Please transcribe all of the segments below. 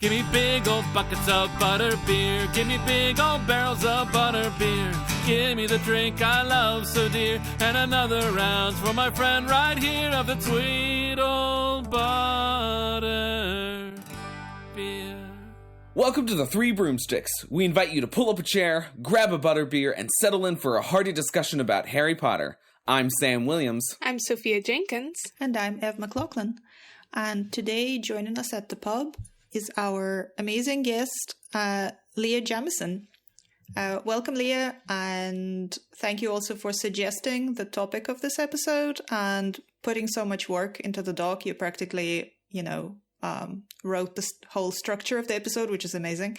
Give me big old buckets of butter beer. Give me big old barrels of butter beer. Give me the drink I love so dear. And another round for my friend right here of the sweet old butter beer. Welcome to the Three Broomsticks. We invite you to pull up a chair, grab a butterbeer, and settle in for a hearty discussion about Harry Potter. I'm Sam Williams. I'm Sophia Jenkins. And I'm Ev McLaughlin. And today, joining us at the pub is our amazing guest, Leah Jamison. Welcome, Leah, and thank you also for suggesting the topic of this episode and putting so much work into the doc. You practically, wrote the whole structure of the episode, which is amazing.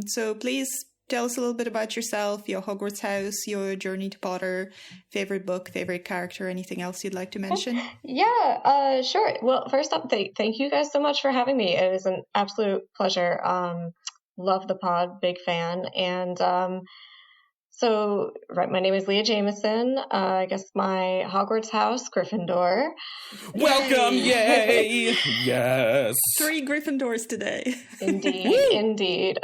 So please tell us a little bit about yourself, your Hogwarts house, your journey to Potter, favorite book, favorite character, anything else you'd like to mention? Yeah, sure. Well, first up, thank you guys so much for having me. It is an absolute pleasure. Love the pod, big fan. And my name is Leah Jamison. I guess my Hogwarts house, Gryffindor. Welcome, yay! Yes. 3 Gryffindors today. Indeed.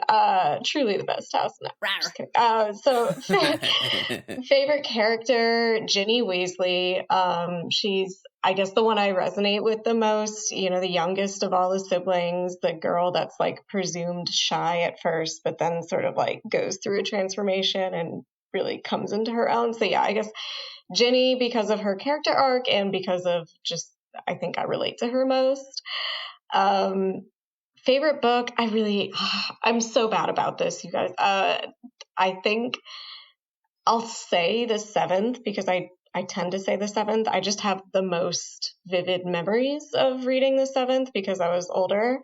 Truly the best house. No, just kidding. Favorite character, Ginny Weasley. She's, I guess, the one I resonate with the most, the youngest of all the siblings, the girl that's like presumed shy at first, but then sort of like goes through a transformation and really comes into her own. So yeah, I guess Ginny, because of her character arc and because of just, I think I relate to her most. Favorite book, I'm so bad about this, you guys. I think I'll say the 7th because I tend to say the 7th. I just have the most vivid memories of reading the 7th because I was older.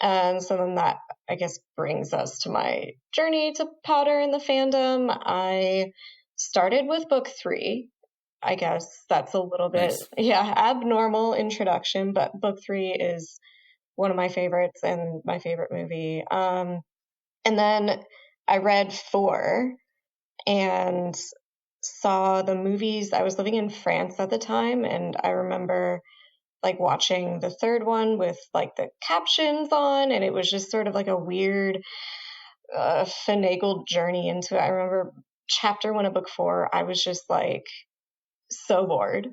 And so then that, I guess, brings us to my journey to Potter and the fandom. I started with book 3. I guess that's a little bit, abnormal introduction, but book 3 is one of my favorites and my favorite movie. And then I read 4 and saw the movies. I was living in France at the time, and I remember like watching the 3rd one with like the captions on, and it was just sort of like a weird finagled journey into it. I remember chapter 1 of book 4, I was just like so bored.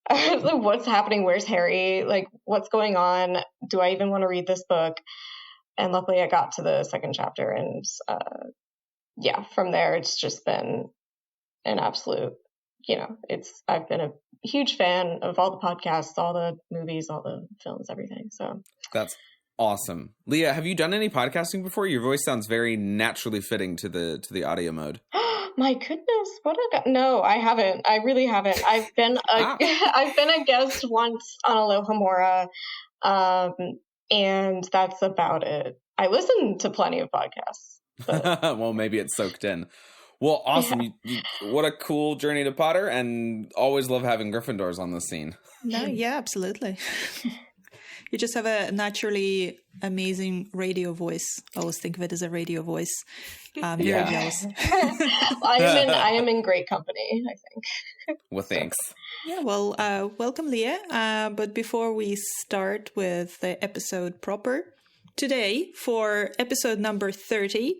I was like, what's happening? Where's Harry? Like, what's going on? Do I even want to read this book? And luckily I got to the 2nd chapter, and from there it's just been an absolute, I've been a huge fan of all the podcasts, all the movies, all the films, everything. So That's awesome. Leah, have you done any podcasting before? Your voice sounds very naturally fitting to the audio mode. My goodness, no, I haven't. I really haven't. I've been a guest once on Alohomora, and that's about it. I listen to plenty of podcasts. But... Well, maybe it's soaked in. Well, awesome. Yeah. What a cool journey to Potter, and always love having Gryffindors on the scene. No, yeah, absolutely. You just have a naturally amazing radio voice. I always think of it as a radio voice. Very jealous. I am in great company, I think. Well, thanks. Yeah, well, welcome, Leah. But before we start with the episode proper, today, for episode number 30,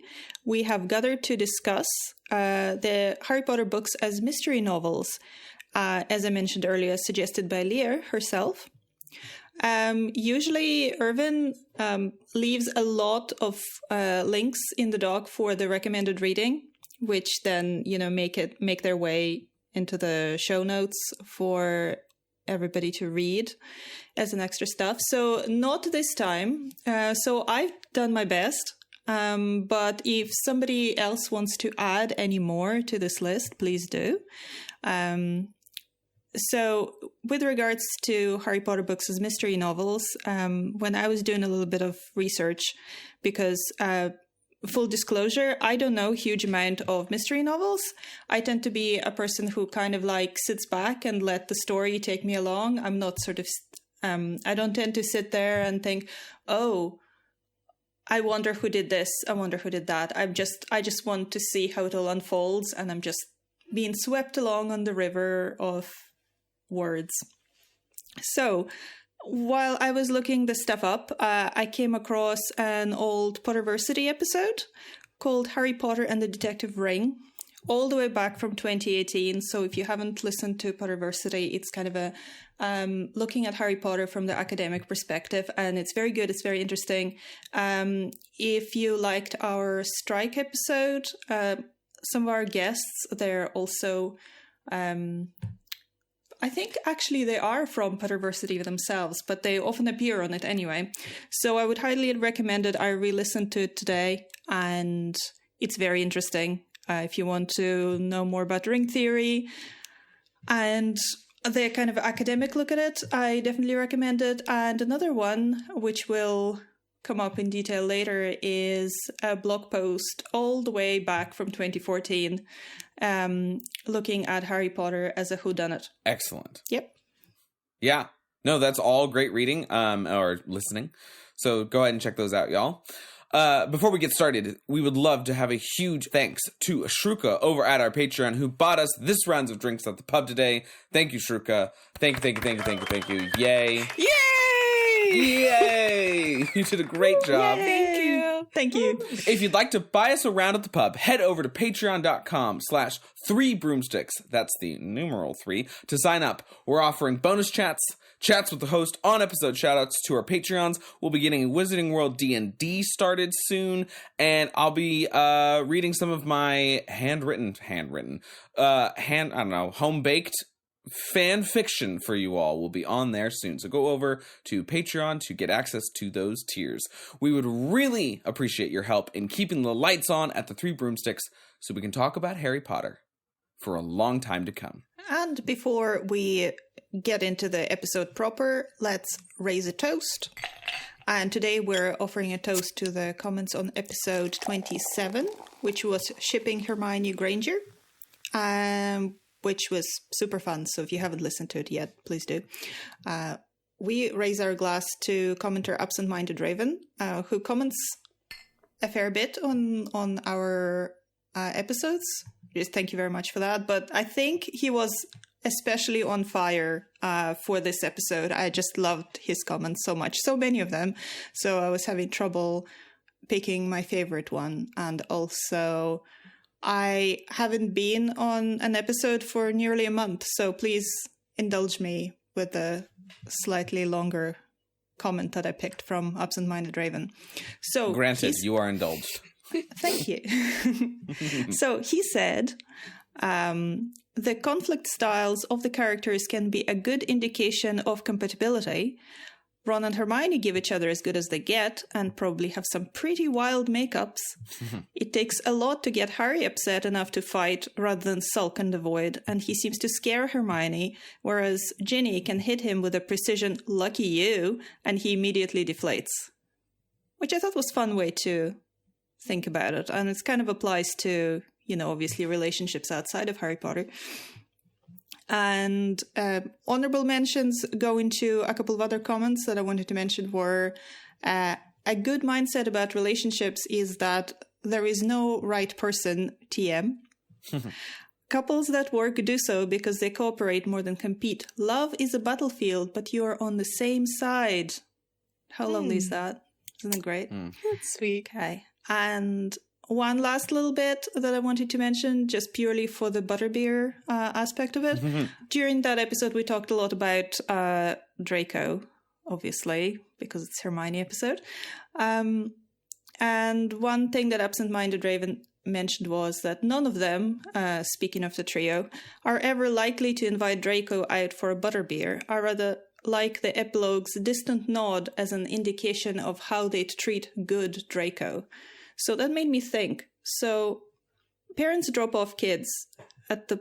we have gathered to discuss the Harry Potter books as mystery novels, as I mentioned earlier, suggested by Leah herself. Usually, Irvin leaves a lot of links in the doc for the recommended reading, which then, make their way into the show notes for everybody to read as an extra stuff. So not this time. So I've done my best. But if somebody else wants to add any more to this list, please do. So with regards to Harry Potter books as mystery novels, when I was doing a little bit of research, because full disclosure, I don't know a huge amount of mystery novels. I tend to be a person who kind of like sits back and let the story take me along. I'm not sort of, I don't tend to sit there and think, oh, I wonder who did this. I wonder who did that. I just want to see how it all unfolds, and I'm just being swept along on the river of words. So while I was looking this stuff up, I came across an old Potterversity episode called Harry Potter and the Detective Ring, all the way back from 2018. So if you haven't listened to Potterversity, it's kind of a looking at Harry Potter from the academic perspective, and it's very good. It's very interesting. If you liked our strike episode, some of our guests, they're also... I think actually they are from Potterversity themselves, but they often appear on it anyway. So I would highly recommend it. I re-listened to it today, and it's very interesting. If you want to know more about ring theory and the kind of academic look at it, I definitely recommend it. And another one, which will come up in detail later, is a blog post all the way back from 2014, looking at Harry Potter as a whodunit. Excellent. Yep. Yeah. No, that's all great reading or listening. So go ahead and check those out, y'all. Before we get started, we would love to have a huge thanks to Shruka over at our Patreon who bought us this rounds of drinks at the pub today. Thank you, Shruka. Thank you. Yay. Yay! Yay! You did a great job. Thank you. If you'd like to buy us a round at the pub, head over to patreon.com/3broomsticks. That's the numeral 3 to sign up. We're offering bonus chats with the host, on episode shoutouts to our Patreons. We'll be getting Wizarding World D&D started soon, and I'll be reading some of my home-baked fan fiction for you all. Will be on there soon. So go over to Patreon to get access to those tiers. We would really appreciate your help in keeping the lights on at the Three Broomsticks so we can talk about Harry Potter for a long time to come. And before we get into the episode proper, let's raise a toast. And today we're offering a toast to the comments on episode 27, which was Shipping Hermione Granger, which was super fun. So if you haven't listened to it yet, please do. We raise our glass to commenter Absent-Minded Raven, who comments a fair bit on our episodes. Just thank you very much for that. But I think he was especially on fire for this episode. I just loved his comments so much, so many of them. So I was having trouble picking my favorite one. And also, I haven't been on an episode for nearly a month, so please indulge me with a slightly longer comment that I picked from Absent-Minded Raven. So granted, you are indulged. Thank you. So he said, the conflict styles of the characters can be a good indication of compatibility. Ron and Hermione give each other as good as they get and probably have some pretty wild makeups. It takes a lot to get Harry upset enough to fight rather than sulk and avoid, and he seems to scare Hermione, whereas Ginny can hit him with a precision, lucky you, and he immediately deflates. Which I thought was a fun way to think about it, and it kind of applies to, obviously relationships outside of Harry Potter. And honorable mentions go into a couple of other comments that I wanted to mention were a good mindset about relationships is that there is no right person, TM. Couples that work do so because they cooperate more than compete. Love is a battlefield, but you are on the same side. How lovely is that? Isn't it great? That's sweet. Okay. And one last little bit that I wanted to mention, just purely for the butterbeer aspect of it. During that episode, we talked a lot about Draco, obviously, because it's Hermione episode. And one thing that Absent-Minded Raven mentioned was that none of them, speaking of the trio, are ever likely to invite Draco out for a butterbeer. I rather like the epilogue's distant nod as an indication of how they'd treat good Draco. So that made me think. So parents drop off kids at the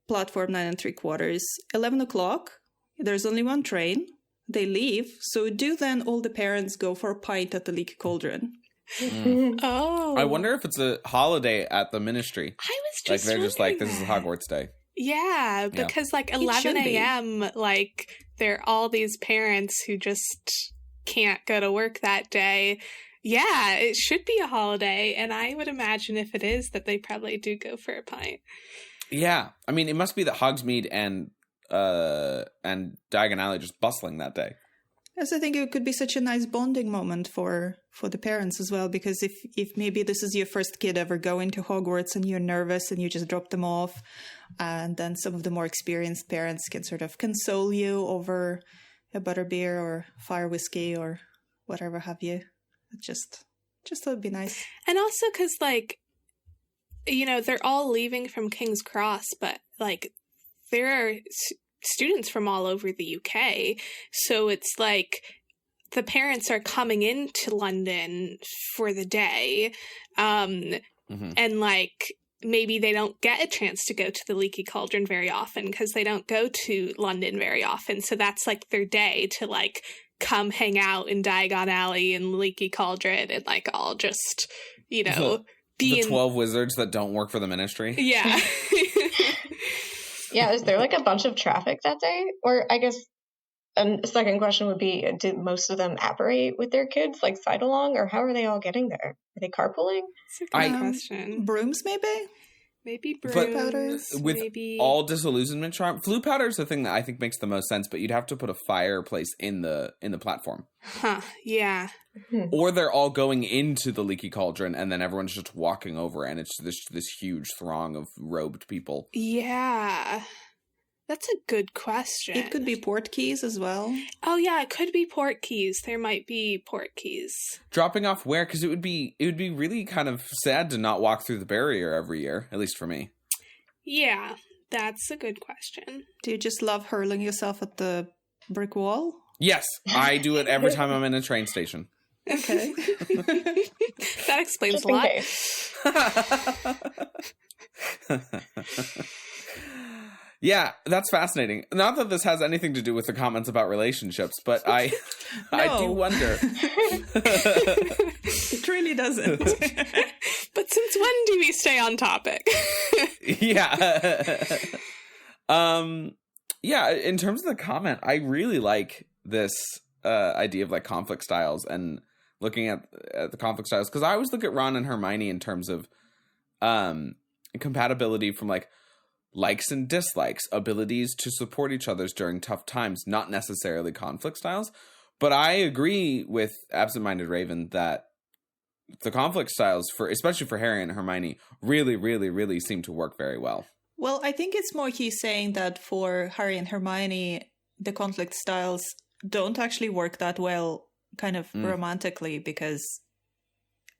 platform 9 3/4, 11 o'clock, there's only one train, they leave. So do then all the parents go for a pint at the Leaky Cauldron? Oh. I wonder if it's a holiday at the ministry. I was just like they're just like, this that. is Hogwarts Day. Yeah, because like 11 a.m., like there are all these parents who just can't go to work that day. Yeah, it should be a holiday, and I would imagine if it is that they probably do go for a pint. Yeah, I mean, it must be that Hogsmeade and Diagon Alley just bustling that day. Yes, I think it could be such a nice bonding moment for the parents as well, because if maybe this is your first kid ever going to Hogwarts and you're nervous and you just drop them off, and then some of the more experienced parents can sort of console you over a butterbeer or fire whiskey or whatever have you. It just would be nice. And also because, like, you know, they're all leaving from King's Cross, but, like, there are students from all over the UK, so it's like the parents are coming into London for the day, and like maybe they don't get a chance to go to the Leaky Cauldron very often because they don't go to London very often, so that's like their day to like come hang out in Diagon Alley and Leaky Cauldron and like all just, you know, the 12 wizards that don't work for the Ministry. Yeah. Yeah, is there like a bunch of traffic that day? Or I guess a second question would be, did most of them apparate with their kids, like side along, or how are they all getting there? Are they carpooling? That's a good question. Brooms, maybe? Maybe brooms. Flute powders? With maybe... all disillusionment charm. Flute powder is the thing that I think makes the most sense, but you'd have to put a fireplace in the platform. Huh, yeah. Or they're all going into the Leaky Cauldron and then everyone's just walking over and it's this huge throng of robed people. Yeah. That's a good question. It could be port keys as well. Oh yeah, it could be port keys. There might be port keys. Dropping off where? Because it would be really kind of sad to not walk through the barrier every year, at least for me. Yeah, that's a good question. Do you just love hurling yourself at the brick wall? Yes, I do it every time I'm in a train station. Okay. That explains a lot. Yeah, that's fascinating. Not that this has anything to do with the comments about relationships, but I do wonder. It really doesn't. But since when do we stay on topic? Yeah. Yeah, in terms of the comment, I really like this idea of like conflict styles and looking at the conflict styles, because I always look at Ron and Hermione in terms of compatibility from like likes and dislikes, abilities to support each other during tough times, not necessarily conflict styles. But I agree with Absent-Minded Raven that the conflict styles, especially for Harry and Hermione, really, really, really seem to work very well. Well, I think it's more he's saying that for Harry and Hermione, the conflict styles don't actually work that well kind of romantically, because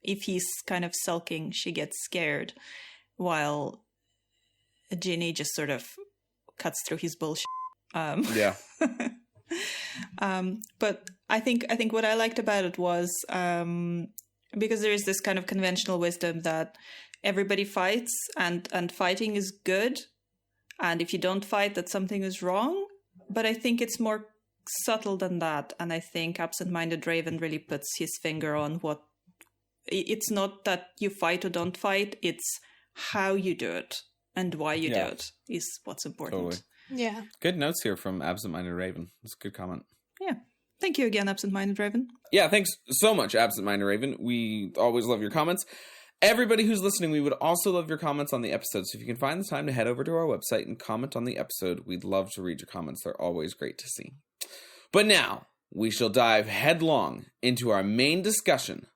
if he's kind of sulking, she gets scared, while Ginny just sort of cuts through his bullshit. Yeah. But I think what I liked about it was because there is this kind of conventional wisdom that everybody fights and fighting is good, and if you don't fight, that something is wrong. But I think it's more subtle than that, and I think Absent-Minded Raven really puts his finger on what it's not that you fight or don't fight, it's how you do it. And why you do it is what's important. Totally. Yeah. Good notes here from Absent-Minded Raven. That's a good comment. Yeah. Thank you again, Absent-Minded Raven. Yeah, thanks so much, Absent-Minded Raven. We always love your comments. Everybody who's listening, we would also love your comments on the episode. So if you can find the time to head over to our website and comment on the episode, we'd love to read your comments. They're always great to see. But now, we shall dive headlong into our main discussion,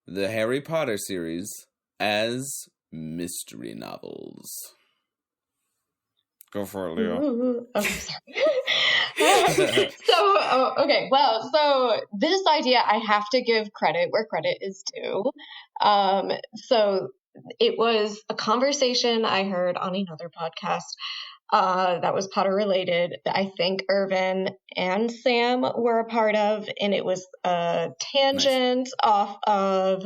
the Harry Potter series as mystery novels. Go for it, Leah. Ooh, okay, sorry. Okay, well, so this idea, I have to give credit where credit is due. So it was a conversation I heard on another podcast that was Potter related that I think Irvin and Sam were a part of, and it was a tangent off of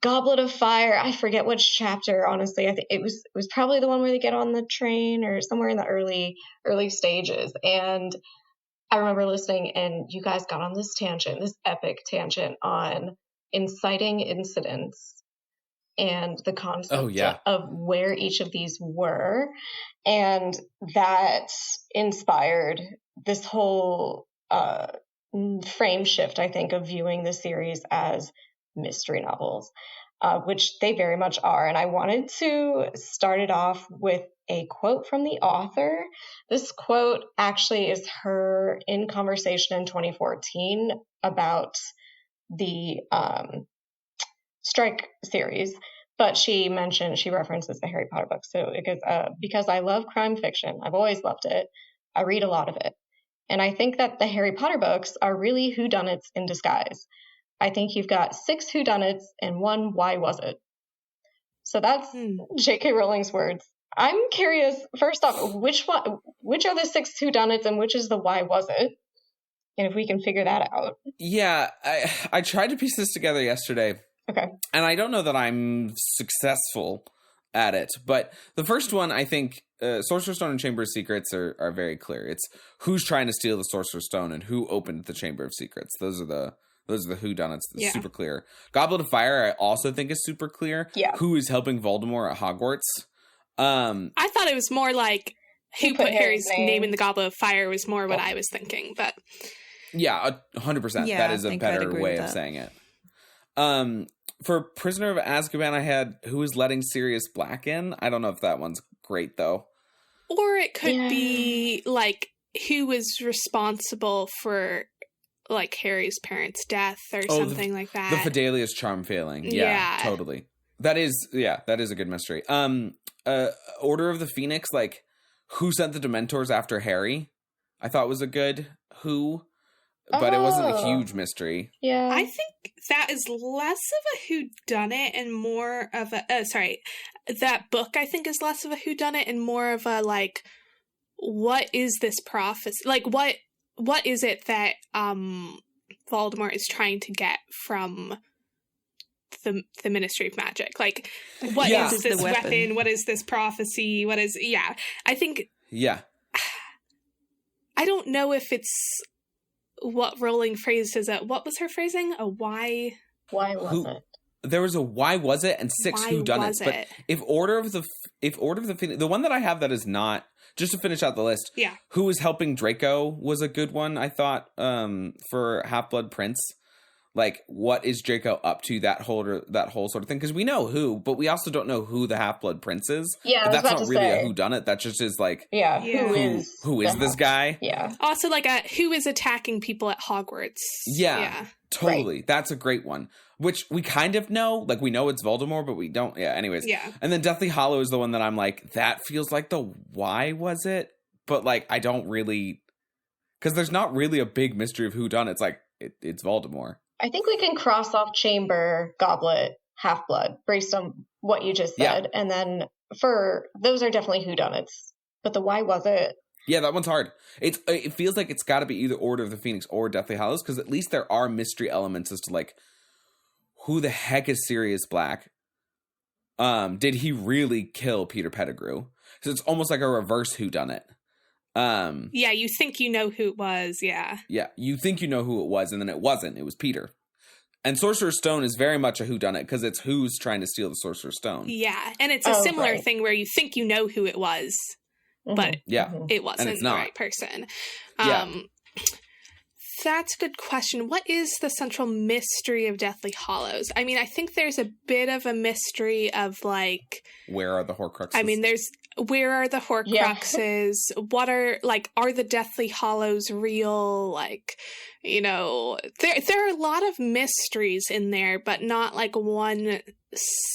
Goblet of Fire. I forget which chapter, honestly. I think it was probably the one where they get on the train or somewhere in the early stages. And I remember listening, and you guys got on this tangent, this epic tangent on inciting incidents and the concept of where each of these were. And that inspired this whole frame shift, I think, of viewing the series as mystery novels. which they very much are. And I wanted to start it off with a quote from the author. This quote actually is her in conversation in 2014 about the Strike series. But she references the Harry Potter books. So it goes, because I love crime fiction. I've always loved it. I read a lot of it. And I think that the Harry Potter books are really whodunits in disguise. I think you've got 6 whodunits and 1 why was it? So that's J.K. Rowling's words. I'm curious, first off, which are the 6 whodunits and which is the why was it? And if we can figure that out. Yeah, I tried to piece this together yesterday. Okay. And I don't know that I'm successful at it, but the first one, I think, Sorcerer's Stone and Chamber of Secrets are very clear. It's who's trying to steal the Sorcerer's Stone and who opened the Chamber of Secrets. Those are the whodunits. That's super clear. Goblet of Fire, I also think is super clear. Yeah. Who is helping Voldemort at Hogwarts? I thought it was more like who put Harry's name in the Goblet of Fire was more what I was thinking, but yeah, 100%. Yeah, that is a better way of that. saying it. For Prisoner of Azkaban, I had who is letting Sirius Black in. I don't know if that one's great though. Or it could be like who was responsible for like Harry's parents' death or something like that. The Fidelius charm failing. Yeah, totally. That is a good mystery. Order of the Phoenix, like who sent the Dementors after Harry? I thought was a good who. But it wasn't a huge mystery. Yeah. I think that is less of a whodunit and more of a... that book, I think, is less of a whodunit and more of a, like, what is this prophecy? Like, what is it that Voldemort is trying to get from the Ministry of Magic? Like, what is this weapon? What is this prophecy? What is... Yeah. I think... Yeah. I don't know if it's... what Rowling phrased as what was her phrasing? A why? Why was it? There was a why was it and 6 whodunits. But if Order of the Phoenix, the one that I have that is not, just to finish out the list, who is helping Draco was a good one, I thought, for Half-Blood Prince. Like, what is Draco up to, that whole sort of thing? Because we know who, but we also don't know who the Half-Blood Prince is. Yeah, but that's not really a whodunit. That just is like, who is this guy? Yeah. Also, like, who is attacking people at Hogwarts? Yeah, totally. Right. That's a great one. Which we kind of know. Like, we know it's Voldemort, but we don't. Yeah, anyways. Yeah. And then Deathly Hallow is the one that I'm like, that feels like the why was it? But, like, I don't really... Because there's not really a big mystery of whodunit. It's like, it's Voldemort. I think we can cross off Chamber, Goblet, Half-Blood based on what you just said. And then those are definitely whodunits. But the why was it? Yeah, that one's hard. It feels like it's got to be either Order of the Phoenix or Deathly Hallows, because at least there are mystery elements as to, like, who the heck is Sirius Black? Did he really kill Peter Pettigrew? So it's almost like a reverse whodunit. Yeah, you think you know who it was, yeah. Yeah, you think you know who it was, and then it wasn't. It was Peter. And Sorcerer's Stone is very much a whodunit, because it's who's trying to steal the Sorcerer's Stone. Yeah, and it's a similar thing where you think you know who it was, but it wasn't the right person. That's a good question. What is the central mystery of Deathly Hallows? I mean, I think there's a bit of a mystery of, like... Where are the Horcruxes? I mean, where are the Horcruxes? Yeah. What are the Deathly Hallows real? Like, you know, there are a lot of mysteries in there, but not, like, one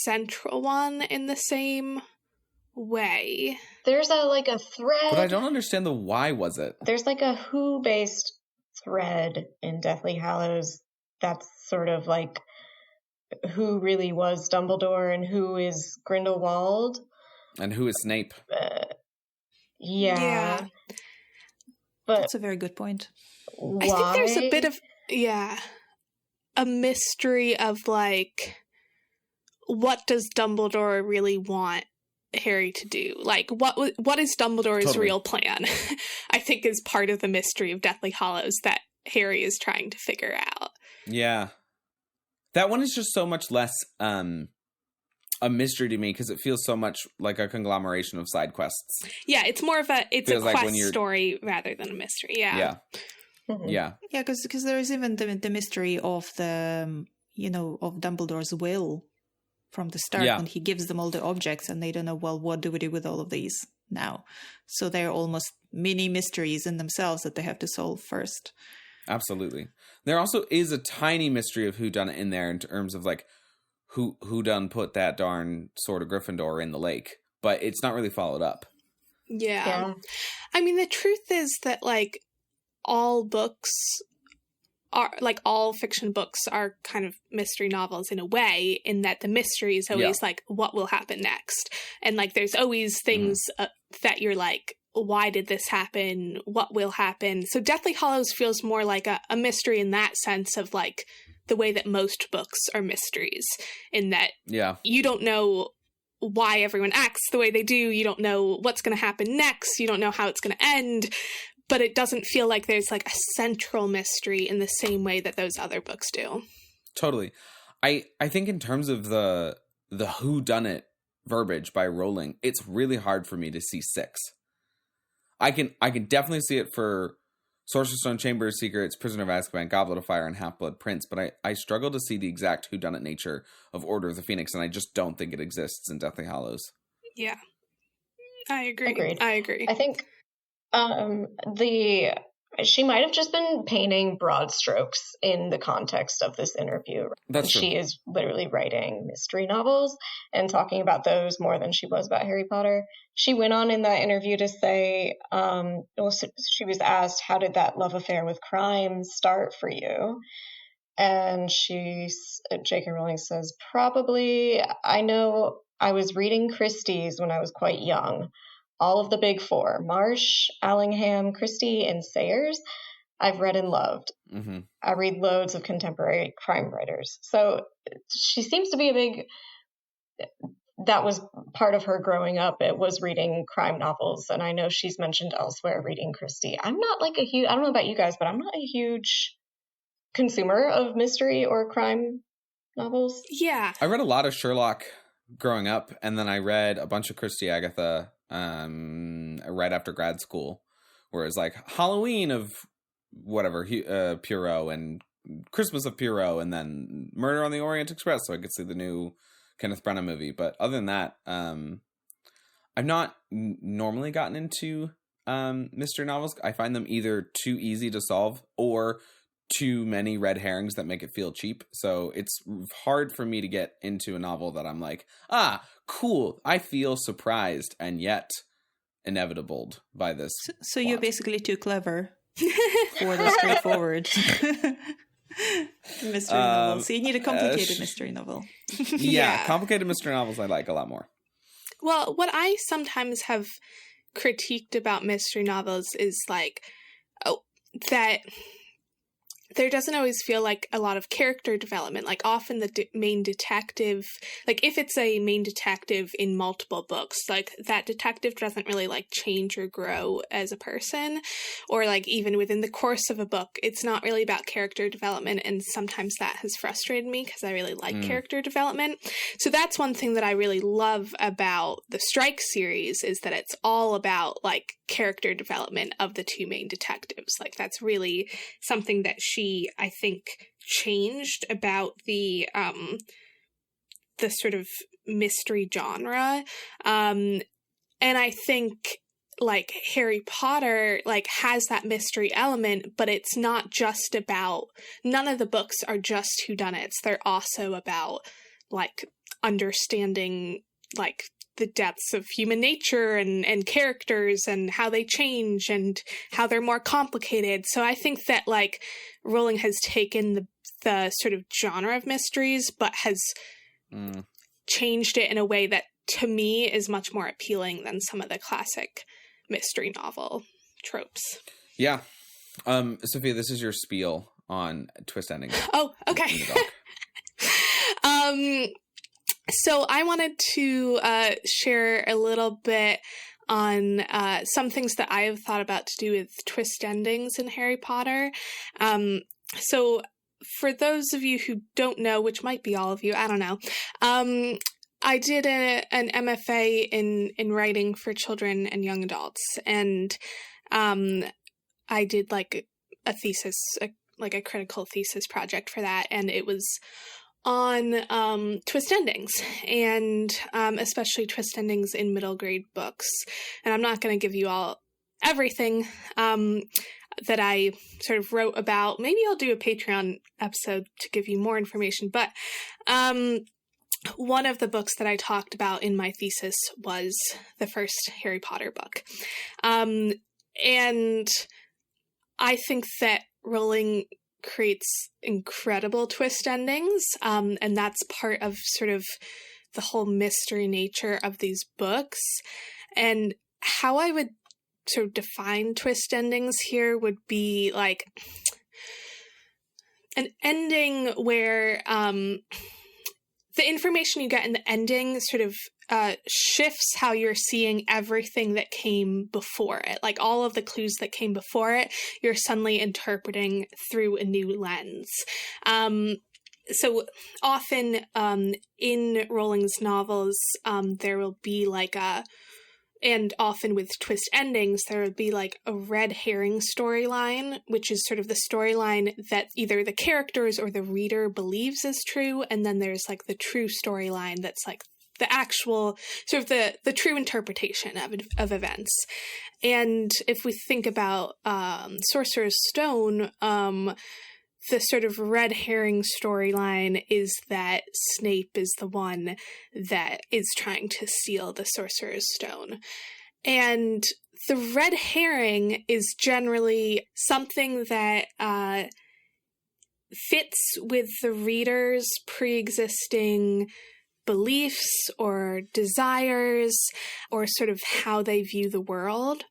central one in the same way. There's a thread. But I don't understand the why was it. There's, like, a who-based thread in Deathly Hallows that's sort of like who really was Dumbledore and who is Grindelwald and who is Snape. Yeah, but that's a very good point. Why? I think there's a bit of a mystery of, like, what does Dumbledore really want Harry to do? Like, what is Dumbledore's real plan? I think is part of the mystery of Deathly Hallows that Harry is trying to figure out. Yeah. That one is just so much less a mystery to me, because it feels so much like a conglomeration of side quests. Yeah, it's more of a quest story rather than a mystery. Yeah. Yeah, because there is even the mystery of the of Dumbledore's will. from the start when he gives them all the objects and they don't know, well, what do we do with all of these now? So they're almost mini mysteries in themselves that they have to solve first. Absolutely. There also is a tiny mystery of whodunit in there in terms of like who done put that darn Sword of Gryffindor in the lake, but it's not really followed up. Yeah. I mean, the truth is that like all books are like all fiction books are kind of mystery novels in a way, in that the mystery is always like what will happen next, and like there's always things that you're like, why did this happen, what will happen. So Deathly Hallows feels more like a mystery in that sense of like the way that most books are mysteries, in that you don't know why everyone acts the way they do, you don't know what's going to happen next, you don't know how it's going to end, but it doesn't feel like there's like a central mystery in the same way that those other books do. Totally. I think in terms of the whodunit verbiage by Rowling, it's really hard for me to see 6. I can definitely see it for Sorcerer's Stone, Chamber of Secrets, Prisoner of Azkaban, Goblet of Fire, and Half-Blood Prince, but I struggle to see the exact whodunit nature of Order of the Phoenix, and I just don't think it exists in Deathly Hallows. Yeah. I agree. Agreed. I agree. I think she might have just been painting broad strokes in the context of this interview. That's true. She is literally writing mystery novels and talking about those more than she was about Harry Potter. She went on in that interview to say, she was asked, how did that love affair with crime start for you? And J.K. Rowling says, probably, I know I was reading Christie's when I was quite young. All of the big 4, Marsh, Allingham, Christie, and Sayers, I've read and loved. Mm-hmm. I read loads of contemporary crime writers. So she seems to be that was part of her growing up. It was reading crime novels. And I know she's mentioned elsewhere reading Christie. I'm not like I don't know about you guys, but I'm not a huge consumer of mystery or crime novels. Yeah. I read a lot of Sherlock growing up, and then I read a bunch of Christie Agatha right after grad school, where it's like Halloween of whatever Poirot and Christmas of Poirot, and then Murder on the Orient Express, so I could see the new Kenneth Branagh movie. But other than that, I've not normally gotten into mystery novels. I find them either too easy to solve or too many red herrings that make it feel cheap. So it's hard for me to get into a novel that I'm like, cool, I feel surprised and yet inevitable by this. So you're basically too clever for the straightforward mystery novel. So you need a complicated mystery novel. Yeah, complicated mystery novels I like a lot more. Well, what I sometimes have critiqued about mystery novels is like, that there doesn't always feel like a lot of character development. Like often the main detective, like if it's a main detective in multiple books, like that detective doesn't really like change or grow as a person, or like even within the course of a book, it's not really about character development. And sometimes that has frustrated me because I really like character development. So that's one thing that I really love about the Strike series, is that it's all about like character development of the 2 main detectives. Like that's really something that I think changed about the sort of mystery genre. And I think like Harry Potter like has that mystery element, but it's not just about, none of the books are just whodunits. They're also about like understanding like the depths of human nature and characters and how they change and how they're more complicated. So I think that like Rowling has taken the sort of genre of mysteries, but has changed it in a way that to me is much more appealing than some of the classic mystery novel tropes. Yeah. Sophia, this is your spiel on twist endings. Oh, okay. So I wanted to share a little bit on some things that I have thought about to do with twist endings in Harry Potter. So for those of you who don't know, which might be all of you, I don't know, I did an MFA in writing for children and young adults, and I did like a thesis, like a critical thesis project for that, and it was on twist endings, and especially twist endings in middle grade books. And I'm not going to give you all everything that I sort of wrote about. Maybe I'll do a Patreon episode to give you more information. But one of the books that I talked about in my thesis was the first Harry Potter book. And I think that Rowling creates incredible twist endings, and that's part of sort of the whole mystery nature of these books. And how I would sort of define twist endings here would be like an ending where the information you get in the ending sort of shifts how you're seeing everything that came before it. Like all of the clues that came before it, you're suddenly interpreting through a new lens. So often in Rowling's novels, there will be like and often with twist endings, there would be like a red herring storyline, which is sort of the storyline that either the characters or the reader believes is true. And then there's like the true storyline that's like the actual sort of the true interpretation of events. And if we think about Sorcerer's Stone, the sort of red herring storyline is that Snape is the one that is trying to steal the Sorcerer's Stone. And the red herring is generally something that fits with the reader's pre-existing beliefs or desires or sort of how they view the world.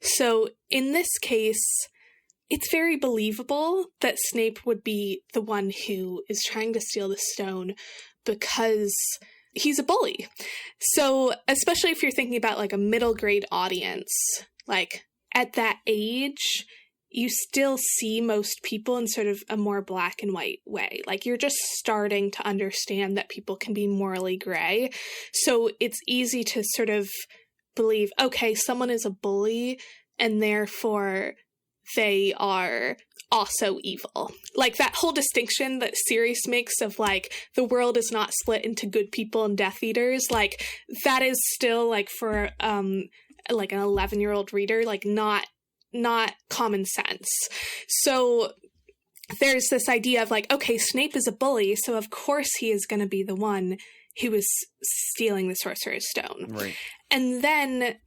So in this case, it's very believable that Snape would be the one who is trying to steal the stone because he's a bully. So especially if you're thinking about like a middle grade audience, like at that age, you still see most people in sort of a more black and white way. Like you're just starting to understand that people can be morally gray. So it's easy to sort of believe, okay, someone is a bully and therefore they are also evil. Like that whole distinction that Sirius makes of like the world is not split into good people and Death Eaters, like that is still like for like an 11-year-old reader, like not common sense. So there's this idea of like, okay, Snape is a bully, so of course he is going to be the one who is stealing the Sorcerer's Stone. Right. And then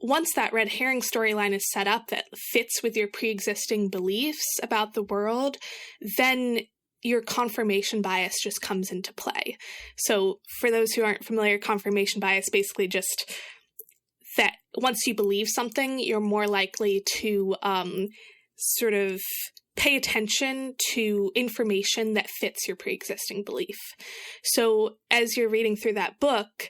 once that red herring storyline is set up that fits with your pre-existing beliefs about the world, then your confirmation bias just comes into play. So for those who aren't familiar, confirmation bias basically just that once you believe something, you're more likely to sort of pay attention to information that fits your pre-existing belief. So as you're reading through that book,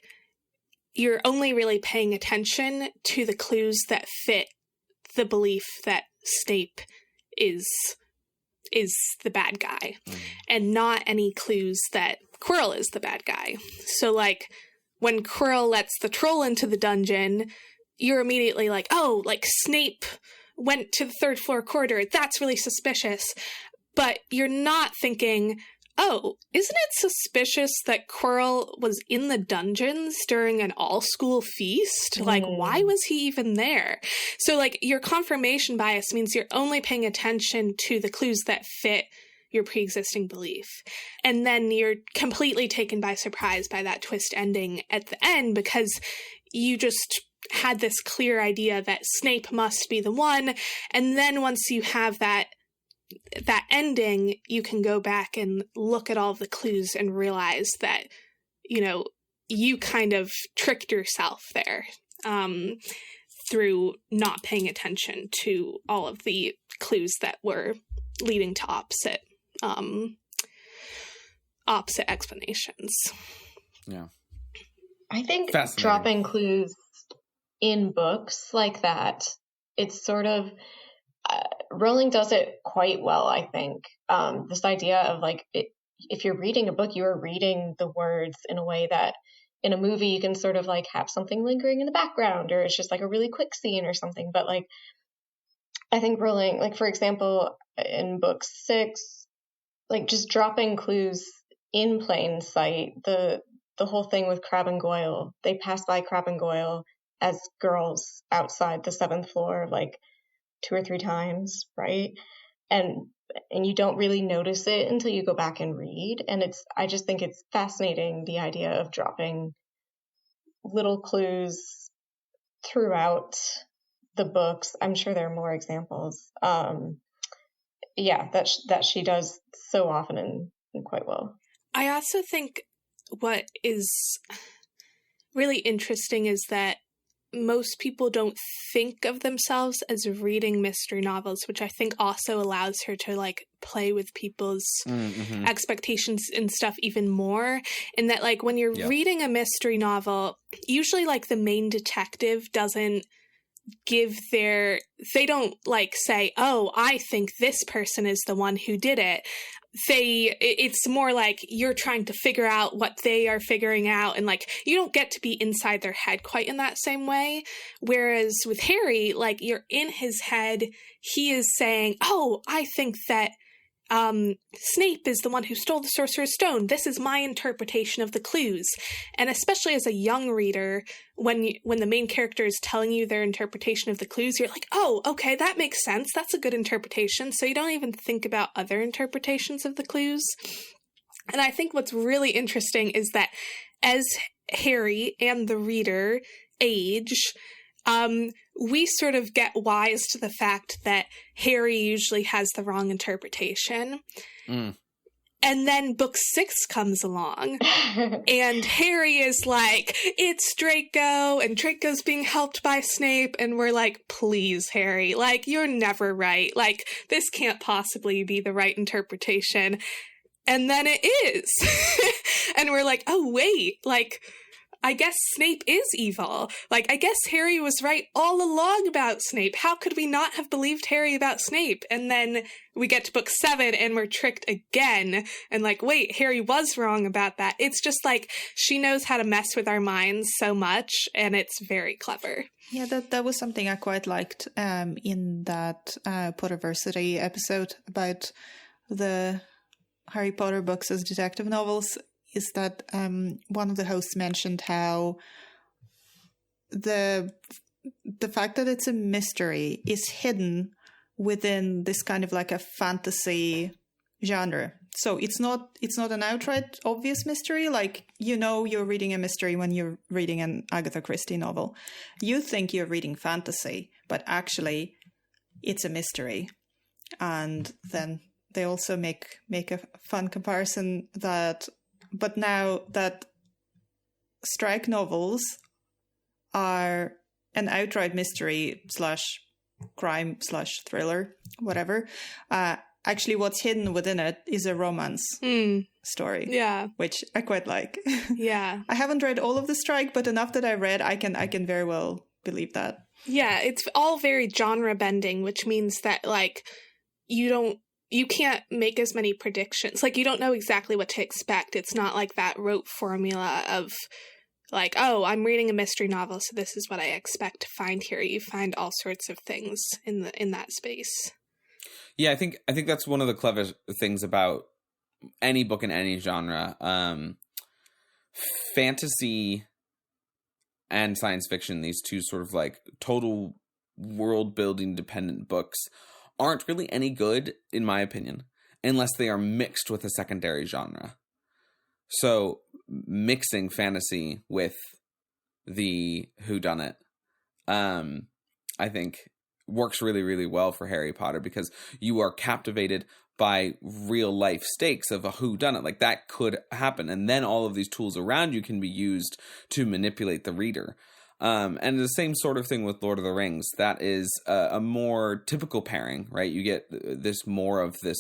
you're only really paying attention to the clues that fit the belief that Snape is the bad guy, and not any clues that Quirrell is the bad guy. So like when Quirrell lets the troll into the dungeon, you're immediately like, oh, like Snape went to the third floor corridor. That's really suspicious. But you're not thinking, oh, isn't it suspicious that Quirrell was in the dungeons during an all-school feast? Like, why was he even there? So, like, your confirmation bias means you're only paying attention to the clues that fit your pre-existing belief. And then you're completely taken by surprise by that twist ending at the end because you just had this clear idea that Snape must be the one. And then once you have that ending, you can go back and look at all of the clues and realize that, you know, you kind of tricked yourself there through not paying attention to all of the clues that were leading to opposite explanations. Yeah. I think dropping clues in books like that, it's sort of Rowling does it quite well, I think. This idea of like, if you're reading a book, you are reading the words in a way that in a movie you can sort of like have something lingering in the background, or it's just like a really quick scene or something. But like, I think Rowling, like for example, in book 6, like just dropping clues in plain sight. The whole thing with Crabbe and Goyle, they pass by Crabbe and Goyle as girls outside the 7th floor like 2 or 3 times, right? And you don't really notice it until you go back and read. And I just think it's fascinating, the idea of dropping little clues throughout the books. I'm sure there are more examples. That she does so often and quite well. I also think what is really interesting is that most people don't think of themselves as reading mystery novels, which I think also allows her to like play with people's expectations and stuff even more. And that like when you're reading a mystery novel, usually like the main detective doesn't they don't like say, oh, I think this person is the one who did it. It's more like you're trying to figure out what they are figuring out, and like you don't get to be inside their head quite in that same way. Whereas with Harry, like you're in his head, he is saying, oh, I think that Snape is the one who stole the Sorcerer's Stone. This is my interpretation of the clues. And especially as a young reader, when the main character is telling you their interpretation of the clues, you're like, oh, okay, that makes sense. That's a good interpretation. So you don't even think about other interpretations of the clues. And I think what's really interesting is that as Harry and the reader age, we sort of get wise to the fact that Harry usually has the wrong interpretation. And then book 6 comes along and Harry is like, it's Draco, and Draco's being helped by Snape. And we're like, please, Harry, like, you're never right. Like, this can't possibly be the right interpretation. And then it is. And we're like, oh, wait, like, I guess Snape is evil. Like, I guess Harry was right all along about Snape. How could we not have believed Harry about Snape? And then we get to book 7 and we're tricked again. And like, wait, Harry was wrong about that. It's just like, she knows how to mess with our minds so much, and it's very clever. Yeah, that was something I quite liked in that Potterversity episode about the Harry Potter books as detective novels. Is that one of the hosts mentioned how the fact that it's a mystery is hidden within this kind of like a fantasy genre. So it's not an outright obvious mystery. Like, you know, you're reading a mystery when you're reading an Agatha Christie novel. You think you're reading fantasy, but actually it's a mystery. And then they also make a fun comparison that, but now that strike novels are an outright mystery / crime / thriller, whatever, actually what's hidden within it is a romance story. Yeah. Which I quite like. Yeah. I haven't read all of the strike, but enough that I read, I can very well believe that. Yeah, it's all very genre bending, which means that like you can't make as many predictions. Like, you don't know exactly what to expect. It's not like that rote formula of like, oh, I'm reading a mystery novel, so this is what I expect to find here. You find all sorts of things in that space. Yeah, I think that's one of the clever things about any book in any genre. Fantasy and science fiction, these two sort of like total world building dependent books, aren't really any good, in my opinion, unless they are mixed with a secondary genre. So mixing fantasy with the whodunit, I think works really, really well for Harry Potter, because you are captivated by real life stakes of a whodunit. Like, that could happen. And then all of these tools around you can be used to manipulate the reader. And the same sort of thing with Lord of the Rings. That is a more typical pairing, right? You get this more of this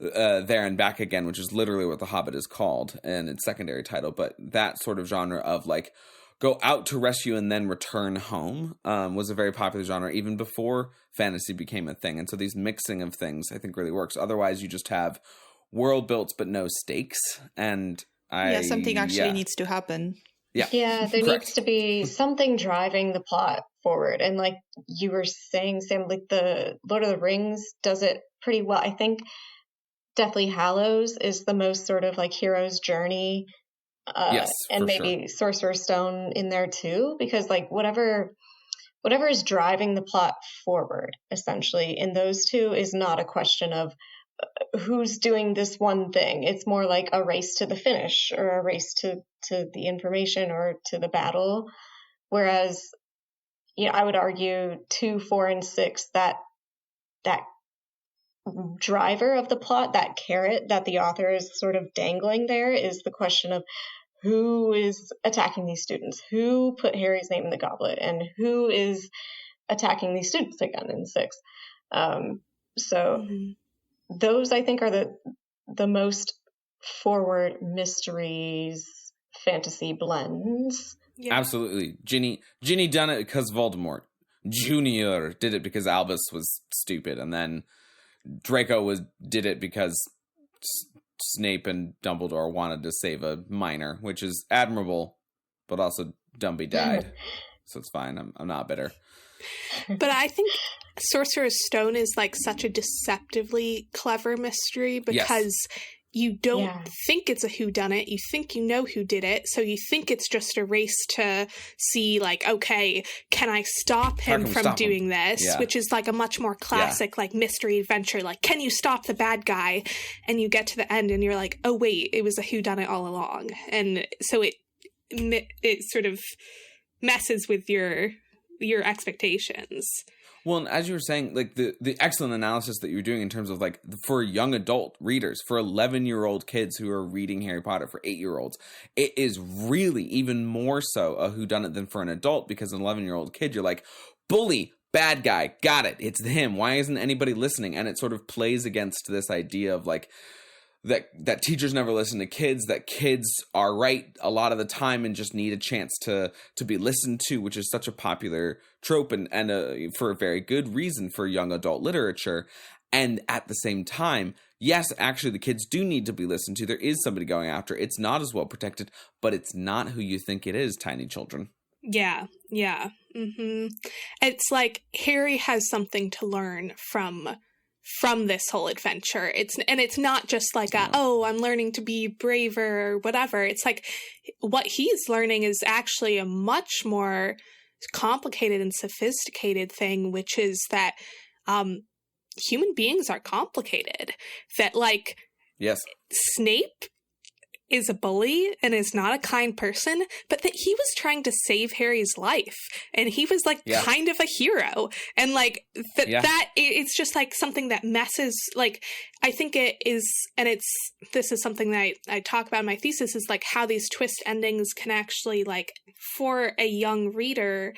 There and Back Again, which is literally what The Hobbit is called in its secondary title. But that sort of genre of like go out to rescue and then return home was a very popular genre even before fantasy became a thing. And so these mixing of things, I think, really works. Otherwise, you just have world built but no stakes. And something actually needs to happen. Yeah, there needs to be something driving the plot forward. And like you were saying, Sam, like the Lord of the Rings does it pretty well. I think Deathly Hallows is the most sort of like hero's journey. Yes, and maybe sure. Sorcerer's Stone in there too, because like whatever is driving the plot forward, essentially, in those two is not a question of who's doing this one thing. It's more like a race to the finish or a race to the information or to the battle. Whereas, I would argue 2, 4, and 6, that driver of the plot, that carrot that the author is sort of dangling there, is the question of who is attacking these students, who put Harry's name in the goblet, and who is attacking these students again in 6. Those, I think, are the most forward mysteries, fantasy blends. Yeah. Absolutely. Ginny done it because Voldemort. Junior did it because Albus was stupid, and then Draco did it because Snape and Dumbledore wanted to save a minor, which is admirable, but also Dumby died. So it's fine. I'm not bitter. But I think Sorcerer's Stone is like such a deceptively clever mystery because you don't think it's a whodunit. You think you know who did it. So you think it's just a race to see like, okay, can I stop him from doing this? Yeah. Which is like a much more classic like mystery adventure. Like, can you stop the bad guy? And you get to the end and you're like, oh wait, it was a whodunit all along. And so it sort of messes with your expectations. Well, and as you were saying, like the excellent analysis that you're doing in terms of like for young adult readers, for 11-year-old kids who are reading Harry Potter, for 8-year-olds, it is really even more so a whodunit than for an adult, because an 11-year-old kid, you're like, bully, bad guy, got it, it's him. Why isn't anybody listening? And it sort of plays against this idea of like that teachers never listen to kids, that kids are right a lot of the time and just need a chance to be listened to, which is such a popular trope and for a very good reason for young adult literature. And at the same time, yes, actually the kids do need to be listened to. There is somebody going after. It's not as well protected, but it's not who you think it is, tiny children. Yeah. Mm-hmm. It's like Harry has something to learn from this whole adventure. It's not just like I'm learning to be braver or whatever. It's like what he's learning is actually a much more complicated and sophisticated thing, which is that human beings are complicated. That like Snape is a bully and is not a kind person, but that he was trying to save Harry's life, and he was like kind of a hero, and like that it's just like something that messes. Like I think it is, and this is something that I talk about in my thesis, is like how these twist endings can actually, like, for a young reader,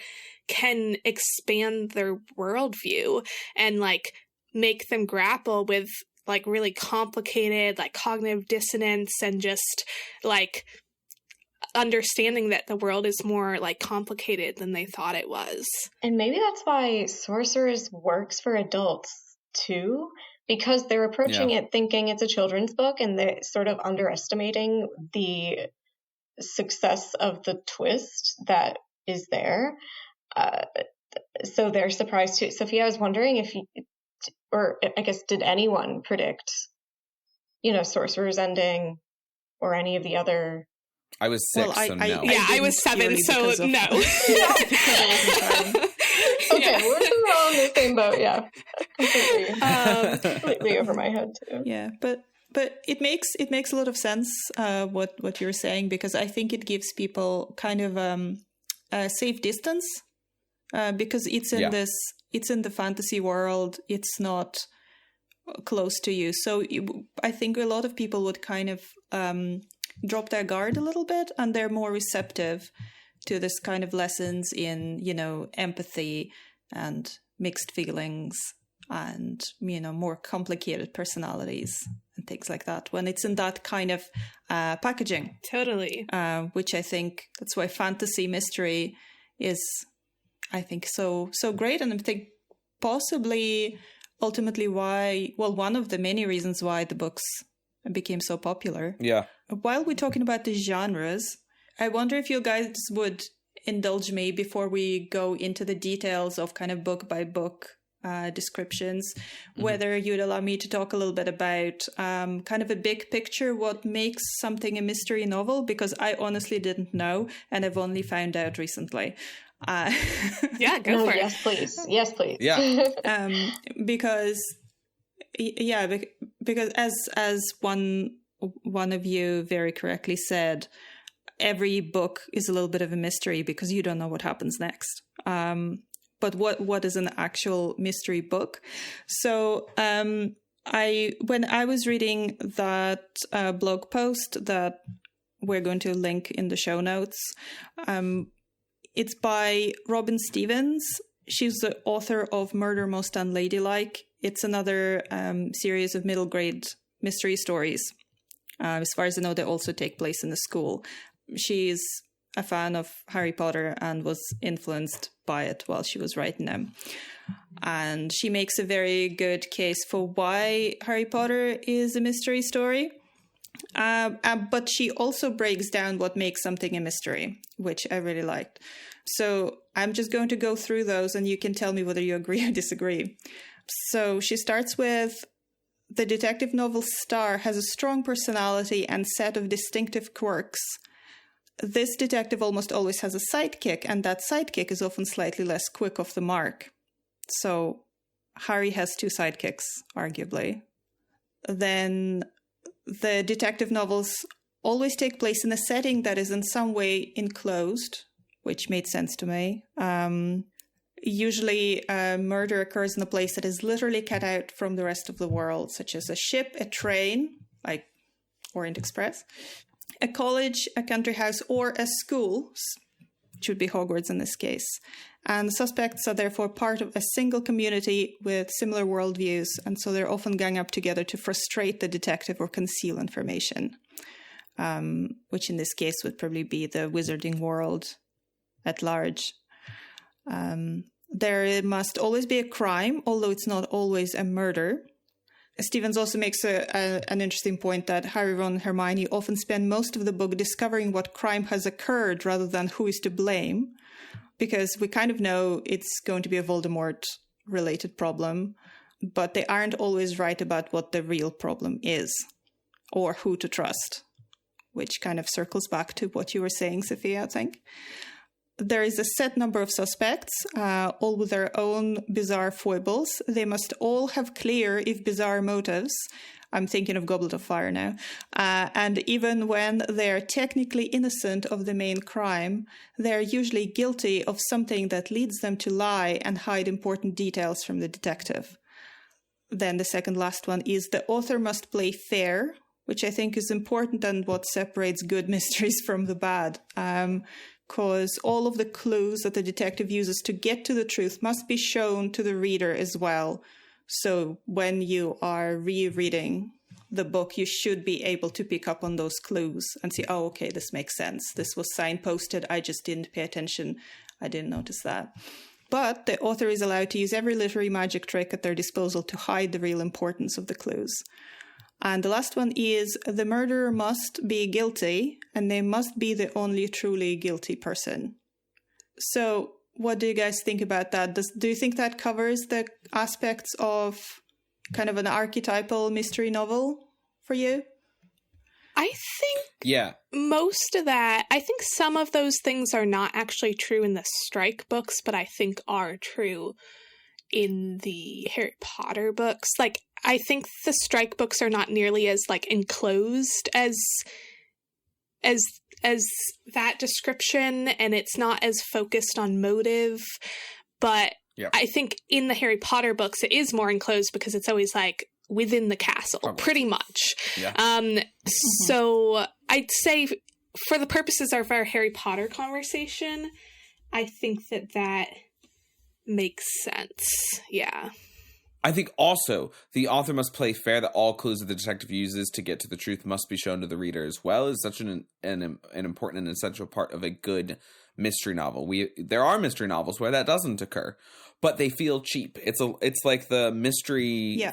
can expand their worldview and like make them grapple with like really complicated, like cognitive dissonance, and just like understanding that the world is more like complicated than they thought it was. And maybe that's why Sorcerers works for adults too, because they're approaching it thinking it's a children's book, and they're sort of underestimating the success of the twist that is there. So they're surprised too. Sophia, I was wondering if you, or I guess, did anyone predict, Sorcerer's ending or any of the other? I was 6, so no. I was 7, so no. Okay, we're all in the same boat. Yeah, completely over my head too. Yeah, but it makes a lot of sense what you're saying, because I think it gives people kind of a safe distance, because it's in this. It's in the fantasy world. It's not close to you. So I think a lot of people would kind of drop their guard a little bit, and they're more receptive to this kind of lessons in, empathy and mixed feelings and, more complicated personalities and things like that, when it's in that kind of packaging. Totally. Which I think that's why fantasy mystery is, I think, so great. And I think possibly ultimately one of the many reasons why the books became so popular. Yeah. While we're talking about the genres, I wonder if you guys would indulge me before we go into the details of kind of book by book descriptions, whether you'd allow me to talk a little bit about kind of a big picture, what makes something a mystery novel, because I honestly didn't know, and I've only found out recently. Yeah, go for it. Yes, please. Yeah. Because as one of you very correctly said, every book is a little bit of a mystery because you don't know what happens next. But what is an actual mystery book? So when I was reading that blog post that we're going to link in the show notes, it's by Robin Stevens. She's the author of Murder Most Unladylike. It's another series of middle grade mystery stories. As far as I know, they also take place in a school. She's a fan of Harry Potter and was influenced by it while she was writing them. And she makes a very good case for why Harry Potter is a mystery story. But she also breaks down what makes something a mystery, which I really liked. So I'm just going to go through those and you can tell me whether you agree or disagree. So she starts with, the detective novel star has a strong personality and set of distinctive quirks. This detective almost always has a sidekick, and that sidekick is often slightly less quick off the mark. So Harry has two sidekicks, arguably. Then the detective novels always take place in a setting that is in some way enclosed, which made sense to me. Usually murder occurs in a place that is literally cut out from the rest of the world, such as a ship, a train, like Orient Express, a college, a country house, or a school, which would be Hogwarts in this case. And the suspects are therefore part of a single community with similar worldviews, and so they're often gang up together to frustrate the detective or conceal information, which in this case would probably be the wizarding world at large. There must always be a crime, although it's not always a murder. Stevens also makes an interesting point that Harry, Ron, and Hermione often spend most of the book discovering what crime has occurred rather than who is to blame, because we kind of know it's going to be a Voldemort-related problem, but they aren't always right about what the real problem is or who to trust, which kind of circles back to what you were saying, Sophia, I think. There is a set number of suspects, all with their own bizarre foibles. They must all have clear, if bizarre, motives. I'm thinking of Goblet of Fire now. And even when they're technically innocent of the main crime, they're usually guilty of something that leads them to lie and hide important details from the detective. Then the second last one is the author must play fair, which I think is important and what separates good mysteries from the bad. Because all of the clues that the detective uses to get to the truth must be shown to the reader as well. So when you are rereading the book, you should be able to pick up on those clues and see, oh, okay, this makes sense. This was signposted. I just didn't pay attention. I didn't notice that. But the author is allowed to use every literary magic trick at their disposal to hide the real importance of the clues. And the last one is the murderer must be guilty and they must be the only truly guilty person. So what do you guys think about that? Do you think that covers the aspects of kind of an archetypal mystery novel for you? I think most of that, I think some of those things are not actually true in the Strike books, but I think are true in the Harry Potter books. Like, I think the Strike books are not nearly as like enclosed as that description, and it's not as focused on motive. But I think in the Harry Potter books, it is more enclosed because it's always like within the castle, pretty much. Yeah. So I'd say for the purposes of our Harry Potter conversation, I think that makes sense. Yeah. I think also the author must play fair, that all clues that the detective uses to get to the truth must be shown to the reader as well, is such an important and essential part of a good mystery novel. There are mystery novels where that doesn't occur, but they feel cheap. It's like the mystery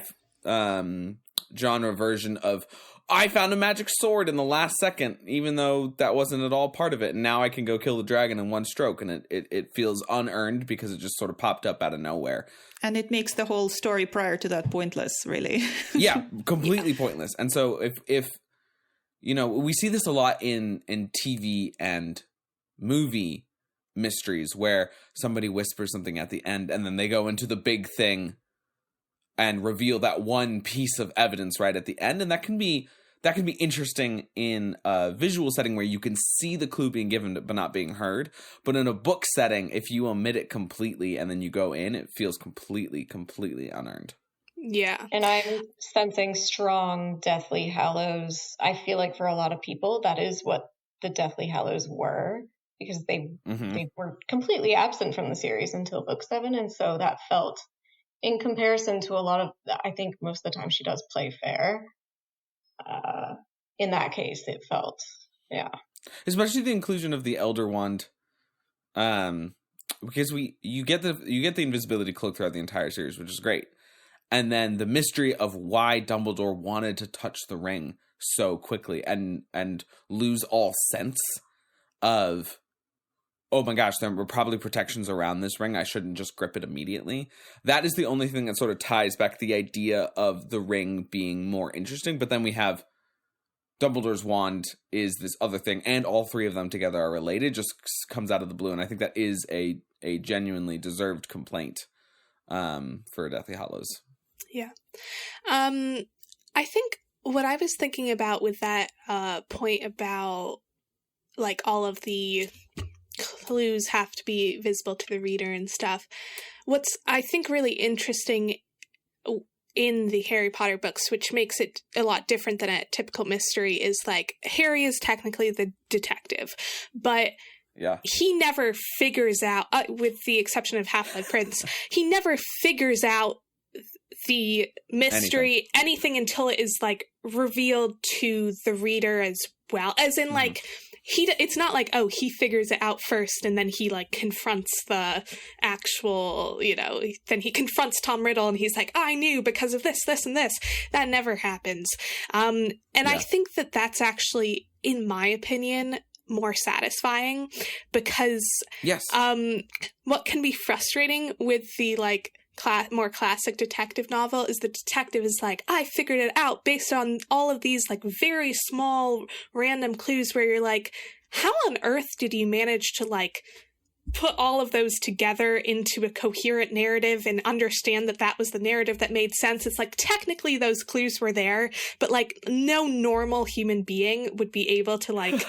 genre version of, I found a magic sword in the last second, even though that wasn't at all part of it. And now I can go kill the dragon in one stroke. And it feels unearned because it just sort of popped up out of nowhere. And it makes the whole story prior to that pointless, really. Yeah, completely pointless. And so if you know, we see this a lot in TV and movie mysteries where somebody whispers something at the end and then they go into the big thing and reveal that one piece of evidence right at the end. And that can be interesting in a visual setting where you can see the clue being given but not being heard. But in a book setting, if you omit it completely and then you go in, it feels completely unearned. Yeah. And I'm sensing strong Deathly Hallows. I feel like for a lot of people, that is what the Deathly Hallows were, because they were completely absent from the series until book 7. And so that felt, in comparison to a lot of, I think most of the time she does play fair. In that case, it felt, yeah. Especially the inclusion of the Elder Wand. Because you get the invisibility cloak throughout the entire series, which is great. And then the mystery of why Dumbledore wanted to touch the ring so quickly and lose all sense of, oh my gosh, there were probably protections around this ring. I shouldn't just grip it immediately. That is the only thing that sort of ties back the idea of the ring being more interesting. But then we have Dumbledore's wand is this other thing, and all three of them together are related, just comes out of the blue. And I think that is a genuinely deserved complaint for Deathly Hallows. Yeah. I think what I was thinking about with that point about like all of the clues have to be visible to the reader and stuff. What's I think really interesting in the Harry Potter books, which makes it a lot different than a typical mystery, is like Harry is technically the detective, but yeah, he never figures out, with the exception of Half-Blood Prince, he never figures out the mystery, anything until it is like revealed to the reader as well. As in, like, it's not like, oh, he figures it out first and then he like confronts the actual, you know, then he confronts Tom Riddle and he's like, I knew because of this, this, and this. That never happens. And I think that that's actually, in my opinion, more satisfying because what can be frustrating with the like more classic detective novel is the detective is like, I figured it out based on all of these like very small random clues where you're like, how on earth did you manage to like put all of those together into a coherent narrative and understand that that was the narrative that made sense? It's like, technically those clues were there, but like no normal human being would be able to like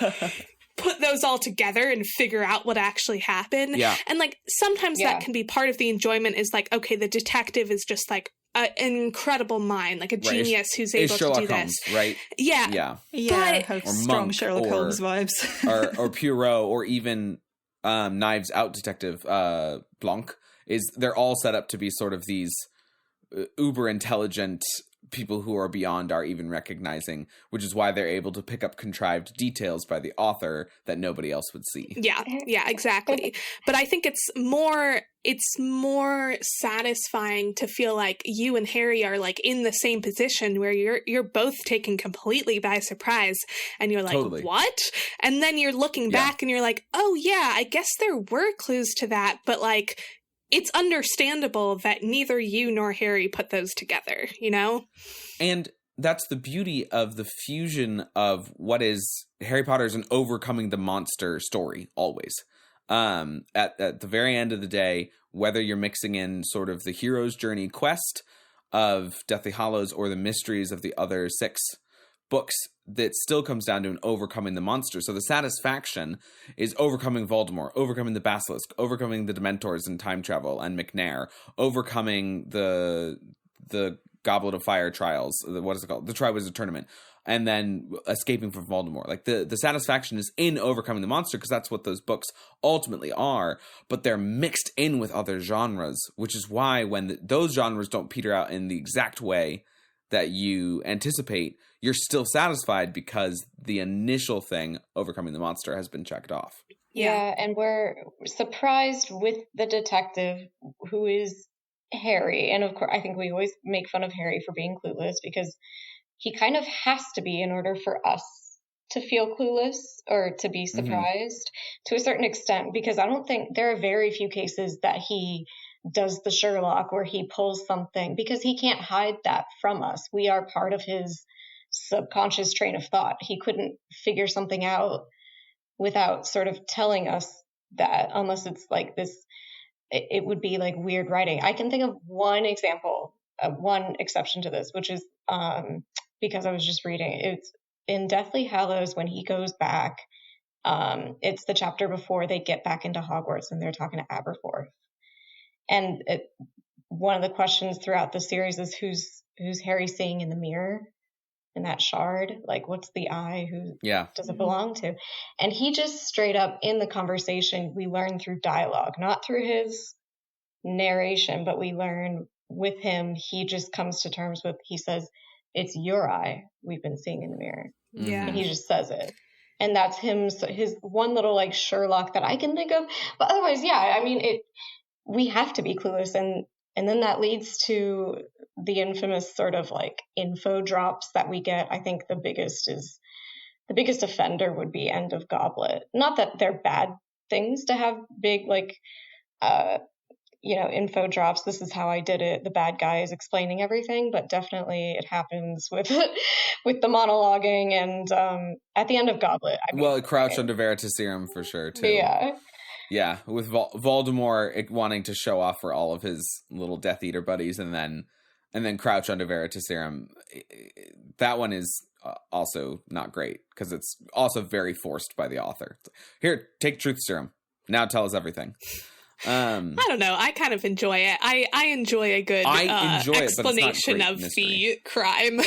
put those all together and figure out what actually happened. Yeah. And like sometimes that can be part of the enjoyment, is like, okay, the detective is just like an incredible mind, like a genius who's able to do Holmes, this. right? Yeah. Yeah. How strong Monk Sherlock Holmes vibes. or Poirot, or even Knives Out detective Blanc, they're all set up to be sort of these uber intelligent people who are beyond our even recognizing, which is why they're able to pick up contrived details by the author that nobody else would see. Yeah, exactly. But I think it's more satisfying to feel like you and Harry are like in the same position where you're both taken completely by surprise and you're like, totally. What? And then you're looking back and you're like, oh yeah, I guess there were clues to that, but like it's understandable that neither you nor Harry put those together, you know? And that's the beauty of the fusion of what is Harry Potter's an overcoming the monster story, always. At the very end of the day, whether you're mixing in sort of the hero's journey quest of Deathly Hallows or the mysteries of the other 6 books, that still comes down to an overcoming the monster. So the satisfaction is overcoming Voldemort, overcoming the Basilisk, overcoming the Dementors in time travel and McNair, overcoming the Goblet of Fire trials, what is it called? The Triwizard Tournament, and then escaping from Voldemort. Like the satisfaction is in overcoming the monster, because that's what those books ultimately are, but they're mixed in with other genres, which is why when those genres don't peter out in the exact way that you anticipate, you're still satisfied because the initial thing, overcoming the monster, has been checked off. Yeah, and we're surprised with the detective, who is Harry. And of course, I think we always make fun of Harry for being clueless, because he kind of has to be in order for us to feel clueless or to be surprised to a certain extent, because I don't think there are very few cases that he does the Sherlock where he pulls something, because he can't hide that from us. We are part of his subconscious train of thought. He couldn't figure something out without sort of telling us that, unless it's like this, it would be like weird writing. I can think of one example, one exception to this, which is because I was just reading, it's in Deathly Hallows when he goes back. It's the chapter before they get back into Hogwarts and they're talking to Aberforth. And one of the questions throughout the series is who's Harry seeing in the mirror, in that shard? Like, what's the eye? Who does it belong to? And he just straight up, in the conversation, we learn through dialogue, not through his narration, but we learn with him. He just comes to terms with, he says, it's your eye we've been seeing in the mirror. Yeah. And he just says it. And that's him, his one little like Sherlock that I can think of. But otherwise, I mean, we have to be clueless. And then that leads to the infamous sort of like info drops that we get. I think the biggest offender would be End of Goblet. Not that they're bad things to have big, like, info drops. This is how I did it. The bad guy is explaining everything, but definitely it happens with the monologuing and at the End of Goblet. I mean, Crouch under Veritaserum for sure too. Yeah. Yeah, with Voldemort wanting to show off for all of his little Death Eater buddies, and then Crouch under Veritaserum. That one is also not great because it's also very forced by the author. Here, take Truth Serum. Now tell us everything. I don't know. I kind of enjoy it. I enjoy a good explanation of the crime.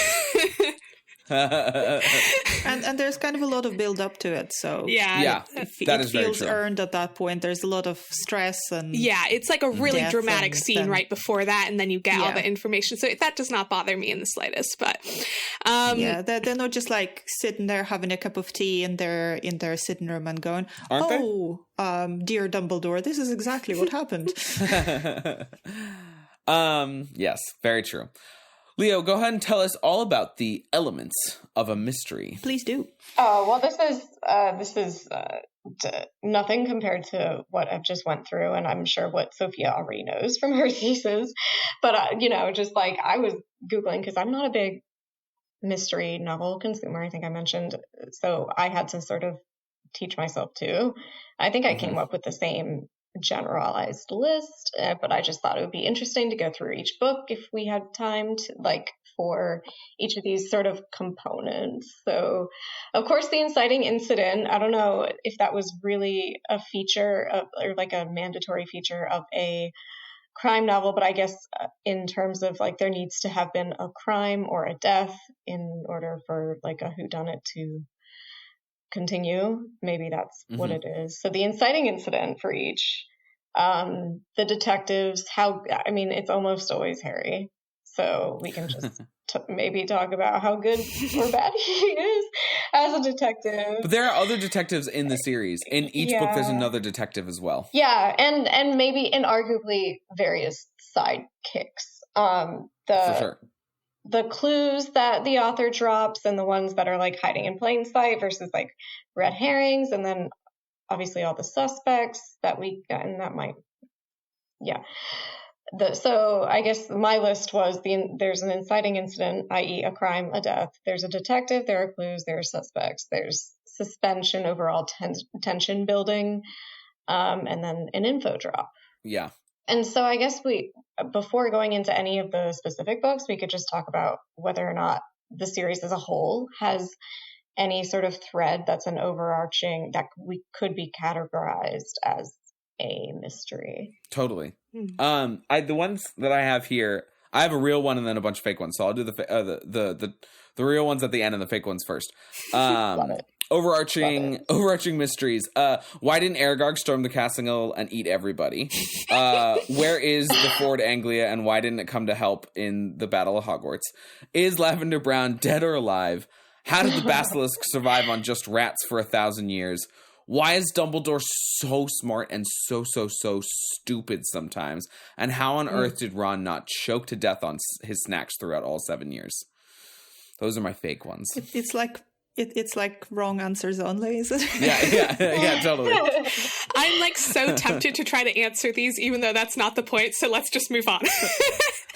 and there's kind of a lot of build up to it, so it feels earned at that point. There's a lot of stress and it's like a really dramatic scene right before that, and then you get all the information, so that does not bother me in the slightest. But they're not just like sitting there having a cup of tea in their sitting room and going, dear Dumbledore, this is exactly what happened. Yes, very true. Leo, go ahead and tell us all about the elements of a mystery. Please do. Oh, well, this is nothing compared to what I've just went through, and I'm sure what Sophia already knows from her thesis. But, just like I was Googling, because I'm not a big mystery novel consumer, I think I mentioned. So I had to sort of teach myself too. I think I came up with the same generalized list, but I just thought it would be interesting to go through each book if we had time to, like, for each of these sort of components. So of course the inciting incident, I don't know if that was really a feature of, or like a mandatory feature of a crime novel, but I guess in terms of like there needs to have been a crime or a death in order for like a whodunit to continue. Maybe that's what it is. So the inciting incident for each, the detectives, it's almost always Harry. So we can just maybe talk about how good or bad he is as a detective. But there are other detectives in the series. In each book, there's another detective as well. Yeah, and maybe and arguably various sidekicks. For sure. The clues that the author drops and the ones that are like hiding in plain sight versus like red herrings, and then obviously all the suspects that we got, and that might, so I guess my list was there's an inciting incident, i.e. a crime, a death. There's a detective, there are clues, there are suspects, there's suspension, overall tension building, and then an info drop. Yeah. And so I guess before going into any of the specific books, we could just talk about whether or not the series as a whole has any sort of thread that's an overarching, that we could be categorized as a mystery. Totally. The ones that I have here, I have a real one and then a bunch of fake ones. So I'll do the real ones at the end and the fake ones first. Love it. Overarching mysteries. Why didn't Aragog storm the castle and eat everybody? Where is the Ford Anglia, and why didn't it come to help in the Battle of Hogwarts? Is Lavender Brown dead or alive? How did the basilisk survive on just rats for 1,000 years? Why is Dumbledore so smart and so stupid sometimes? And how on earth did Ron not choke to death on his snacks throughout all 7 years? Those are my fake ones. It's like wrong answers only, is it? Yeah, totally. I'm like so tempted to try to answer these, even though that's not the point. So let's just move on.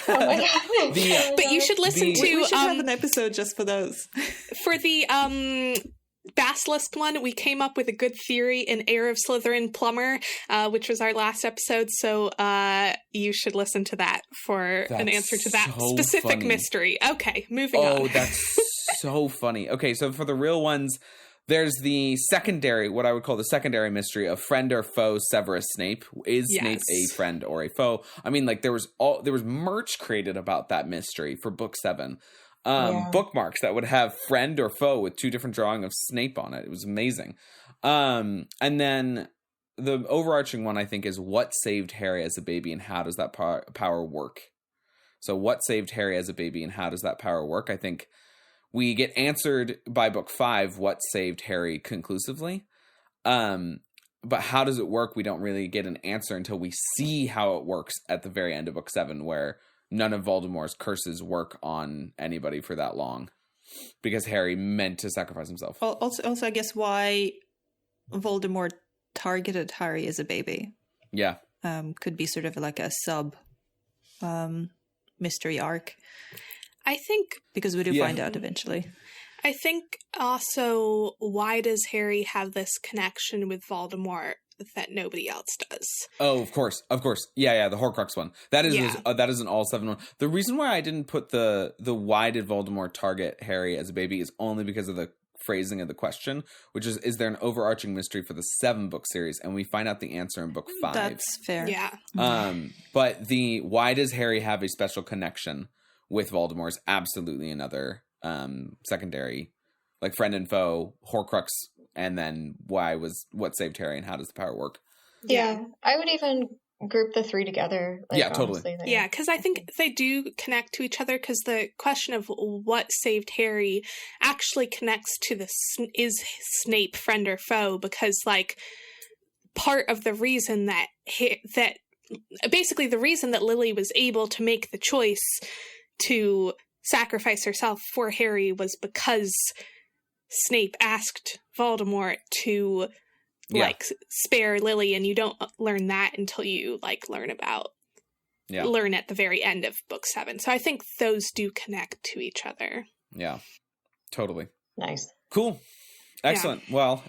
Oh my God. But you should listen to. We should have an episode just for those. For the Basilisk one, we came up with a good theory in Heir of Slytherin Plumber, which was our last episode. So you should listen to that for an answer to that specific mystery. Okay, moving on. Oh, that's so funny. Okay, so for the real ones, there's the secondary, what I would call the secondary mystery of friend or foe Severus Snape. Is Snape a friend or a foe? I mean, like there was merch created about that mystery for book 7. Bookmarks that would have friend or foe with 2 different drawings of Snape on it. It was amazing. And then the overarching one, I think, is what saved Harry as a baby and how does that power work? So what saved Harry as a baby and how does that power work? I think we get answered by book 5, what saved Harry conclusively. But how does it work? We don't really get an answer until we see how it works at the very end of book 7, where none of Voldemort's curses work on anybody for that long because Harry meant to sacrifice himself. Also, I guess why Voldemort targeted Harry as a baby. Yeah. Could be sort of like a sub mystery arc. I think... Because we do find out eventually. I think also, why does Harry have this connection with Voldemort that nobody else does? Oh, of course. Yeah, the Horcrux one. That is an all 7 one. The reason why I didn't put the why did Voldemort target Harry as a baby is only because of the phrasing of the question, which is there an overarching mystery for the 7-book series? And we find out the answer in book 5. That's fair. Yeah. But the why does Harry have a special connection with Voldemort is absolutely another secondary, like friend and foe, Horcrux, and then what saved Harry and how does the power work? Yeah, I would even group the 3 together. Like, yeah, totally. Yeah, because I think they do connect to each other, because the question of what saved Harry actually connects to is Snape friend or foe, because like part of the reason that basically the reason that Lily was able to make the choice to sacrifice herself for Harry was because Snape asked Voldemort to spare Lily, and you don't learn that until you learn at the very end of book 7. So I think those do connect to each other. Yeah, totally. Nice. Cool. Excellent. Yeah. Well,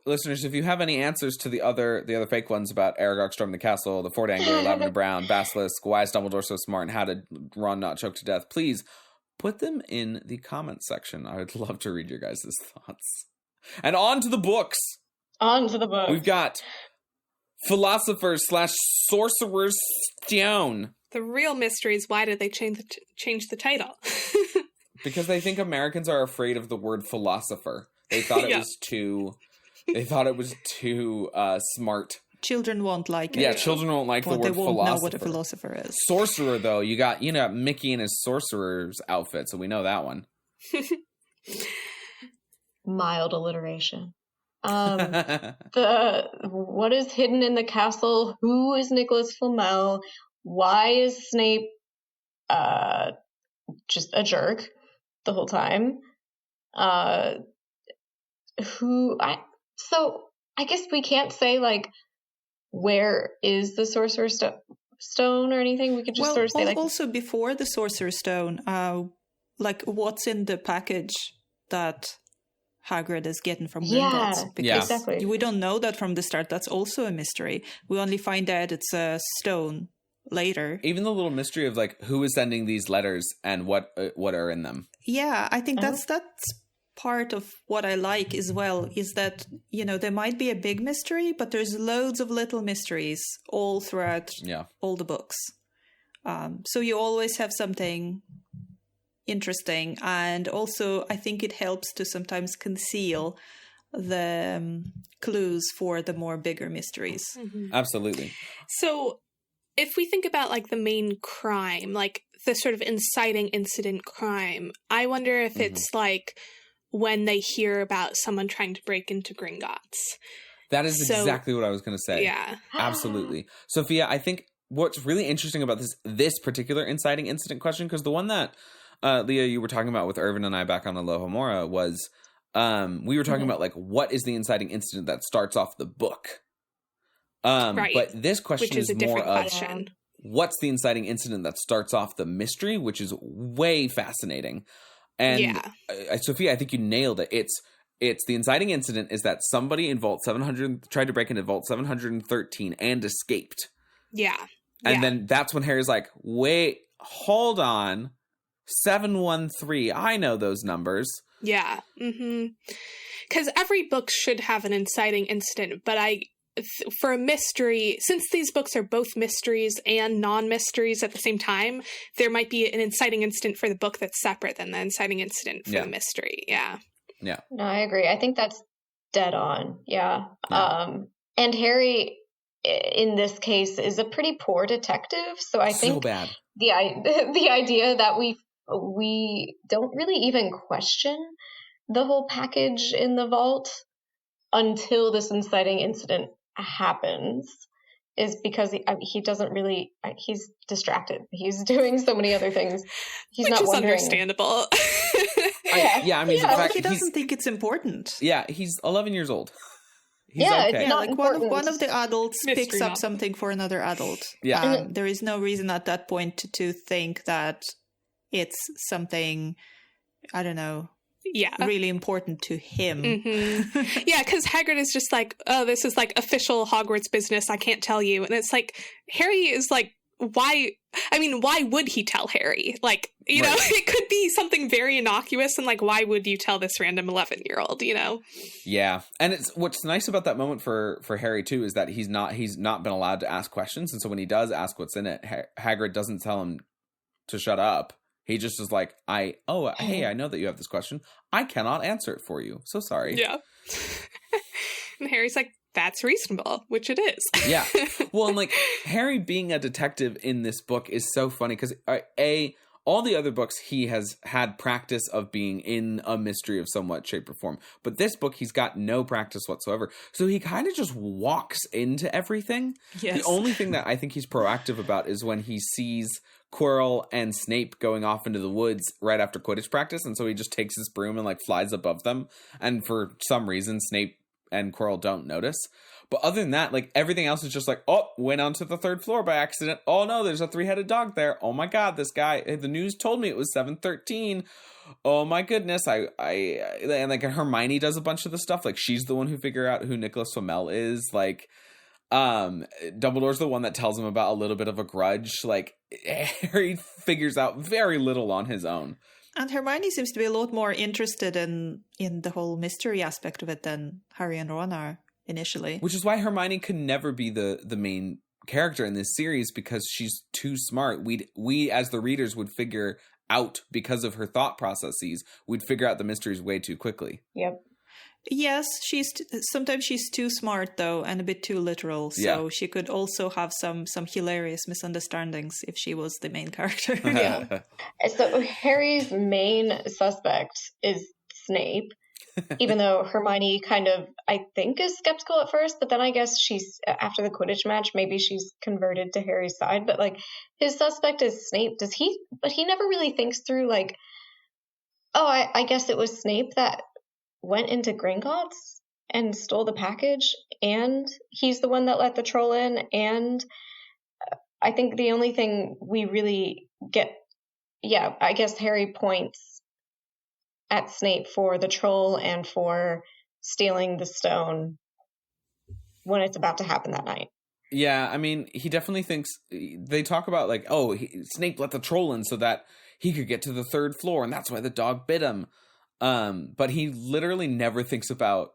listeners, if you have any answers to the other fake ones about Aragog storming the castle, the Fort Angler, Lavender Brown, Basilisk, why is Dumbledore so smart, and how did Ron not choke to death, please put them in the comments section. I would love to read your guys' thoughts. And on to the books. We've got Philosopher's / Sorcerer's Stone. The real mystery is, why did they change the title? Because they think Americans are afraid of the word philosopher. They thought it was too. They thought it was too smart. Children won't like it. Yeah, children won't like the word philosopher. They won't know what a philosopher is. Sorcerer, though, you got Mickey in his sorcerer's outfit, so we know that one. Mild alliteration. What is hidden in the castle? Who is Nicholas Flamel? Why is Snape just a jerk the whole time? So I guess we can't say where is the Sorcerer's Stone or anything. We could just sort of say also before the Sorcerer's Stone, what's in the package that Hagrid is getting from Gringotts. Because exactly. We don't know that from the start. That's also a mystery. We only find out it's a stone later. Even the little mystery of who is sending these letters and what are in them. Yeah, I think that's part of what I like as well, is that there might be a big mystery, but there's loads of little mysteries all throughout all the books. So you always have something interesting, and also I think it helps to sometimes conceal the clues for the more bigger mysteries. Mm-hmm. Absolutely. So if we think about the main crime, the sort of inciting incident crime, I wonder if it's when they hear about someone trying to break into Gringotts. That is exactly what I was going to say. Yeah. Absolutely. Sophia, I think what's really interesting about this particular inciting incident question, because the one that Leah, you were talking about with Irvin and I back on Alohomora was we were talking about like what is the inciting incident that starts off the book. Right. But this question Which is a more different of question. what's the inciting incident that starts off the mystery, which is way fascinating. And Sophia, I think you nailed it. It's the inciting incident is that somebody in Vault 700 tried to break into Vault 713 and escaped. Yeah. And then that's when Harry's like, wait, hold on. 713. I know those numbers. Yeah. Because every book should have an inciting incident, but for a mystery, since these books are both mysteries and non-mysteries at the same time, there might be an inciting incident for the book that's separate than the inciting incident for the mystery. Yeah. No, I agree. I think that's dead on. Yeah. And Harry, in this case, is a pretty poor detective. So I think so bad. The idea that we don't really even question the whole package in the vault until this inciting incident happens is because he doesn't really, he's distracted. He's doing so many other things. He's Which not is wondering. Understandable. I mean, the fact he doesn't think it's important. Yeah, he's 11 years old. He's okay. Yeah, like one of the adults Mystery picks up novel. something for another adult. Yeah. There is no reason at that point to think that it's something, I don't know, really important to him. Yeah, because Hagrid is just like, oh, this is like official Hogwarts business. I can't tell you. And it's like, Harry is like, why? I mean, why would he tell Harry? Like, you know, it could be something very innocuous, and like, why would you tell this random 11-year-old? You know? Yeah, and it's what's nice about that moment for Harry too is that he's not been allowed to ask questions, and so when he does ask what's in it, Hagrid doesn't tell him to shut up. He just is like, hey, I know that you have this question. I cannot answer it for you. So sorry. Yeah. And Harry's like, that's reasonable, which it is. Yeah. Well, and like Harry being a detective in this book is so funny because all the other books he has had practice of being in a mystery of somewhat shape or form, but this book he's got no practice whatsoever. So he kind of just walks into everything. Yes. The only thing that I think he's proactive about is when he sees Quirrell and Snape going off into the woods right after Quidditch practice, and so he just takes his broom and like flies above them, and for some reason Snape and Quirrell don't notice. But other than that, like everything else is just like, oh, went onto the 3rd floor by accident. Oh no, there's a 3-headed dog there. Oh my god, this guy, the news told me it was 713. Oh my goodness. And like Hermione does a bunch of the stuff. Like she's the one who figure out who Nicholas Flamel is. Like Dumbledore's the one that tells him about a little bit of a grudge. Like Harry figures out very little on his own. And Hermione seems to be a lot more interested in the whole mystery aspect of it than Harry and Ron are initially. Which is why Hermione could never be the main character in this series, because she's too smart. We as the readers would figure out, because of her thought processes, we'd figure out the mysteries way too quickly. Yep. Yes, sometimes she's too smart though, and a bit too literal. So she could also have some hilarious misunderstandings if she was the main character. Yeah. So Harry's main suspect is Snape, even though Hermione kind of, I think, is skeptical at first, but then I guess she's, after the Quidditch match, maybe she's converted to Harry's side. But like his suspect is Snape. But he never really thinks through like, oh, I guess it was Snape that went into Gringotts and stole the package, and he's the one that let the troll in. And I think the only thing we really get, I guess Harry points at Snape for the troll and for stealing the stone when it's about to happen that night. Yeah, I mean, he definitely thinks, they talk about like, oh, Snape let the troll in so that he could get to the 3rd floor, and that's why the dog bit him. But he literally never thinks about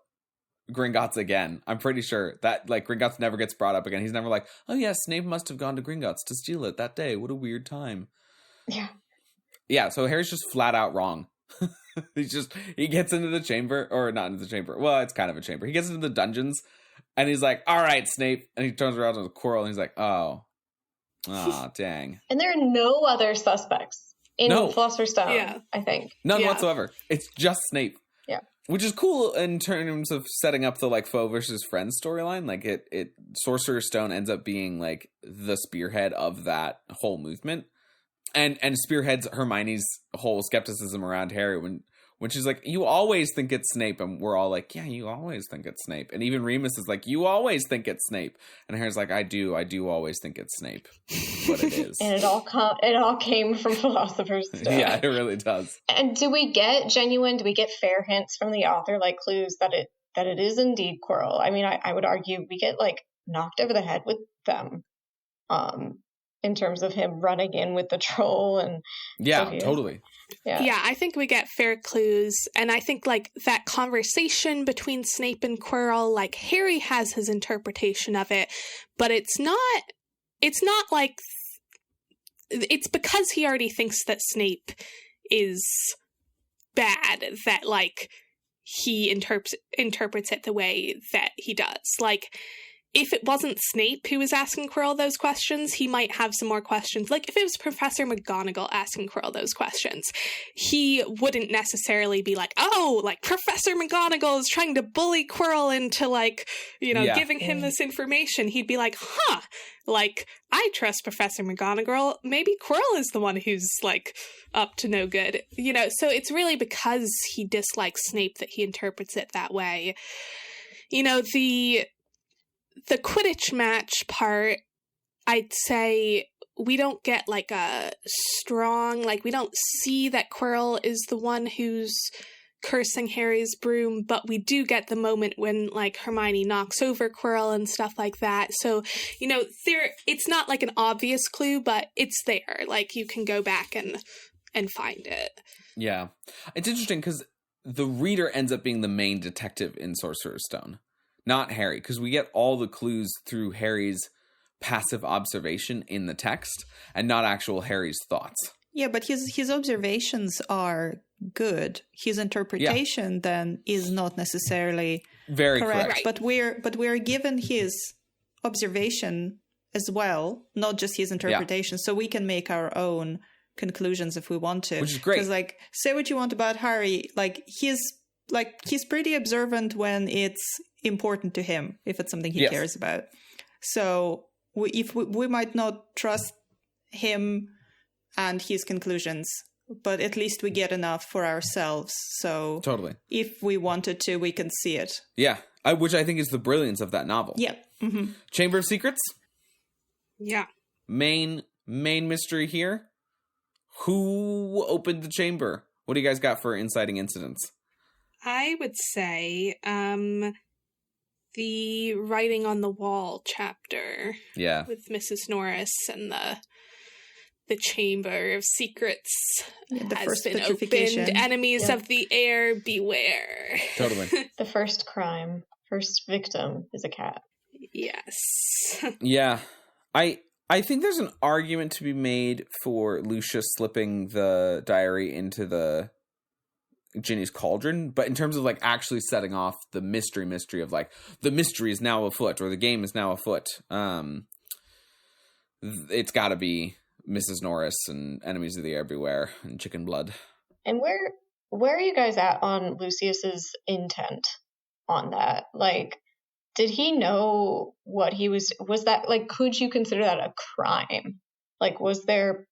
Gringotts again. I'm pretty sure that like Gringotts never gets brought up again. He's never like, oh yeah, Snape must have gone to Gringotts to steal it that day. What a weird time. Yeah. Yeah, so Harry's just flat out wrong. He gets into the chamber, or not into the chamber. Well, it's kind of a chamber. He gets into the dungeons, and he's like, all right, Snape. And he turns around to the Quirrell, and he's like, oh, dang. And there are no other suspects in Philosopher's Stone, I think. None whatsoever. It's just Snape. Yeah. Which is cool in terms of setting up the like foe versus friends storyline. Like Sorcerer's Stone ends up being like the spearhead of that whole movement. And spearheads Hermione's whole skepticism around Harry when she's like, you always think it's Snape. And we're all like, yeah, you always think it's Snape. And even Remus is like, you always think it's Snape. And Harry's like, I do always think it's Snape. But it is. And it all came from Philosopher's Stone. Yeah, it really does. And do we get fair hints from the author, like clues that it is indeed Quirrell? I mean, I would argue we get like knocked over the head with them. In terms of him running in with the troll and Sophia. Totally. Yeah, I think we get fair clues, and I think like that conversation between Snape and Quirrell, like Harry has his interpretation of it, but it's not like it's because he already thinks that Snape is bad that like he interprets it the way that he does. Like, if it wasn't Snape who was asking Quirrell those questions, he might have some more questions. Like, if it was Professor McGonagall asking Quirrell those questions, he wouldn't necessarily be like, oh, like, Professor McGonagall is trying to bully Quirrell into, like, giving him this information. He'd be like, like, I trust Professor McGonagall. Maybe Quirrell is the one who's, like, up to no good. So it's really because he dislikes Snape that he interprets it that way. The Quidditch match part, I'd say we don't get like a strong, like we don't see that Quirrell is the one who's cursing Harry's broom, but we do get the moment when like Hermione knocks over Quirrell and stuff like that. So, it's not like an obvious clue, but it's there. Like you can go back and find it. Yeah. It's interesting because the reader ends up being the main detective in Sorcerer's Stone. Not Harry, because we get all the clues through Harry's passive observation in the text and not actual Harry's thoughts. Yeah, but his observations are good. His interpretation then is not necessarily very correct. Right. But we're given his observation as well, not just his interpretation. So we can make our own conclusions if we want to. Which is great. Because like, say what you want about Harry, he's pretty observant when it's important to him, if it's something he cares about. So we might not trust him and his conclusions, but at least we get enough for ourselves. So totally, if we wanted to, we can see it. Yeah, which I think is the brilliance of that novel. Yeah. Mm-hmm. Chamber of Secrets. Yeah. Main mystery here. Who opened the chamber? What do you guys got for inciting incidents? I would say the writing on the wall chapter. Yeah. With Mrs. Norris and the Chamber of Secrets has been opened. Enemies of the air, beware. Totally. The first victim is a cat. Yes. Yeah. I think there's an argument to be made for Lucius slipping the diary into the Ginny's cauldron, but in terms of like actually setting off the mystery of like the mystery is now afoot or the game is now afoot, it's got to be Mrs. Norris and Enemies of the Air Beware and Chicken Blood. And where are you guys at on Lucius's intent on that? Like, did he know what he was that like, could you consider that a crime? Like, was there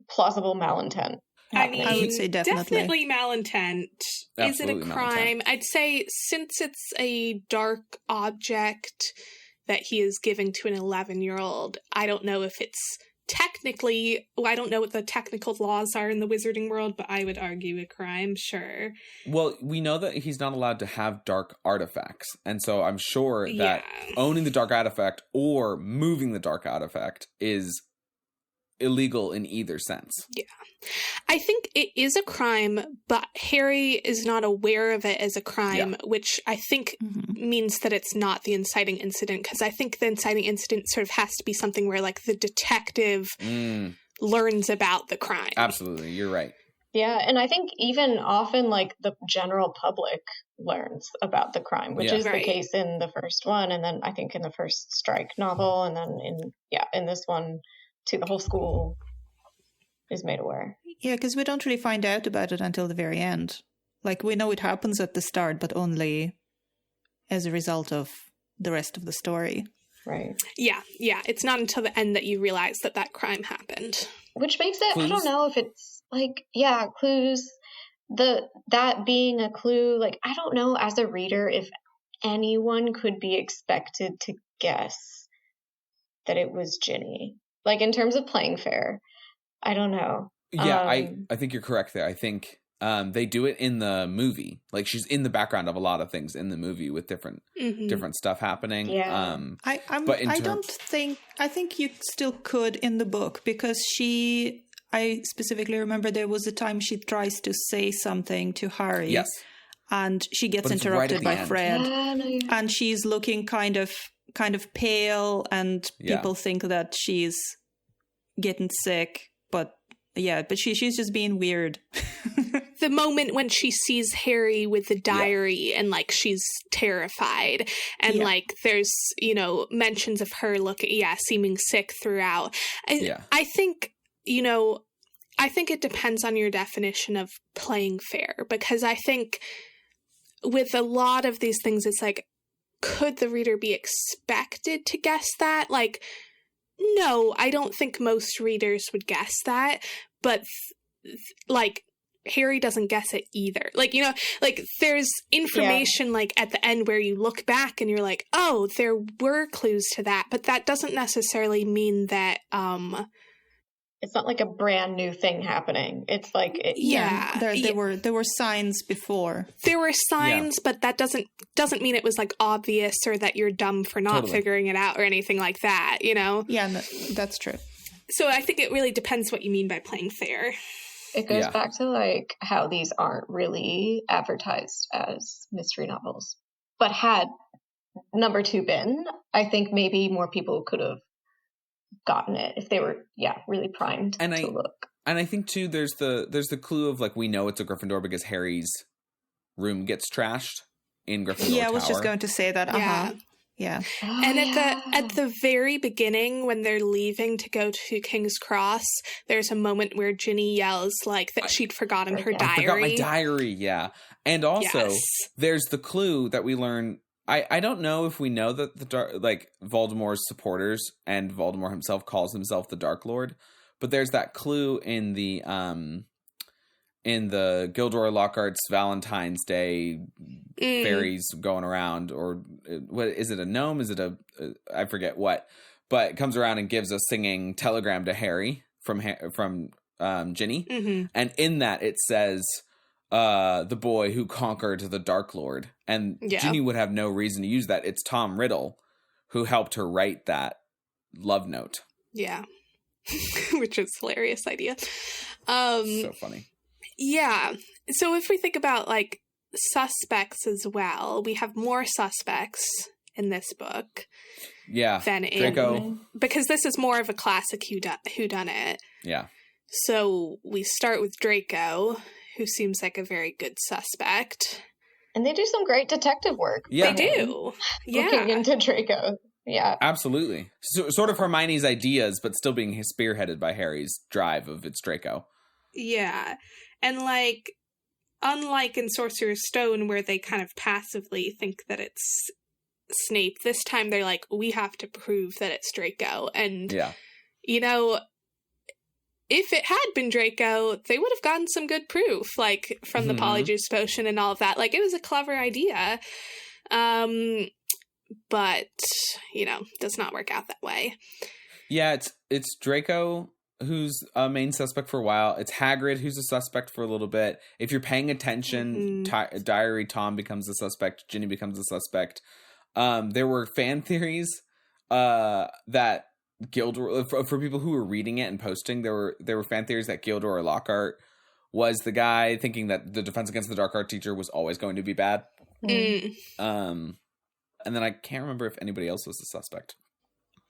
plausible malintent? I mean, I would say definitely malintent. Absolutely is it a crime? Malintent. I'd say since it's a dark object that he is giving to an 11-year-old, I don't know if it's technically, I don't know what the technical laws are in the wizarding world, but I would argue a crime, sure. Well, we know that he's not allowed to have dark artifacts, and so I'm sure that owning the dark artifact or moving the dark artifact is illegal in either sense. Yeah. I think it is a crime, but Harry is not aware of it as a crime, which I think means that it's not the inciting incident, because I think the inciting incident sort of has to be something where like the detective learns about the crime. Absolutely, you're right. Yeah, and I think even often like the general public learns about the crime, which is the case in the first one, and then I think in the first Strike novel, and then in this one too, the whole school is made aware. Yeah, because we don't really find out about it until the very end. Like, we know it happens at the start, but only as a result of the rest of the story. Right. Yeah. It's not until the end that you realize that crime happened. Which makes it, Clues? I don't know if it's like, yeah, clues. That being a clue, like, I don't know as a reader if anyone could be expected to guess that it was Ginny. Like, in terms of playing fair, I don't know. Yeah, I think you're correct there. I think they do it in the movie. Like, she's in the background of a lot of things in the movie with different stuff happening. Yeah. I think you still could in the book, because I specifically remember there was a time she tries to say something to Harry. Yes. And she gets interrupted by Fred. And she's looking kind of pale, and people think that she's getting sick, but she's just being weird. The moment when she sees Harry with the diary and like she's terrified, and like there's, you know, mentions of her seeming sick throughout. And I think, you know, it depends on your definition of playing fair, because I think with a lot of these things, it's like, could the reader be expected to guess that? Like, no, I don't think most readers would guess that, but like, Harry doesn't guess it either. Like, you know, like there's information like at the end where you look back and you're like, oh, there were clues to that, but that doesn't necessarily mean that it's not like a brand new thing happening. It's like there were signs before. There were signs, but that doesn't mean it was like obvious or that you're dumb for not figuring it out or anything like that, you know? Yeah, no, that's true. So I think it really depends what you mean by playing fair. It goes back to like how these aren't really advertised as mystery novels. But had number 2 been, I think maybe more people could have gotten it if they were really primed to look. And I think too there's the clue of like, we know it's a Gryffindor because Harry's room gets trashed in Gryffindor Tower. Yeah, I was just going to say that. Yeah. And at the very beginning, when they're leaving to go to King's Cross, there's a moment where Ginny yells like that she'd forgotten her diary. I forgot my diary, yeah. And also, there's the clue that we learn. I don't know if we know that Voldemort's supporters and Voldemort himself calls himself the Dark Lord, but there's that clue in the Gilderoy Lockhart's Valentine's Day fairies going around, or what is it, a gnome? Is it I forget what, but it comes around and gives a singing telegram to Harry from Ginny, and in that it says the boy who conquered the Dark Lord, and Ginny would have no reason to use that. It's Tom Riddle who helped her write that love note. Yeah. Which is a hilarious idea. So funny. Yeah. So if we think about like suspects as well, we have more suspects in this book. Yeah. Than Draco. Because this is more of a classic whodunit. Yeah. So we start with Draco, who seems like a very good suspect. And they do some great detective work. Yeah. They do. Looking into Draco. Yeah. Absolutely. So, sort of Hermione's ideas, but still being spearheaded by Harry's drive of it's Draco. Yeah. And like, unlike in Sorcerer's Stone, where they kind of passively think that it's Snape, this time they're like, we have to prove that it's Draco. And, you know, if it had been Draco, they would have gotten some good proof, like, from the Polyjuice Potion and all of that. Like, it was a clever idea. But, you know, does not work out that way. Yeah, it's Draco who's a main suspect for a while. It's Hagrid who's a suspect for a little bit. If you're paying attention, Diary Tom becomes a suspect. Ginny becomes a suspect. There were fan theories that Gilderoy, for people who were reading it and posting, there were fan theories that Gilderoy Lockhart was the guy, thinking that the Defense Against the Dark Art teacher was always going to be bad. And then I can't remember if anybody else was a suspect.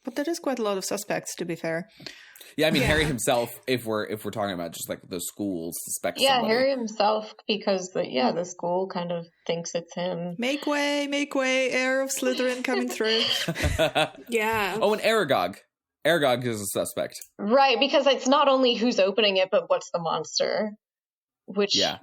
But there is quite a lot of suspects, to be fair. Yeah, I mean, Harry himself, if we're talking about just like the school suspects. Yeah, somebody. Harry himself, because the school kind of thinks it's him. Make way, heir of Slytherin coming through. Yeah. Oh, and Aragog. Aragog is a suspect. Right, because it's not only who's opening it, but what's the monster. which Yeah.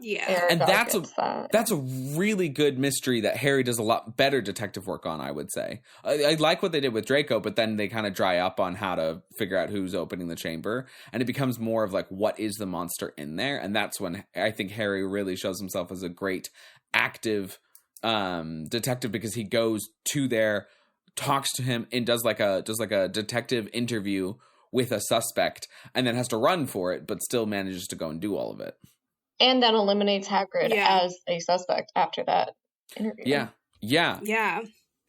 And that's that. that's a really good mystery that Harry does a lot better detective work on, I would say. I like what they did with Draco, but then they kind of dry up on how to figure out who's opening the chamber, and it becomes more of like, what is the monster in there? And that's when I think Harry really shows himself as a great active detective, because he goes to there, talks to him, and does like a detective interview with a suspect, and then has to run for it, but still manages to go and do all of it. And then eliminates Hagrid as a suspect after that interview. Yeah.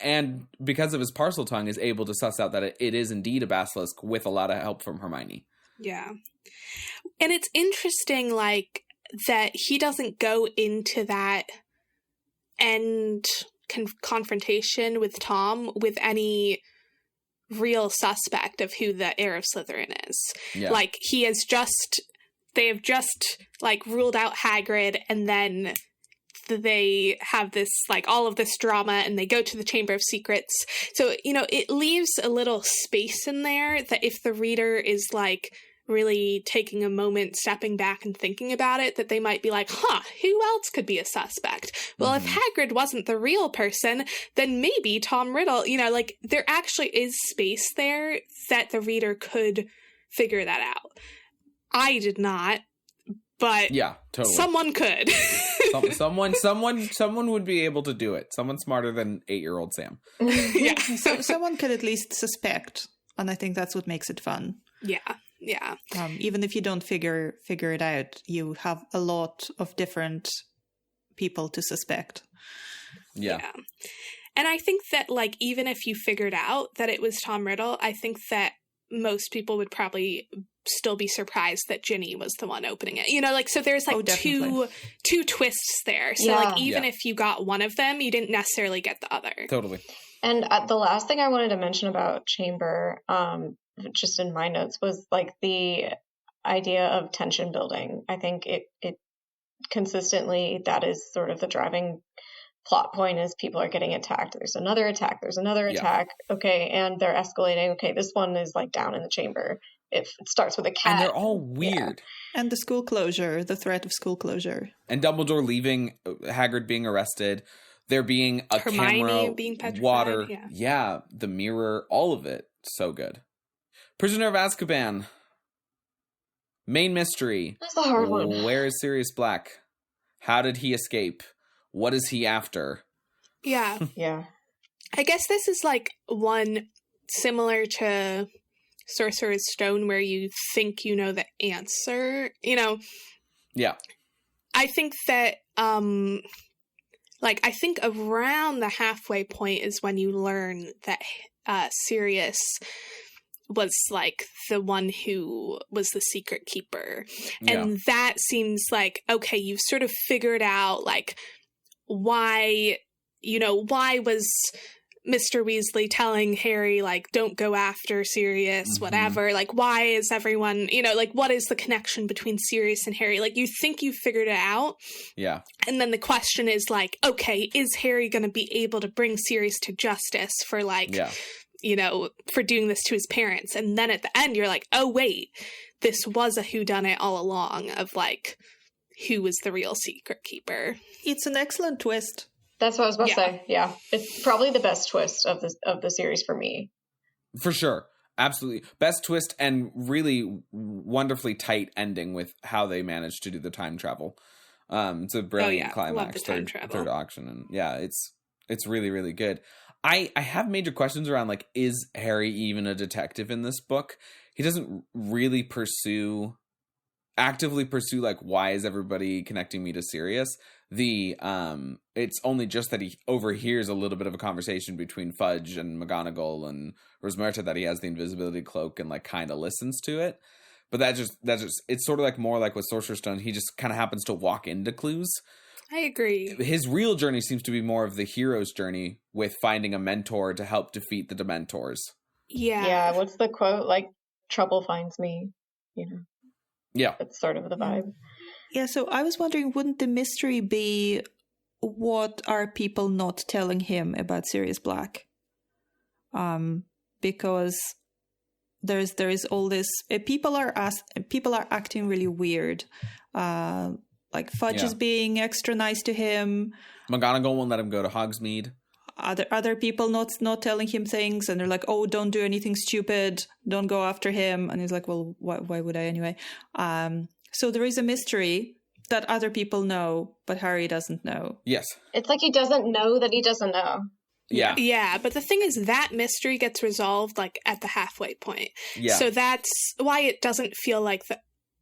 And because of his parcel tongue, is able to suss out that it is indeed a basilisk with a lot of help from Hermione. Yeah. And it's interesting, like, that he doesn't go into that end confrontation with Tom with any real suspect of who the heir of Slytherin is. Yeah. Like, they have just like ruled out Hagrid, and then they have this, like, all of this drama, and they go to the Chamber of Secrets. So, you know, it leaves a little space in there that if the reader is like really taking a moment, stepping back and thinking about it, that they might be like, who else could be a suspect? Well, if Hagrid wasn't the real person, then maybe Tom Riddle, you know, like, there actually is space there that the reader could figure that out. I did not, but yeah, totally. Someone could. someone would be able to do it. Someone smarter than 8-year-old Sam. Yeah. So someone could at least suspect, and I think that's what makes it fun. Yeah. Even if you don't figure it out, you have a lot of different people to suspect. Yeah. And I think that, like, even if you figured out that it was Tom Riddle, I think that most people would probably still be surprised that Ginny was the one opening it. You know, like, so there's like two twists there. So like, even if you got one of them, you didn't necessarily get the other. Totally. And the last thing I wanted to mention about Chamber, just in my notes, was like the idea of tension building. I think it consistently, that is sort of the driving plot point, is people are getting attacked. There's another attack. Okay. And they're escalating. Okay. This one is like down in the chamber. It starts with a cat. And they're all weird. Yeah. And the school closure, the threat of school closure. And Dumbledore leaving, Hagrid being arrested, there being a Hermione camera, being petrified, water. Yeah. The mirror, all of it. So good. Prisoner of Azkaban. Main mystery. That's a hard one. Where is Sirius Black? How did he escape? What is he after? Yeah. Yeah. I guess this is like one similar to Sorcerer's Stone, where you think you know the answer, you know? Yeah. I think that, I think around the halfway point is when you learn that Sirius was like the one who was the secret keeper. And that seems like, okay, you've sort of figured out like why was Mr. Weasley telling Harry, like, don't go after Sirius, whatever. Like, why is everyone, you know, like, what is the connection between Sirius and Harry? Like, you think you figured it out. Yeah. And then the question is, like, okay, is Harry going to be able to bring Sirius to justice for, like, you know, for doing this to his parents? And then at the end, you're like, oh, wait, this was a whodunit all along of, like, who was the real secret keeper. It's an excellent twist. That's what I was about to say. Yeah. It's probably the best twist of the series for me. For sure. Absolutely. Best twist, and really wonderfully tight ending with how they managed to do the time travel. It's a brilliant climax. Third auction. And it's really, really good. I have major questions around, like, is Harry even a detective in this book? He doesn't really actively pursue, like, why is everybody connecting me to Sirius? It's only just that he overhears a little bit of a conversation between Fudge and McGonagall and Rosmerta that he has the invisibility cloak and, like, kind of listens to it. But that's just it's sort of like more like with Sorcerer's Stone. He just kind of happens to walk into clues. I agree. His real journey seems to be more of the hero's journey with finding a mentor to help defeat the Dementors. Yeah. Yeah. What's the quote? Like, trouble finds me, you know? Yeah. That's sort of the vibe. Yeah, so I was wondering, wouldn't the mystery be what are people not telling him about Sirius Black? Because there is all this people are acting really weird. Like Fudge is being extra nice to him. McGonagall won't let him go to Hogsmeade. Other people not telling him things, and they're like, oh, don't do anything stupid, don't go after him. And he's like, well, why would I anyway? So there is a mystery that other people know, but Harry doesn't know. Yes. It's like he doesn't know that he doesn't know. Yeah. Yeah, but the thing is that mystery gets resolved like at the halfway point. Yeah. So that's why it doesn't feel like the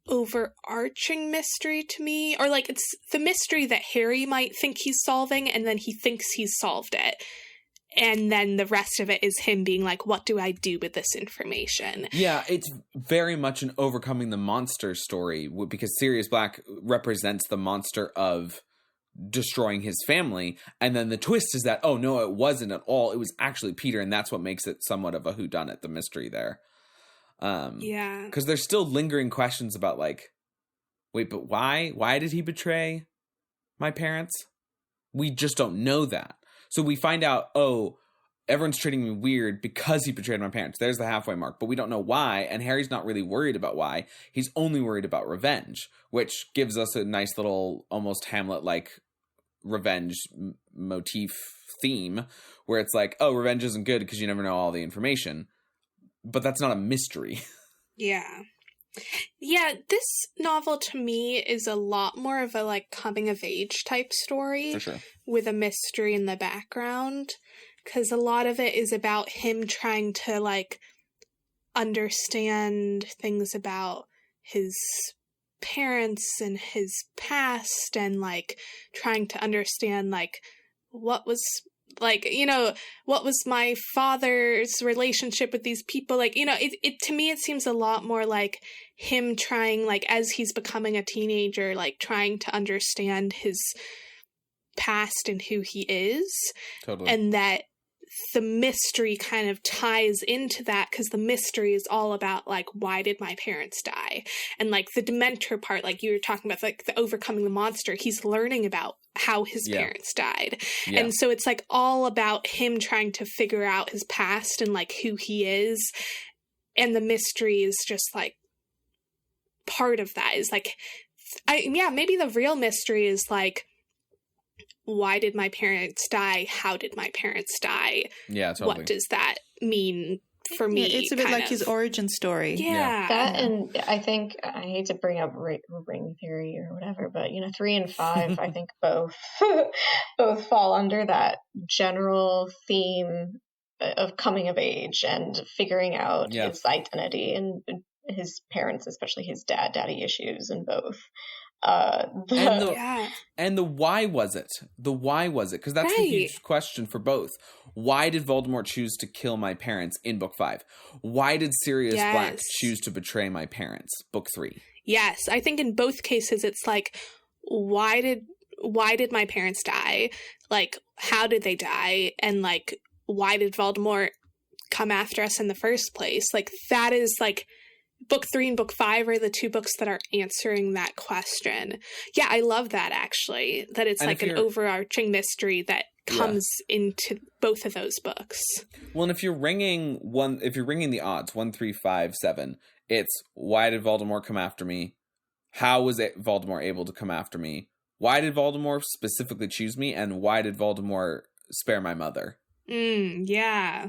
overarching mystery to me, or like it's the mystery that Harry might think he's solving and then he thinks he's solved it, and then the rest of it is him being like, what do I do with this information? Yeah, it's very much an overcoming the monster story, because Sirius Black represents the monster of destroying his family, and then the twist is that, oh no, it wasn't at all, it was actually Peter, and that's what makes it somewhat of a whodunit, the mystery there. Yeah, because there's still lingering questions about like, wait, but why did he betray my parents? We just don't know that. So we find out, oh, everyone's treating me weird because he betrayed my parents. There's the halfway mark, but we don't know why, and Harry's not really worried about why. He's only worried about revenge, which gives us a nice little almost Hamlet-like revenge motif theme, where it's like, oh, revenge isn't good because you never know all the information. But that's not a mystery. Yeah. Yeah, this novel to me is a lot more of a like coming of age type story. For sure. With a mystery in the background. Because a lot of it is about him trying to like understand things about his parents and his past, and like trying to understand like what was like, you know, what was my father's relationship with these people? Like, you know, it to me, it seems a lot more like him trying, like, as he's becoming a teenager, like trying to understand his past and who he is. Totally. And that the mystery kind of ties into that, because the mystery is all about like, why did my parents die? And like the Dementor part, like you were talking about, like the overcoming the monster, he's learning about how his parents died. Yeah. And so it's like all about him trying to figure out his past and like who he is. And the mystery is just like part of that is like, maybe the real mystery is like, why did my parents die? How did my parents die? Yeah, totally. What does that mean for me? It's a bit like his origin story. Yeah. That, and I think, I hate to bring up ring theory or whatever, but, 3 and 5, I think both fall under that general theme of coming of age and figuring out his identity and his parents, especially his daddy issues in both. And the why was it? Because that's the huge question for both. Why did Voldemort choose to kill my parents in Book 5? Why did Sirius Black choose to betray my parents? Book 3. Yes, I think in both cases it's like, why did my parents die? Like, how did they die? And like, why did Voldemort come after us in the first place? Like, that is like, Book 3 and Book 5 are the two books that are answering that question. Yeah, I love that, actually. That it's like an overarching mystery that comes into both of those books. Well, and if you're ringing the odds, 1, 3, 5, 7, it's why did Voldemort come after me? How was Voldemort able to come after me? Why did Voldemort specifically choose me? And why did Voldemort spare my mother? Yeah.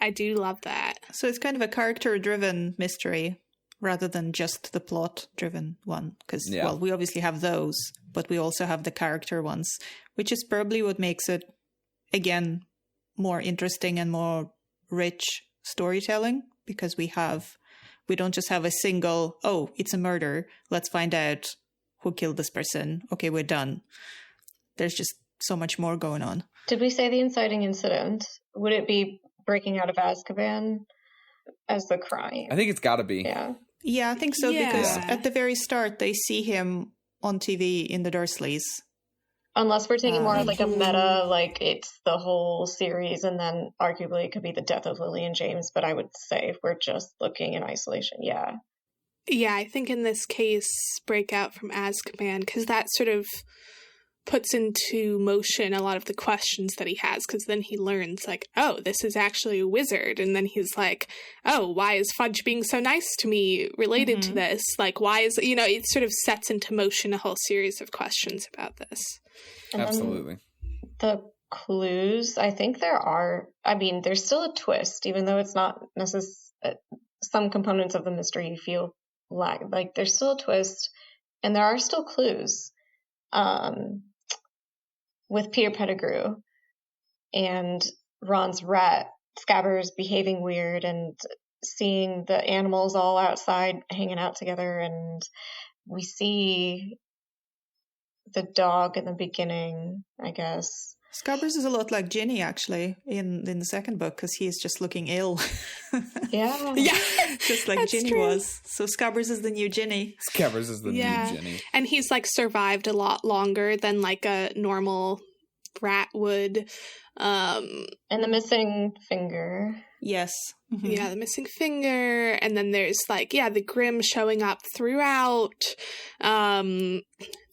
I do love that. So it's kind of a character-driven mystery rather than just the plot-driven one. Because, well, we obviously have those, but we also have the character ones, which is probably what makes it, again, more interesting and more rich storytelling, because we don't just have a single, oh, it's a murder, let's find out who killed this person. Okay, we're done. There's just so much more going on. Did we say the inciting incident? Would it be breaking out of Azkaban as the crime? I think it's got to be. Yeah, I think so, because at the very start, they see him on TV in the Dursleys. Unless we're taking more like a meta, like it's the whole series, and then arguably it could be the death of Lily and James, but I would say if we're just looking in isolation, Yeah, I think in this case, break out from Azkaban, because that sort of puts into motion a lot of the questions that he has, because then he learns, like, oh, this is actually a wizard. And then he's like, oh, why is Fudge being so nice to me related to this? Like, why is, it sort of sets into motion a whole series of questions about this. And Absolutely. The clues, I think there's still a twist, even though it's not necessarily, some components of the mystery feel like there's still a twist, and there are still clues. With Peter Pettigrew and Ron's rat, Scabbers behaving weird and seeing the animals all outside hanging out together, and we see the dog in the beginning, I guess. Scabbers is a lot like Ginny, actually, in the second book, because he is just looking ill. Yeah. Just like Ginny was. So Scabbers is the new Ginny. Scabbers is the new Ginny. And he's, like, survived a lot longer than, like, a normal rat would. And the missing finger. Yes. Mm-hmm. Yeah, the missing finger. And then there's, like, the Grimm showing up throughout.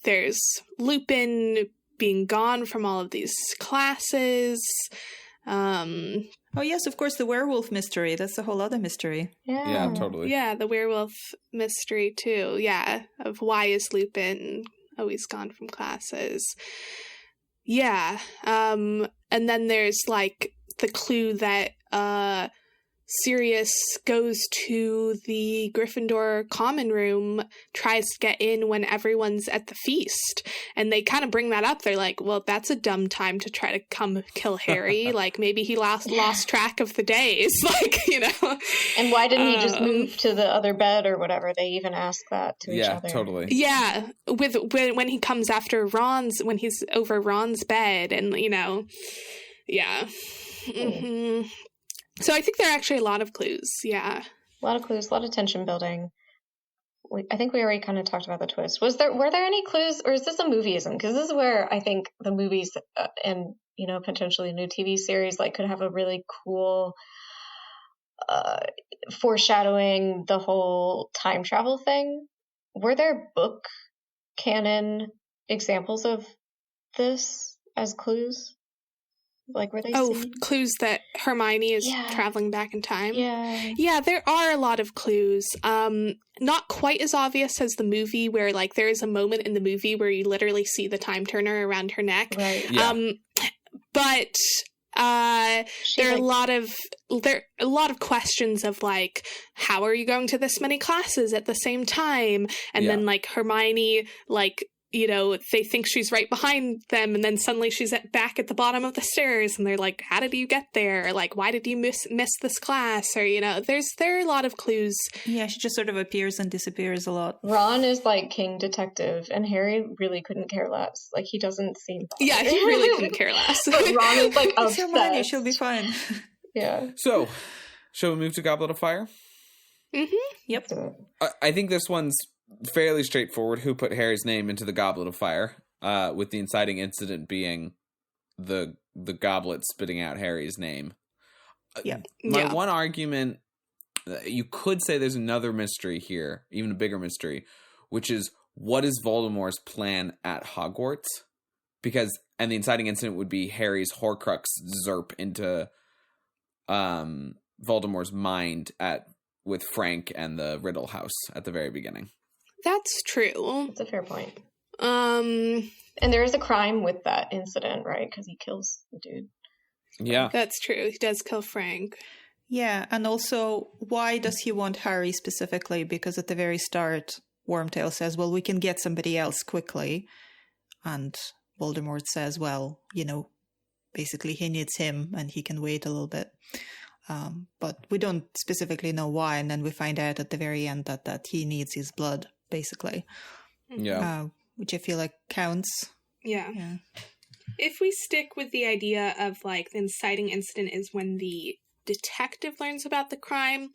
There's Lupin being gone from all of these classes. Oh, yes, of course, the werewolf mystery. That's a whole other mystery. Yeah, totally. Yeah, the werewolf mystery, too. Yeah, of why is Lupin always gone from classes. Yeah. And then there's, like, the clue that Sirius goes to the Gryffindor common room, tries to get in when everyone's at the feast. And they kind of bring that up. They're like, well, that's a dumb time to try to come kill Harry. Like, maybe he lost track of the days. Like, And why didn't he just move to the other bed or whatever? They even ask that to each other. Yeah, totally. Yeah, when he comes after when he's over Ron's bed, and, yeah. Mm-hmm. So I think there are actually a lot of clues, yeah. A lot of clues, a lot of tension building. I think we already kind of talked about the twist. Were there any clues, or is this a movieism? Because this is where I think the movies and, potentially a new TV series, like, could have a really cool foreshadowing the whole time travel thing. Were there book canon examples of this as clues? Like, were they clues that Hermione is traveling back in time? Yeah, there are a lot of clues. Not quite as obvious as the movie, where, like, there is a moment in the movie where you literally see the time turner around her neck. Right. Yeah. But there are a lot of questions of, like, how are you going to this many classes at the same time? And then, like, Hermione, like, they think she's right behind them, and then suddenly she's back at the bottom of the stairs, and they're like, how did you get there? Like, why did you miss this class? Or, there are a lot of clues. Yeah, she just sort of appears and disappears a lot. Ron is like king detective, and Harry really couldn't care less. Like, he doesn't seem bothered. Yeah, he really couldn't care less. But Ron is like, it's Hermione, she'll be fine. Yeah. So, shall we move to Goblet of Fire? Mm-hmm. Yep. I think this one's fairly straightforward. Who put Harry's name into the Goblet of Fire, with the inciting incident being the goblet spitting out Harry's name. My one argument, you could say there's another mystery here, even a bigger mystery, which is, what is Voldemort's plan at Hogwarts? And the inciting incident would be Harry's Horcrux zerp into Voldemort's mind with Frank and the Riddle House at the very beginning. That's true. That's a fair point. And there is a crime with that incident, right? Because he kills the dude. Yeah. That's true. He does kill Frank. Yeah, and also, why does he want Harry specifically? Because at the very start, Wormtail says, well, we can get somebody else quickly. And Voldemort says, well, basically he needs him and he can wait a little bit. But we don't specifically know why, and then we find out at the very end that he needs his blood, basically. Yeah. Which I feel like counts. Yeah. If we stick with the idea of, like, the inciting incident is when the detective learns about the crime,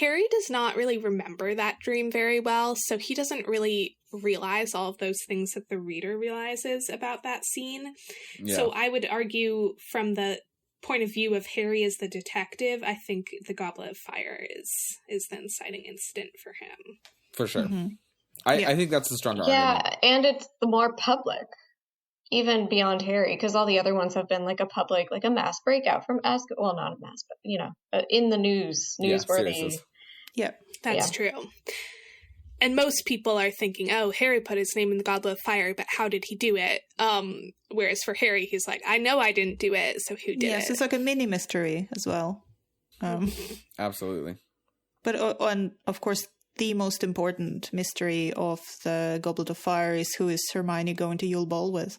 Harry does not really remember that dream very well, so he doesn't really realize all of those things that the reader realizes about that scene. Yeah. So I would argue, from the point of view of Harry as the detective, I think the Goblet of Fire is the inciting incident for him. For sure. Mm-hmm. I think that's the stronger argument. Yeah, and it's the more public. even beyond Harry, because all the other ones have been like a public, like a mass breakout from well, not a mass, but in the newsworthy. Yeah, that's true. And most people are thinking, oh, Harry put his name in the Goblet of Fire, but how did he do it? Whereas for Harry, he's like, I know I didn't do it, so who did it? Yes, it's like a mini mystery as well. Absolutely. But of course, the most important mystery of the Goblet of Fire is who is Hermione going to Yule Ball with?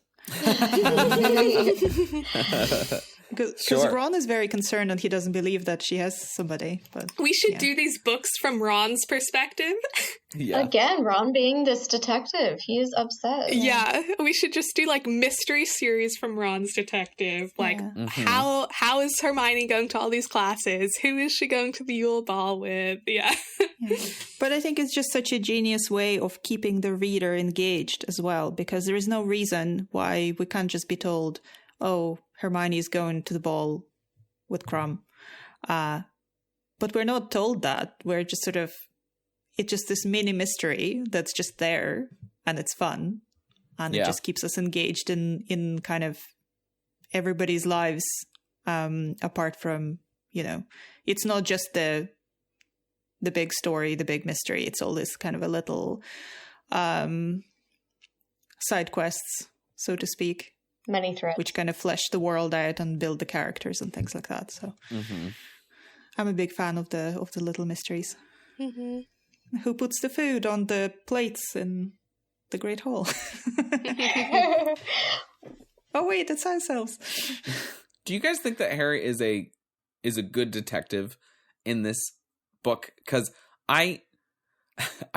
Because Ron is very concerned and he doesn't believe that she has somebody. But we should do these books from Ron's perspective. Again, Ron being this detective, he is upset. Yeah, we should just do like mystery series from Ron's detective. Like, how is Hermione going to all these classes? Who is she going to the Yule Ball with? Yeah. But I think it's just such a genius way of keeping the reader engaged as well, because there is no reason why we can't just be told, oh, Hermione is going to the ball with Crumb. But we're not told that. We're just sort of, it's just this mini mystery that's just there and it's fun. And it just keeps us engaged in kind of everybody's lives, apart from, it's not just the big story, the big mystery. It's all this kind of a little side quests, so to speak. Many threads. Which kind of flesh the world out and build the characters and things like that. So I'm a big fan of the little mysteries. Who puts the food on the plates in the Great Hall? Oh wait, it's house elves. Do you guys think that Harry is a good detective in this book? Because I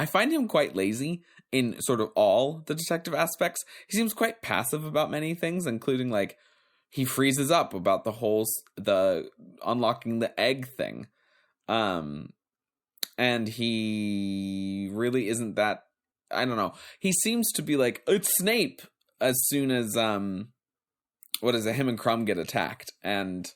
find him quite lazy in sort of all the detective aspects. He seems quite passive about many things, including like he freezes up about the unlocking the egg thing. And he really isn't that, I don't know. He seems to be like, it's Snape as soon as him and Crumb get attacked. And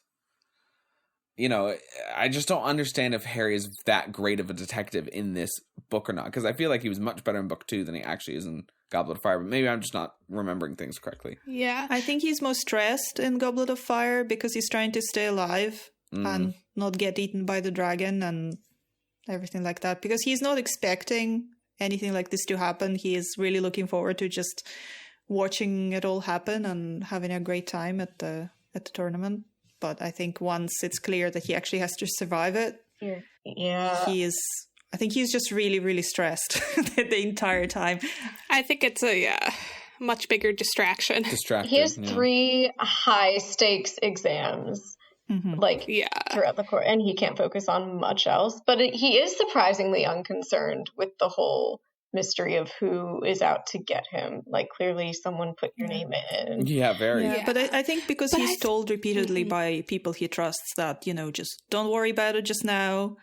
I just don't understand if Harry is that great of a detective in this book or not, because I feel like he was much better in book 2 than he actually is in Goblet of Fire, but maybe I'm just not remembering things correctly. Yeah. I think he's most stressed in Goblet of Fire because he's trying to stay alive and not get eaten by the dragon and everything like that, because he's not expecting anything like this to happen. He is really looking forward to just watching it all happen and having a great time at the tournament. But I think once it's clear that he actually has to survive it, I think he's just really, really stressed the entire time. I think it's a much bigger distraction. He has 3 high stakes exams, throughout the course, and he can't focus on much else. But he is surprisingly unconcerned with the whole mystery of who is out to get him. Like, clearly someone put your name in. Yeah, very. Yeah, but I think because he's told repeatedly by people he trusts that, just don't worry about it just now.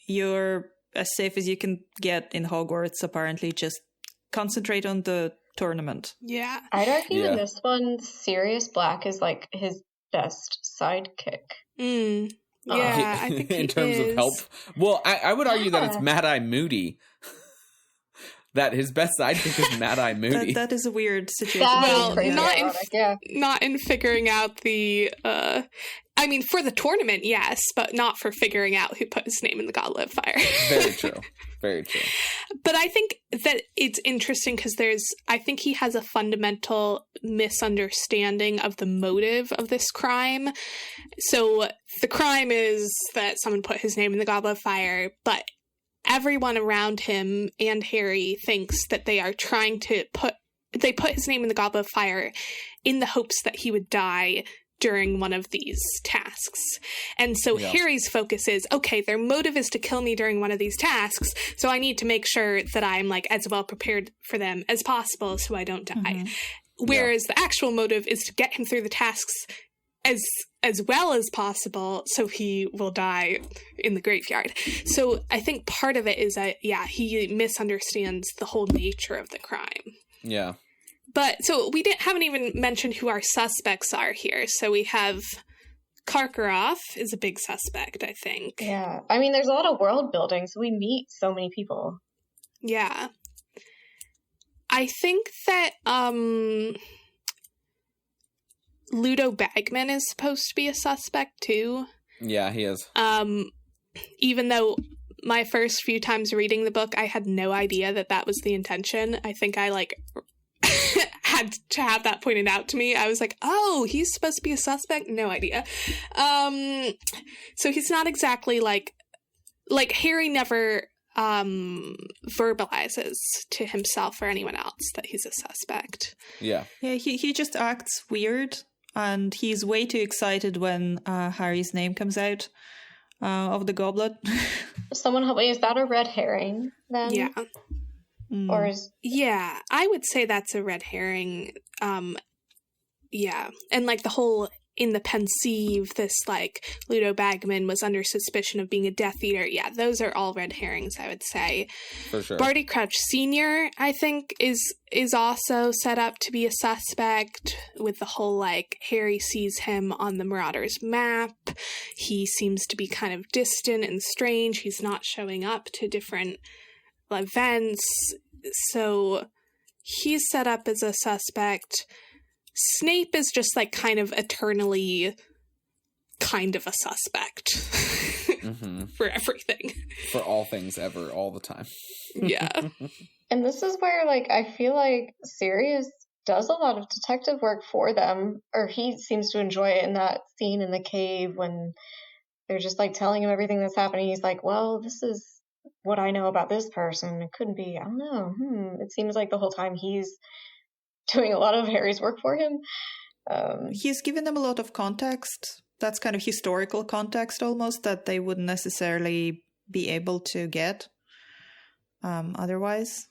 You're as safe as you can get in Hogwarts, apparently. Just concentrate on the tournament. Yeah. I'd argue in this one, Sirius Black is like his best sidekick. Yeah, I think in terms of help. Well, I would argue that it's Mad-Eye Moody. That his best sidekick is Mad-Eye Moody. That is a weird situation. Not in figuring out the... I mean, for the tournament, yes, but not for figuring out who put his name in the Goblet of Fire. Very true. Very true. But I think that it's interesting because I think he has a fundamental misunderstanding of the motive of this crime. So the crime is that someone put his name in the Goblet of Fire, but everyone around him and Harry thinks that they are trying to put his name in the Goblet of Fire in the hopes that he would die during one of these tasks. And so Harry's focus is, okay, their motive is to kill me during one of these tasks, so I need to make sure that I'm like as well prepared for them as possible so I don't die. Whereas the actual motive is to get him through the tasks as well as possible so he will die in the graveyard. So I think part of it is that, he misunderstands the whole nature of the crime. Yeah. But, so we haven't even mentioned who our suspects are here. So we have Karkaroff is a big suspect, I think. Yeah. I mean, there's a lot of world building, so we meet so many people. Yeah. I think that, Ludo Bagman is supposed to be a suspect too. Yeah, he is. Even though my first few times reading the book, I had no idea that was the intention. I think I had to have that pointed out to me. I was like, oh, he's supposed to be a suspect? No idea. So he's not exactly like Harry never verbalizes to himself or anyone else that he's a suspect. Yeah. Yeah, he just acts weird, and he's way too excited when Harry's name comes out of the goblet. Someone help me, is that a red herring then? Yeah. Or is... Yeah, I would say that's a red herring. Yeah. And like the whole in the Pensieve, this like Ludo Bagman was under suspicion of being a Death Eater. Yeah, those are all red herrings, I would say. For sure. Barty Crouch Sr., I think, is also set up to be a suspect with the whole like Harry sees him on the Marauders map. He seems to be kind of distant and strange. He's not showing up to different events. So he's set up as a suspect. Snape is just like kind of eternally kind of a suspect for everything. For all things ever, all the time. Yeah. And this is where like I feel like Sirius does a lot of detective work for them, or he seems to enjoy it in that scene in the cave when they're just like telling him everything that's happening. He's like, well, this is what I know about this person. It couldn't be, I don't know. It seems like the whole time he's doing a lot of Harry's work for him. He's given them a lot of context. That's kind of historical context almost that they wouldn't necessarily be able to get otherwise.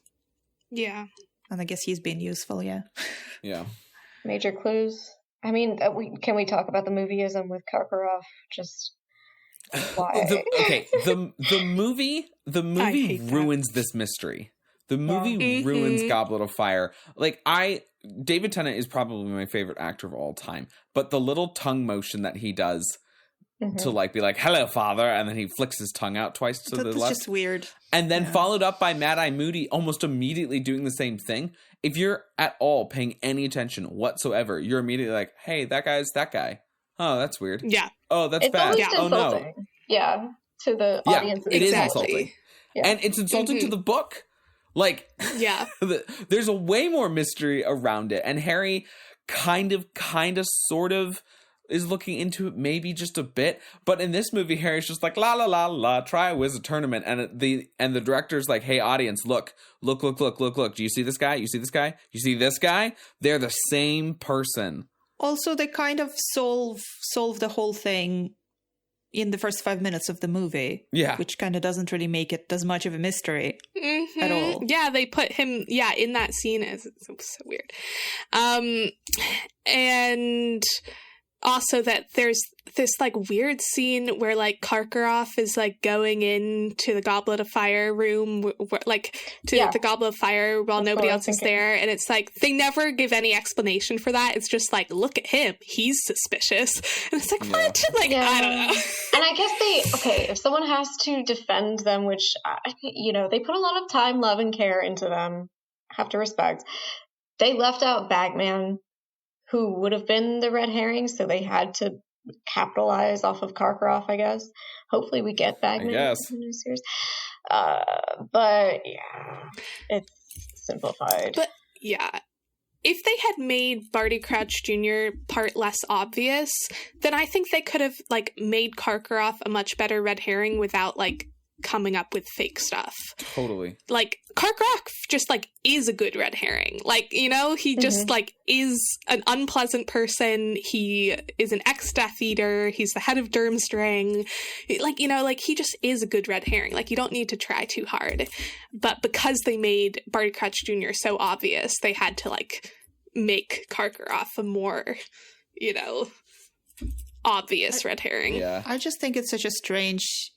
Yeah. And I guess he's been useful, yeah. Yeah. Major clues. I mean, can we talk about the movieism with Karkaroff? Just why? The movie ruins this mystery. The movie ruins Goblet of Fire. Like, David Tennant is probably my favorite actor of all time, but the little tongue motion that he does to like be like, hello, father, and then he flicks his tongue out twice to the left. That's just weird. And then followed up by Mad-Eye Moody almost immediately doing the same thing. If you're at all paying any attention whatsoever, you're immediately like, hey, that guy's that guy. Oh, that's weird. Yeah. Oh, that's bad. Oh, no. Yeah, to the audience. It is insulting. Yeah. And it's insulting to the book. Like, yeah, there's a way more mystery around it, and Harry kind of, sort of is looking into it, maybe just a bit. But in this movie, Harry's just like la la la la, try a wizard tournament, and the director's like, hey, audience, look. Do you see this guy? You see this guy? You see this guy? They're the same person. Also, they kind of solve the whole thing in the first 5 minutes of the movie. Yeah. Which kind of doesn't really make it as much of a mystery at all. Yeah, they put him, in that scene. It's so weird. And also that there's this like weird scene where like Karkaroff is like going into the Goblet of Fire room, the Goblet of Fire while nobody else is there, and it's like they never give any explanation for that. It's just like, look at him, he's suspicious, and it's like what? Like I don't know. And I guess if someone has to defend them, which they put a lot of time, love, and care into them, have to respect. They left out Bagman, who would have been the red herring, so they had to capitalize off of Karkaroff, I guess. Hopefully we get Bagman in the new series. But, yeah, it's simplified. But, yeah, if they had made Barty Crouch Jr. part less obvious, then I think they could have, like, made Karkaroff a much better red herring without, like, coming up with fake stuff. Totally. Like, Karkaroff just, like, is a good red herring. Like, he just, like, is an unpleasant person. He is an ex-Death Eater. He's the head of Durmstrang. Like, he just is a good red herring. Like, you don't need to try too hard. But because they made Barty Crouch Jr. so obvious, they had to, like, make Karkaroff a more, obvious red herring. Yeah. I just think it's such a strange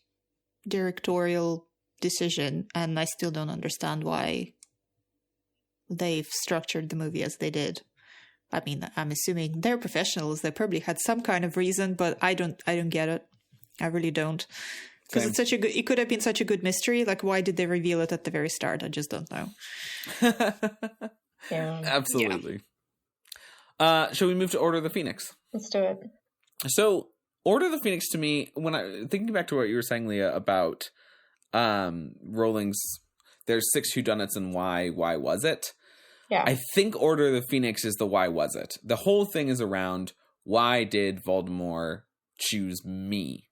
directorial decision, and I still don't understand why they've structured the movie as they did. I mean, I'm assuming they're professionals. They probably had some kind of reason, but I don't get it. I really don't. Because it could have been such a good mystery. Like, why did they reveal it at the very start? I just don't know. Yeah. Absolutely. Shall we move to Order of the Phoenix? Let's do it. So, Order of the Phoenix to me, when thinking back to what you were saying, Leah, about Rowling's, there's 6 whodunnits and why was it? Yeah. I think Order of the Phoenix is the why was it. The whole thing is around, why did Voldemort choose me?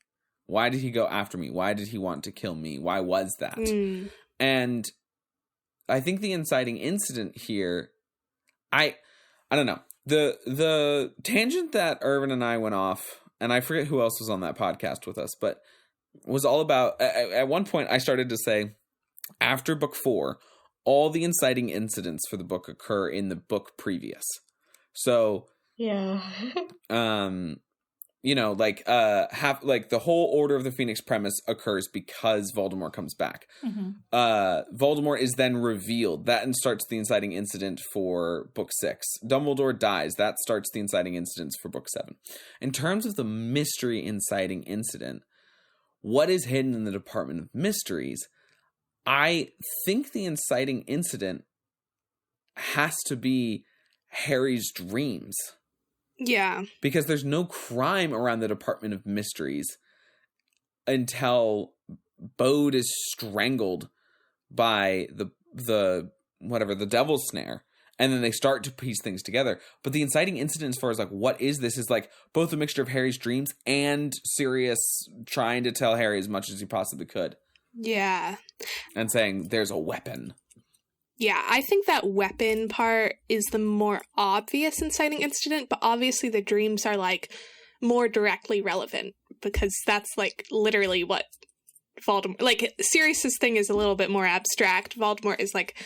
Why did he go after me? Why did he want to kill me? Why was that? And I think the inciting incident here, I don't know. The tangent that Irvin and I went off, and I forget who else was on that podcast with us, but was all about, at one point I started to say, after book 4, all the inciting incidents for the book occur in the book previous. So, yeah. You know, like the whole Order of the Phoenix premise occurs because Voldemort comes back. Voldemort is then revealed. That starts the inciting incident for book 6. Dumbledore dies. That starts the inciting incidents for book 7. In terms of the mystery inciting incident, what is hidden in the Department of Mysteries, I think the inciting incident has to be Harry's dreams. Yeah. Because there's no crime around the Department of Mysteries until Bode is strangled by the devil's snare. And then they start to piece things together. But the inciting incident, as far as like, what is this, is like both a mixture of Harry's dreams and Sirius trying to tell Harry as much as he possibly could. Yeah. And saying, there's a weapon. Yeah, I think that weapon part is the more obvious inciting incident, but obviously the dreams are, like, more directly relevant, because that's, like, literally what Voldemort... Like, Sirius's thing is a little bit more abstract. Voldemort is, like,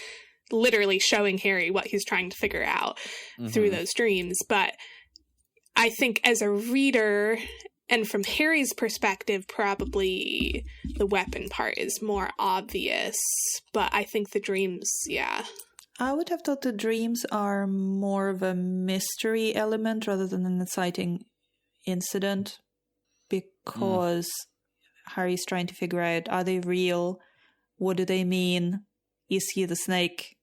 literally showing Harry what he's trying to figure out through those dreams, but I think as a reader... And from Harry's perspective, probably the weapon part is more obvious. But I think the dreams, yeah. I would have thought the dreams are more of a mystery element rather than an inciting incident. Because Harry's trying to figure out, are they real? What do they mean? Is he the snake?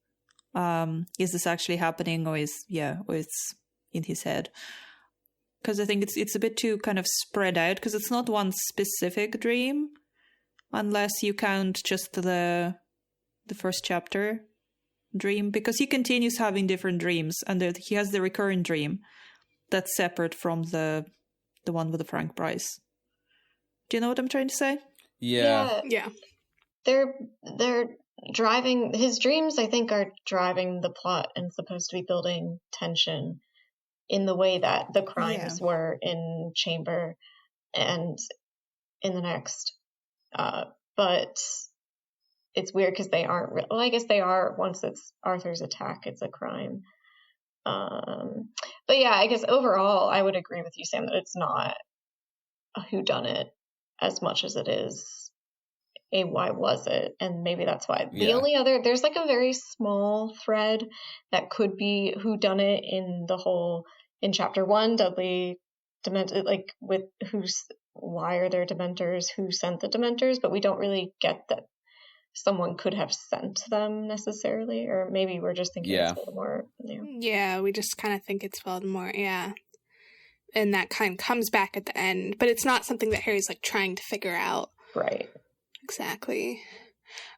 Is this actually happening? Or it's in his head? Because I think it's a bit too kind of spread out, because it's not one specific dream, unless you count just the first chapter dream, because he continues having different dreams, and he has the recurrent dream that's separate from the one with the Frank Bryce. Do you know what I'm trying to say? Yeah. They're driving, his dreams, I think, are driving the plot and supposed to be building tension in the way that the crimes were in Chamber and in the next. But it's weird because they aren't real. Well, I guess they are. Once it's Arthur's attack, it's a crime. But yeah, I guess overall, I would agree with you, Sam, that it's not a whodunit as much as it is a why was it? And maybe that's why. The only other, there's like a very small thread that could be whodunit in the whole, in chapter 1, Dudley Demented, like with why are there Dementors? Who sent the Dementors? But we don't really get that someone could have sent them necessarily, or maybe we're just thinking it's Voldemort. Yeah, we just kind of think it's Voldemort, and that kind of comes back at the end, but it's not something that Harry's like trying to figure out. Right. Exactly.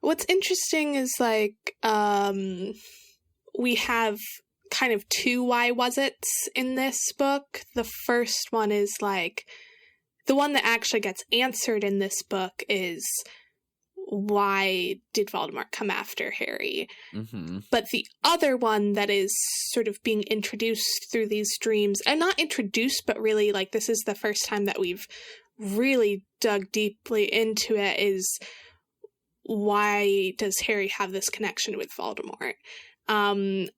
What's interesting is like we have kind of 2 why was it's in this book. The first one is like the one that actually gets answered in this book is why did Voldemort come after Harry? But the other one that is sort of being introduced through these dreams, and not introduced, but really like this is the first time that we've really dug deeply into it, is why does Harry have this connection with Voldemort? And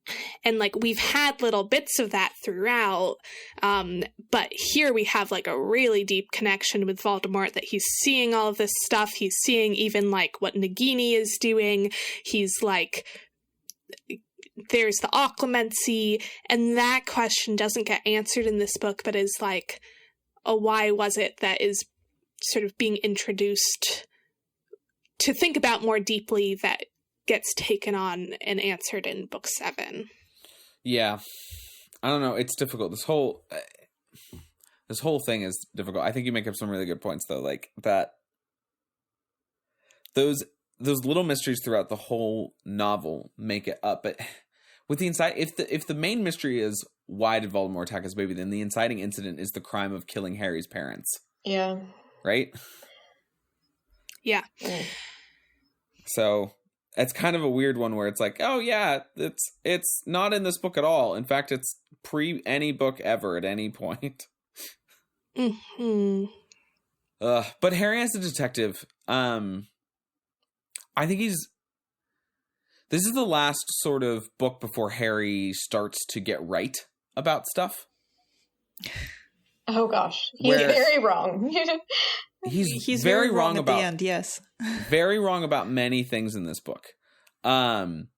like we've had little bits of that throughout, but here we have like a really deep connection with Voldemort, that he's seeing all of this stuff. He's seeing even like what Nagini is doing. He's like, there's the occlumency, and that question doesn't get answered in this book, but is like a why was it that is sort of being introduced to think about more deeply, that gets taken on and answered in book 7. Yeah. I don't know. It's difficult. This whole thing is difficult. I think you make up some really good points, though. Like that, those little mysteries throughout the whole novel make it up. But with the if the main mystery is why did Voldemort attack his baby, then the inciting incident is the crime of killing Harry's parents. Yeah. Right? Yeah. So it's kind of a weird one where it's like, oh yeah, it's not in this book at all. In fact, it's pre any book ever at any point. Mm-hmm. But Harry as a detective, I think this is the last sort of book before Harry starts to get right about stuff. Oh gosh, he's very wrong. He's very wrong about the end, yes. Very wrong about many things in this book. And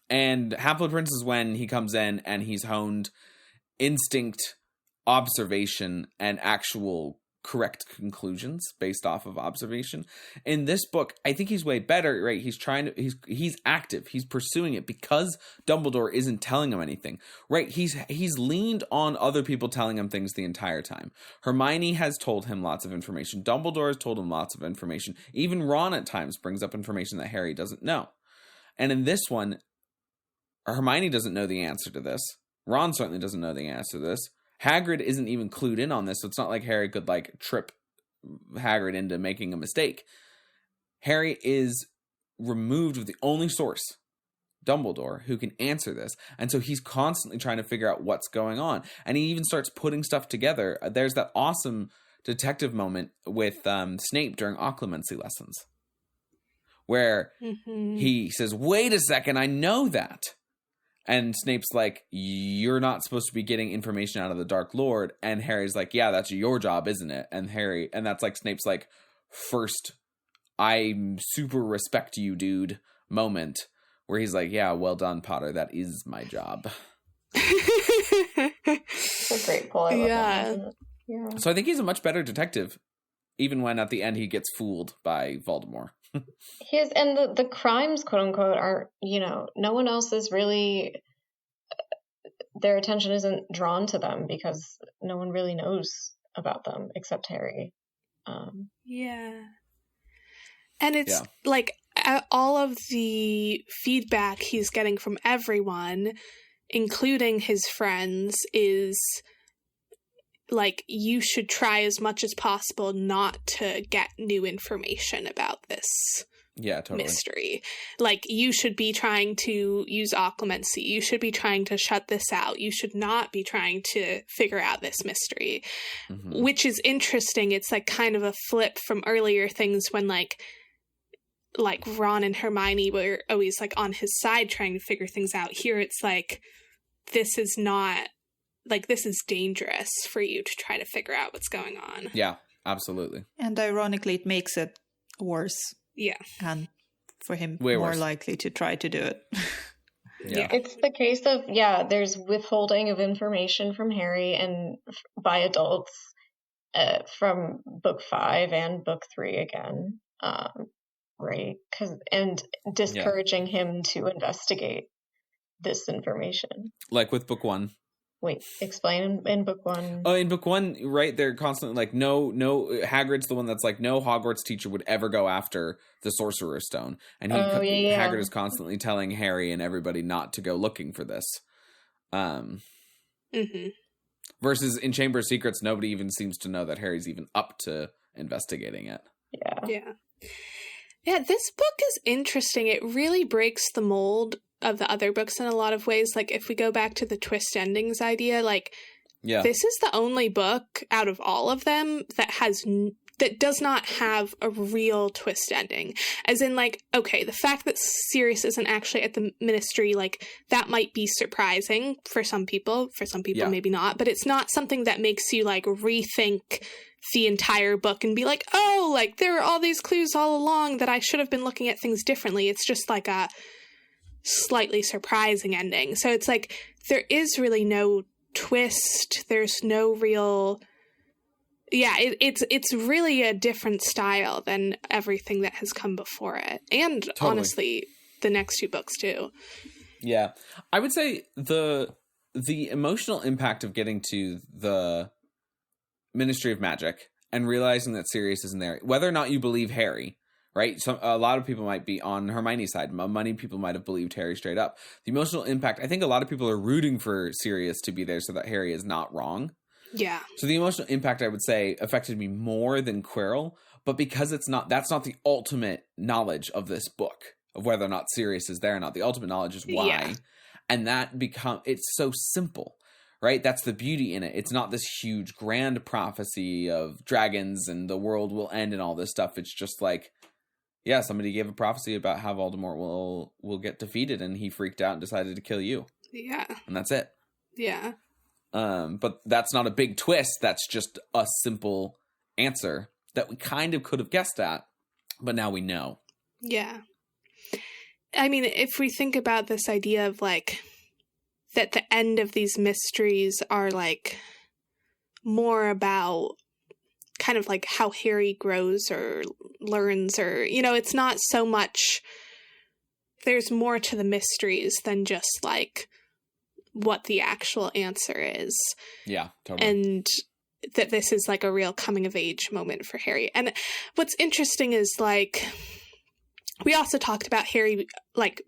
Half-Blood Prince is when he comes in and he's honed instinct, observation, and actual correct conclusions based off of observation. In this book, I think he's way better, right? He's active. He's pursuing it because Dumbledore isn't telling him anything, right? He's leaned on other people telling him things the entire time. Hermione has told him lots of information. Dumbledore has told him lots of information. Even Ron at times brings up information that Harry doesn't know. And in this one, Hermione doesn't know the answer to this. Ron certainly doesn't know the answer to this. Hagrid isn't even clued in on this, so it's not like Harry could, like, trip Hagrid into making a mistake. Harry is removed with the only source, Dumbledore, who can answer this. And so he's constantly trying to figure out what's going on. And he even starts putting stuff together. There's that awesome detective moment with Snape during occlumency lessons, where he says, wait a second, I know that. And Snape's like, you're not supposed to be getting information out of the Dark Lord. And Harry's like, yeah, that's your job, isn't it? And that's like Snape's like first, I super respect you, dude, moment where he's like, yeah, well done, Potter. That is my job. It's a great pull. Yeah. So I think he's a much better detective, even when at the end he gets fooled by Voldemort. And the crimes, quote unquote, are, no one else is really, their attention isn't drawn to them because no one really knows about them except Harry. Yeah. And it's like all of the feedback he's getting from everyone, including his friends, is like, you should try as much as possible not to get new information about this mystery. Like, you should be trying to use occlumency. You should be trying to shut this out. You should not be trying to figure out this mystery, which is interesting. It's like kind of a flip from earlier things when like Ron and Hermione were always like on his side trying to figure things out. Here it's like, this is not, like, this is dangerous for you to try to figure out what's going on. Yeah, absolutely. And ironically, it makes it worse. Yeah. And for him, way more worse. likely to try to do it. Yeah. It's the case of, there's withholding of information from Harry and by adults from book 5 and book 3 again. Right? And discouraging him to investigate this information. Like with book 1. Wait, explain in book 1. Oh, in book 1, right, they're constantly like, no, Hagrid's the one that's like, no Hogwarts teacher would ever go after the Sorcerer's Stone. And Hagrid is constantly telling Harry and everybody not to go looking for this. Versus in Chamber of Secrets, nobody even seems to know that Harry's even up to investigating it. Yeah, this book is interesting. It really breaks the mold of the other books in a lot of ways. Like, if we go back to the twist endings idea, like, this is the only book out of all of them that does not have a real twist ending. As in, like, okay, the fact that Sirius isn't actually at the Ministry, like, that might be surprising for some people. For some people, maybe not. But it's not something that makes you, like, rethink the entire book and be like, oh, like, there were all these clues all along that I should have been looking at things differently. It's just, like, a slightly surprising ending. So it's like, there is really no twist. There's no real... Yeah, it's really a different style than everything that has come before it. And honestly, the next 2 books too. Yeah. I would say the emotional impact of getting to the Ministry of Magic and realizing that Sirius isn't there, whether or not you believe Harry, right? A lot of people might be on Hermione's side. Many people might have believed Harry straight up. The emotional impact, I think a lot of people are rooting for Sirius to be there so that Harry is not wrong. Yeah. So the emotional impact, I would say, affected me more than Quirrell, but because that's not the ultimate knowledge of this book, of whether or not Sirius is there or not. The ultimate knowledge is why. Yeah. And it's so simple, right? That's the beauty in it. It's not this huge grand prophecy of dragons and the world will end and all this stuff. It's just like, yeah, somebody gave a prophecy about how Voldemort will get defeated, and he freaked out and decided to kill you. Yeah. And that's it. Yeah. But that's not a big twist. That's just a simple answer that we kind of could have guessed at, but now we know. Yeah. I mean, if we think about this idea of, like, that the end of these mysteries are, like, more about kind of, like, how Harry grows or learns or, it's not so much, there's more to the mysteries than just, like, what the actual answer is. Yeah, totally. And that this is, like, a real coming-of-age moment for Harry. And what's interesting is, like, we also talked about Harry, like,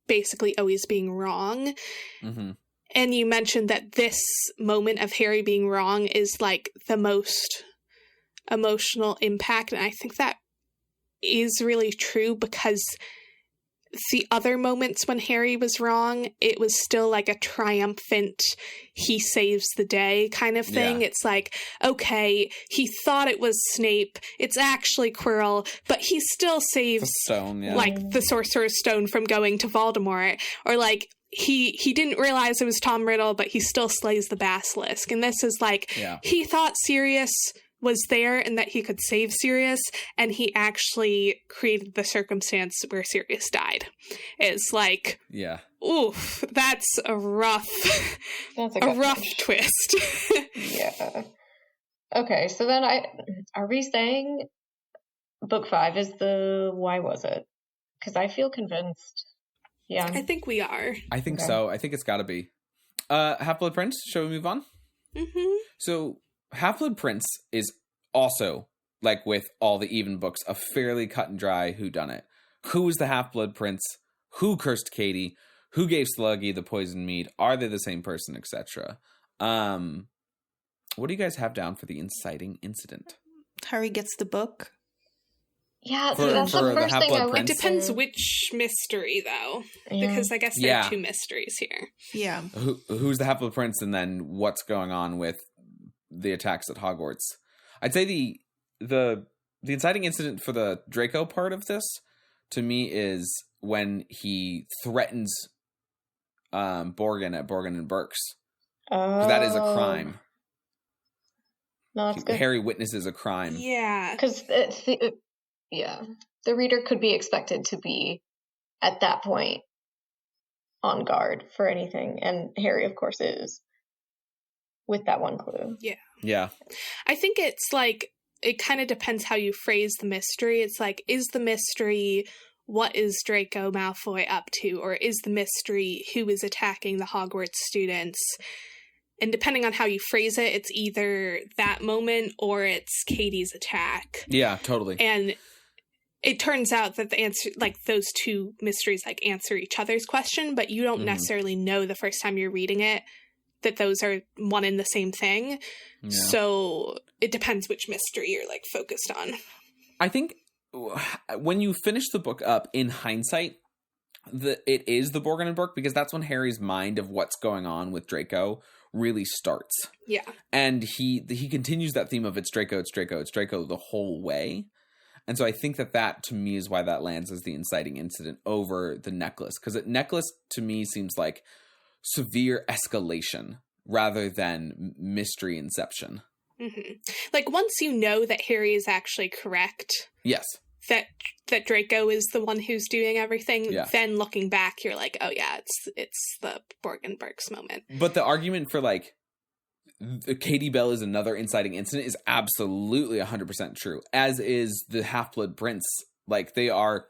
basically always being wrong. Mm-hmm. And you mentioned that this moment of Harry being wrong is, like, the most emotional impact. And I think that is really true because the other moments when Harry was wrong, it was still like a triumphant, he saves the day kind of thing. Yeah. It's like, okay, he thought it was Snape. It's actually Quirrell, but he still saves The stone, yeah. like the Sorcerer's Stone from going to Voldemort. Or like, he didn't realize it was Tom Riddle, but he still slays the Basilisk. And this is like, he thought Sirius was there and that he could save Sirius, and he actually created the circumstance where Sirius died. It's like, oof, that's a rough, twist. Yeah. Okay, so then are we saying book 5 is the why was it? Because I feel convinced. Yeah. I think we are. I think so. I think it's got to be. Half-Blood Prince, shall we move on? Mm-hmm. So Half-Blood Prince is also, like with all the Even books, a fairly cut and dry whodunit. Who is the Half-Blood Prince? Who cursed Katie? Who gave Sluggy the poison mead? Are they the same person, etc.? What do you guys have down for the inciting incident? Harry gets the book. Yeah, For that's the first thing I would It depends which mystery, though. Yeah. Because I guess there are 2 mysteries here. Yeah. Who's the Half-Blood Prince, and then what's going on with the attacks at Hogwarts? I'd say the inciting incident for the Draco part of this, to me, is when he threatens Borgin at Borgin and Burke's. That is a crime. No, that's good. Harry witnesses a crime. Yeah. Because the reader could be expected to be at that point on guard for anything, and Harry, of course, is with that one clue. Yeah. I think it's like, it kind of depends how you phrase the mystery. It's like, is the mystery, what is Draco Malfoy up to? Or is the mystery, who is attacking the Hogwarts students? And depending on how you phrase it, it's either that moment or it's Katie's attack. Yeah, totally. And it turns out that the answer, like, those 2 mysteries, like, answer each other's question, but you don't necessarily know the first time you're reading it that those are one and the same thing. Yeah. So it depends which mystery you're, like, focused on. I think when you finish the book up, in hindsight, it is the Borgin and Burke, because that's when Harry's mind of what's going on with Draco really starts. Yeah. And he continues that theme of it's Draco the whole way. And so I think that to me is why that lands as the inciting incident over the necklace. Because necklace to me seems like severe escalation rather than mystery inception. Mm-hmm. Like, once you know that Harry is actually correct. Yes. That Draco is the one who's doing everything, then looking back, you're like, oh yeah, it's the Borgin Burke's moment. But the argument for, like, Katie Bell is another inciting incident is absolutely 100% true, as is the Half-Blood Prince. Like, they are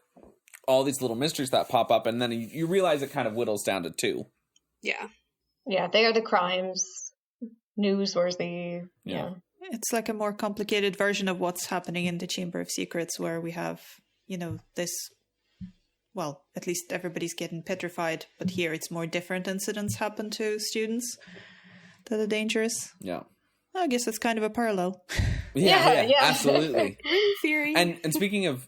all these little mysteries that pop up, and then you realize it kind of whittles down to 2. Yeah. Yeah, they are the crimes. Newsworthy. Yeah. It's like a more complicated version of what's happening in the Chamber of Secrets, where we have, this, well, at least everybody's getting petrified, but here it's more different incidents happen to students that are dangerous. Yeah. I guess that's kind of a parallel. Yeah. Absolutely. In theory. And speaking of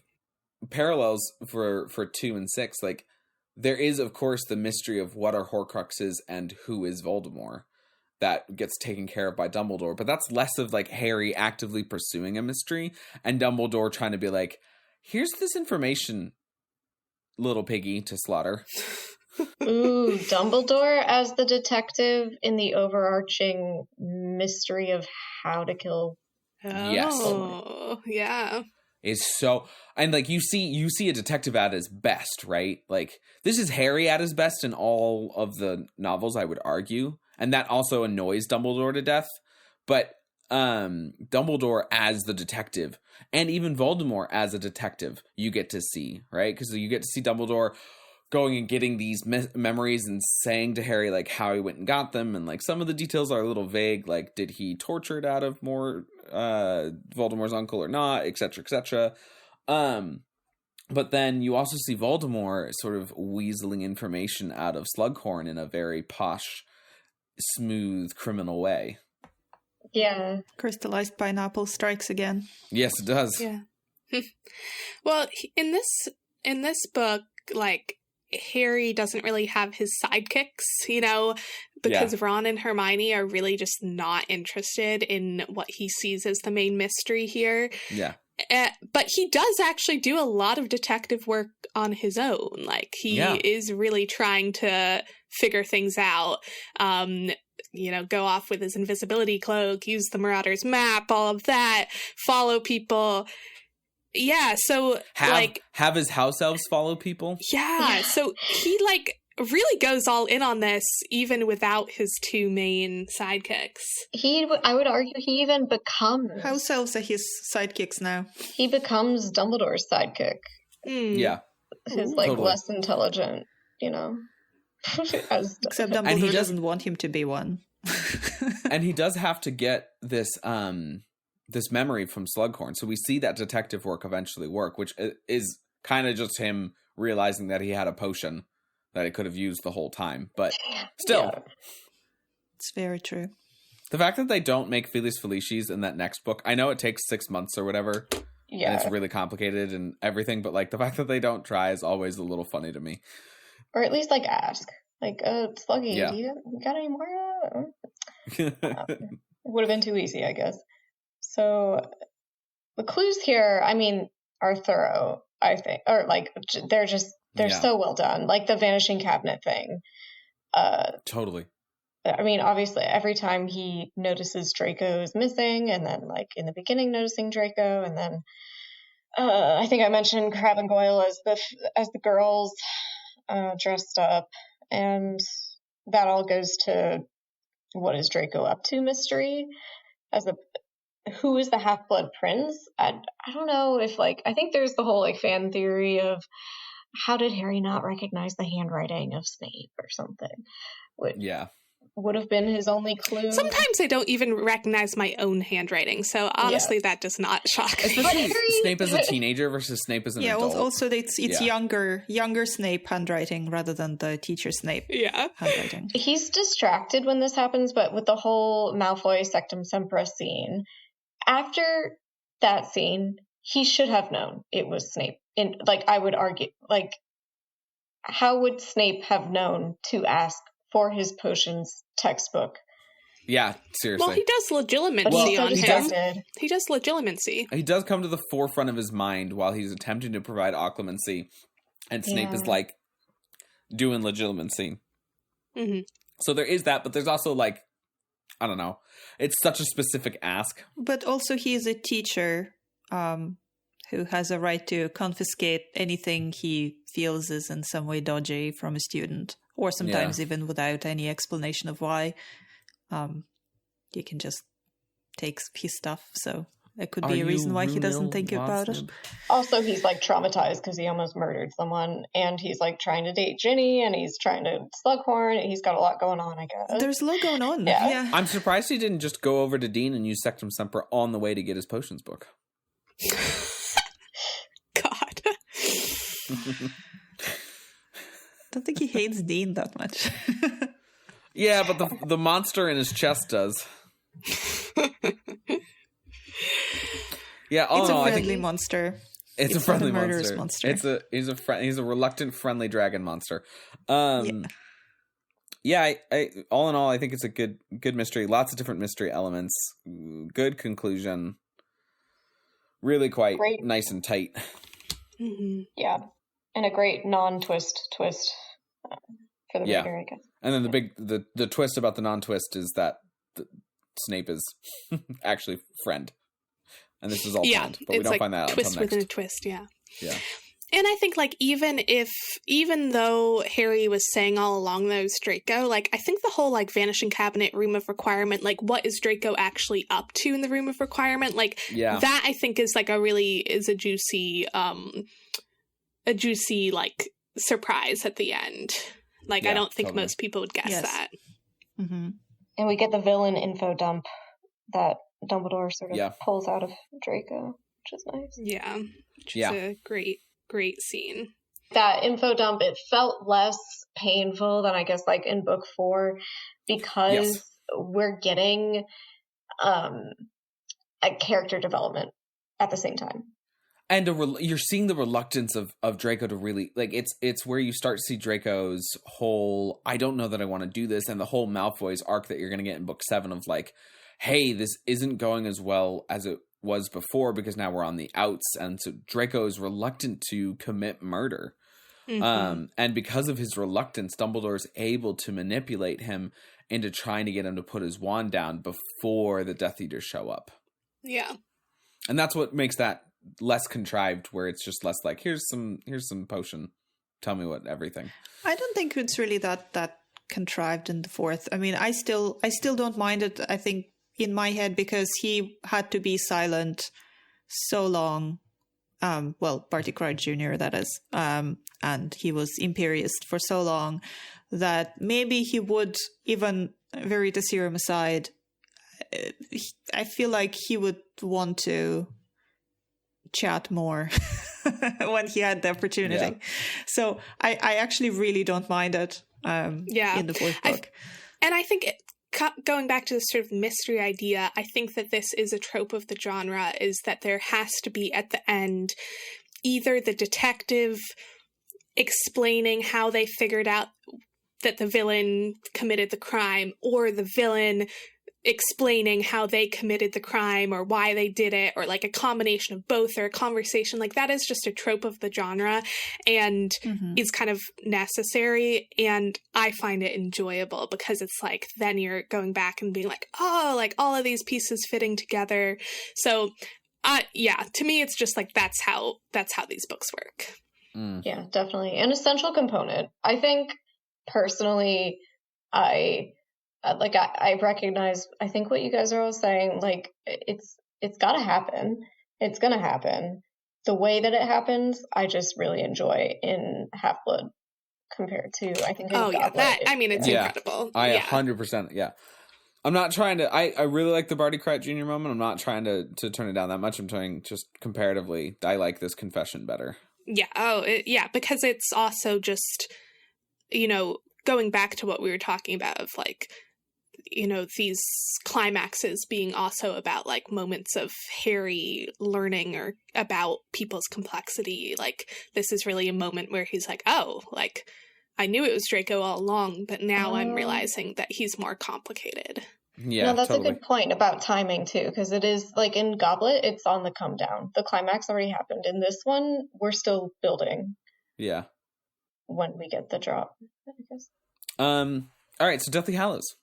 parallels for 2 and 6, like, there is, of course, the mystery of what are Horcruxes and who is Voldemort that gets taken care of by Dumbledore. But that's less of, like, Harry actively pursuing a mystery and Dumbledore trying to be like, here's this information, little piggy, to slaughter. Ooh, Dumbledore as the detective in the overarching mystery of how to kill. Yes. Oh, yeah. Is so, and like you see a detective at his best, right? Like, this is Harry at his best in all of the novels, I would argue, and that also annoys Dumbledore to death. But Dumbledore as the detective, and even Voldemort as a detective, you get to see, right? Because you get to see Dumbledore going and getting these memories and saying to Harry, like, how he went and got them, and like some of the details are a little vague, like, did he torture it out of Voldemort's uncle or not, etc., etc. But then you also see Voldemort sort of weaseling information out of Slughorn in a very posh, smooth, criminal way. Yeah. Crystallized pineapple strikes again. Yes, it does. Yeah. Well, in this book, like, Harry doesn't really have his sidekicks, because Ron and Hermione are really just not interested in what he sees as the main mystery here. Yeah. But he does actually do a lot of detective work on his own. Like, he is really trying to figure things out. Go off with his invisibility cloak, use the Marauder's map, all of that, follow people. Yeah, so have his house elves follow people. Yeah, so he really goes all in on this, even without his 2 main sidekicks. I would argue he even becomes house elves are his sidekicks now. He becomes Dumbledore's sidekick. Yeah, his totally. Less intelligent, Except Dumbledore doesn't want him to be one. And he does have to get this this memory from Slughorn. So we see that detective work eventually work, which is kind of just him realizing that he had a potion that he could have used the whole time. But still. Yeah. It's very true. The fact that they don't make Felix Felicis in that next book, I know it takes 6 months or whatever. Yeah. And it's really complicated and everything, but like the fact that they don't try is always a little funny to me. Or at least ask. Sluggy, do you got any more? It would have been too easy, I guess. So the clues here, are thorough, I think. Or, they're so well done. Like, the vanishing cabinet thing. Totally. Obviously, every time he notices Draco is missing, and then, in the beginning noticing Draco, and then I think I mentioned Crabbe and Goyle as the girls dressed up, and that all goes to what is Draco up to mystery. Who is the Half-Blood Prince? I don't know if, I think there's the whole, fan theory of how did Harry not recognize the handwriting of Snape or something? Would have been his only clue. Sometimes I don't even recognize my own handwriting, so honestly, that does not shock me. Especially Snape as a teenager versus Snape as an adult. Yeah, also it's younger Snape handwriting rather than the teacher Snape handwriting. He's distracted when this happens, but with the whole Malfoy Sectum Sempra scene, after that scene, he should have known it was Snape. I would argue, how would Snape have known to ask for his potions textbook? Yeah, seriously. Well, he does legilimency on him. He does legilimency. He does come to the forefront of his mind while he's attempting to provide occlumency, and Snape is doing legilimency. Mm-hmm. So there is that, but there's also I don't know. It's such a specific ask. But also he is a teacher who has a right to confiscate anything he feels is in some way dodgy from a student. Or sometimes even without any explanation of why. You can just take his stuff, so... That could be a reason why he doesn't think about it. Also, he's like traumatized because he almost murdered someone, and he's like trying to date Ginny, and he's trying to Slughorn. He's got a lot going on, I guess. There's a lot going on. Yeah. I'm surprised he didn't just go over to Dean and use Sectum Semper on the way to get his potions book. God. Don't think he hates Dean that much. Yeah, but the monster in his chest does. Yeah, it's a friendly monster. It's a friendly murderous monster. He's a reluctant, friendly dragon monster. Yeah, I all in all, I think it's a good mystery. Lots of different mystery elements. Good conclusion. Really quite great. Nice and tight. Mm-hmm. Yeah, and a great non-twist twist for the reader, I guess. And then the twist about the non-twist is that Snape is actually friend. And this is all planned, but we don't find that out until next. Twist within a twist, yeah. Yeah. And I think, like, even though Harry was saying all along that it was Draco, like, I think the whole, like, vanishing cabinet, room of requirement, like, what is Draco actually up to in the room of requirement? Like, that I think is, like, a juicy, like, surprise at the end. Like, I don't think most people would guess that. Mm-hmm. And we get the villain info dump that Dumbledore sort of pulls out of Draco, which is nice. Yeah. Which is a great scene. That info dump, it felt less painful than I guess like in book 4 because we're getting a character development at the same time. And you're seeing the reluctance of Draco to really, like, it's where you start to see Draco's whole, I don't know that I want to do this, and the whole Malfoy's arc that you're going to get in book 7 of like, hey, this isn't going as well as it was before because now we're on the outs. And so Draco is reluctant to commit murder. Mm-hmm. And because of his reluctance, Dumbledore's able to manipulate him into trying to get him to put his wand down before the Death Eaters show up. Yeah. And that's what makes that less contrived, where it's just less like, here's some potion. Tell me what everything. I don't think it's really that contrived in the 4th. I mean, I still don't mind it, I think, in my head, because he had to be silent so long. Barty Crouch Jr., that is. And he was Imperious for so long that maybe he would, even Veritaserum aside, I feel like he would want to chat more when he had the opportunity. Yeah. So I actually really don't mind it in the 4th book. And I think going back to the sort of mystery idea, I think that this is a trope of the genre, is that there has to be at the end either the detective explaining how they figured out that the villain committed the crime, or the villain explaining how they committed the crime or why they did it, or like a combination of both, or a conversation. Like, that is just a trope of the genre and is kind of necessary, and I find it enjoyable because it's like then you're going back and being like, oh, like all of these pieces fitting together. So to me it's just like that's how these books work. Yeah, definitely an essential component. I think personally I recognize, I think what you guys are all saying, like, it's gotta happen. It's gonna happen. The way that it happens, I just really enjoy in Half-Blood compared to, I think, in Goblet. It's incredible. 100%, I'm not trying to, I really like the Barty Crouch Jr. moment. I'm not trying to turn it down that much. I'm trying just comparatively, I like this confession better. Yeah. Because it's also just, going back to what we were talking about of like, these climaxes being also about like moments of Harry learning or about people's complexity. Like, this is really a moment where he's like, oh, like, I knew it was Draco all along, but now I'm realizing that he's more complicated. Yeah, no, that's totally. a good point about timing too, because it is like in Goblet, it's on the come down. The climax already happened. In this one, we're still building. Yeah. When we get the drop, I guess. All right, so Deathly Hallows.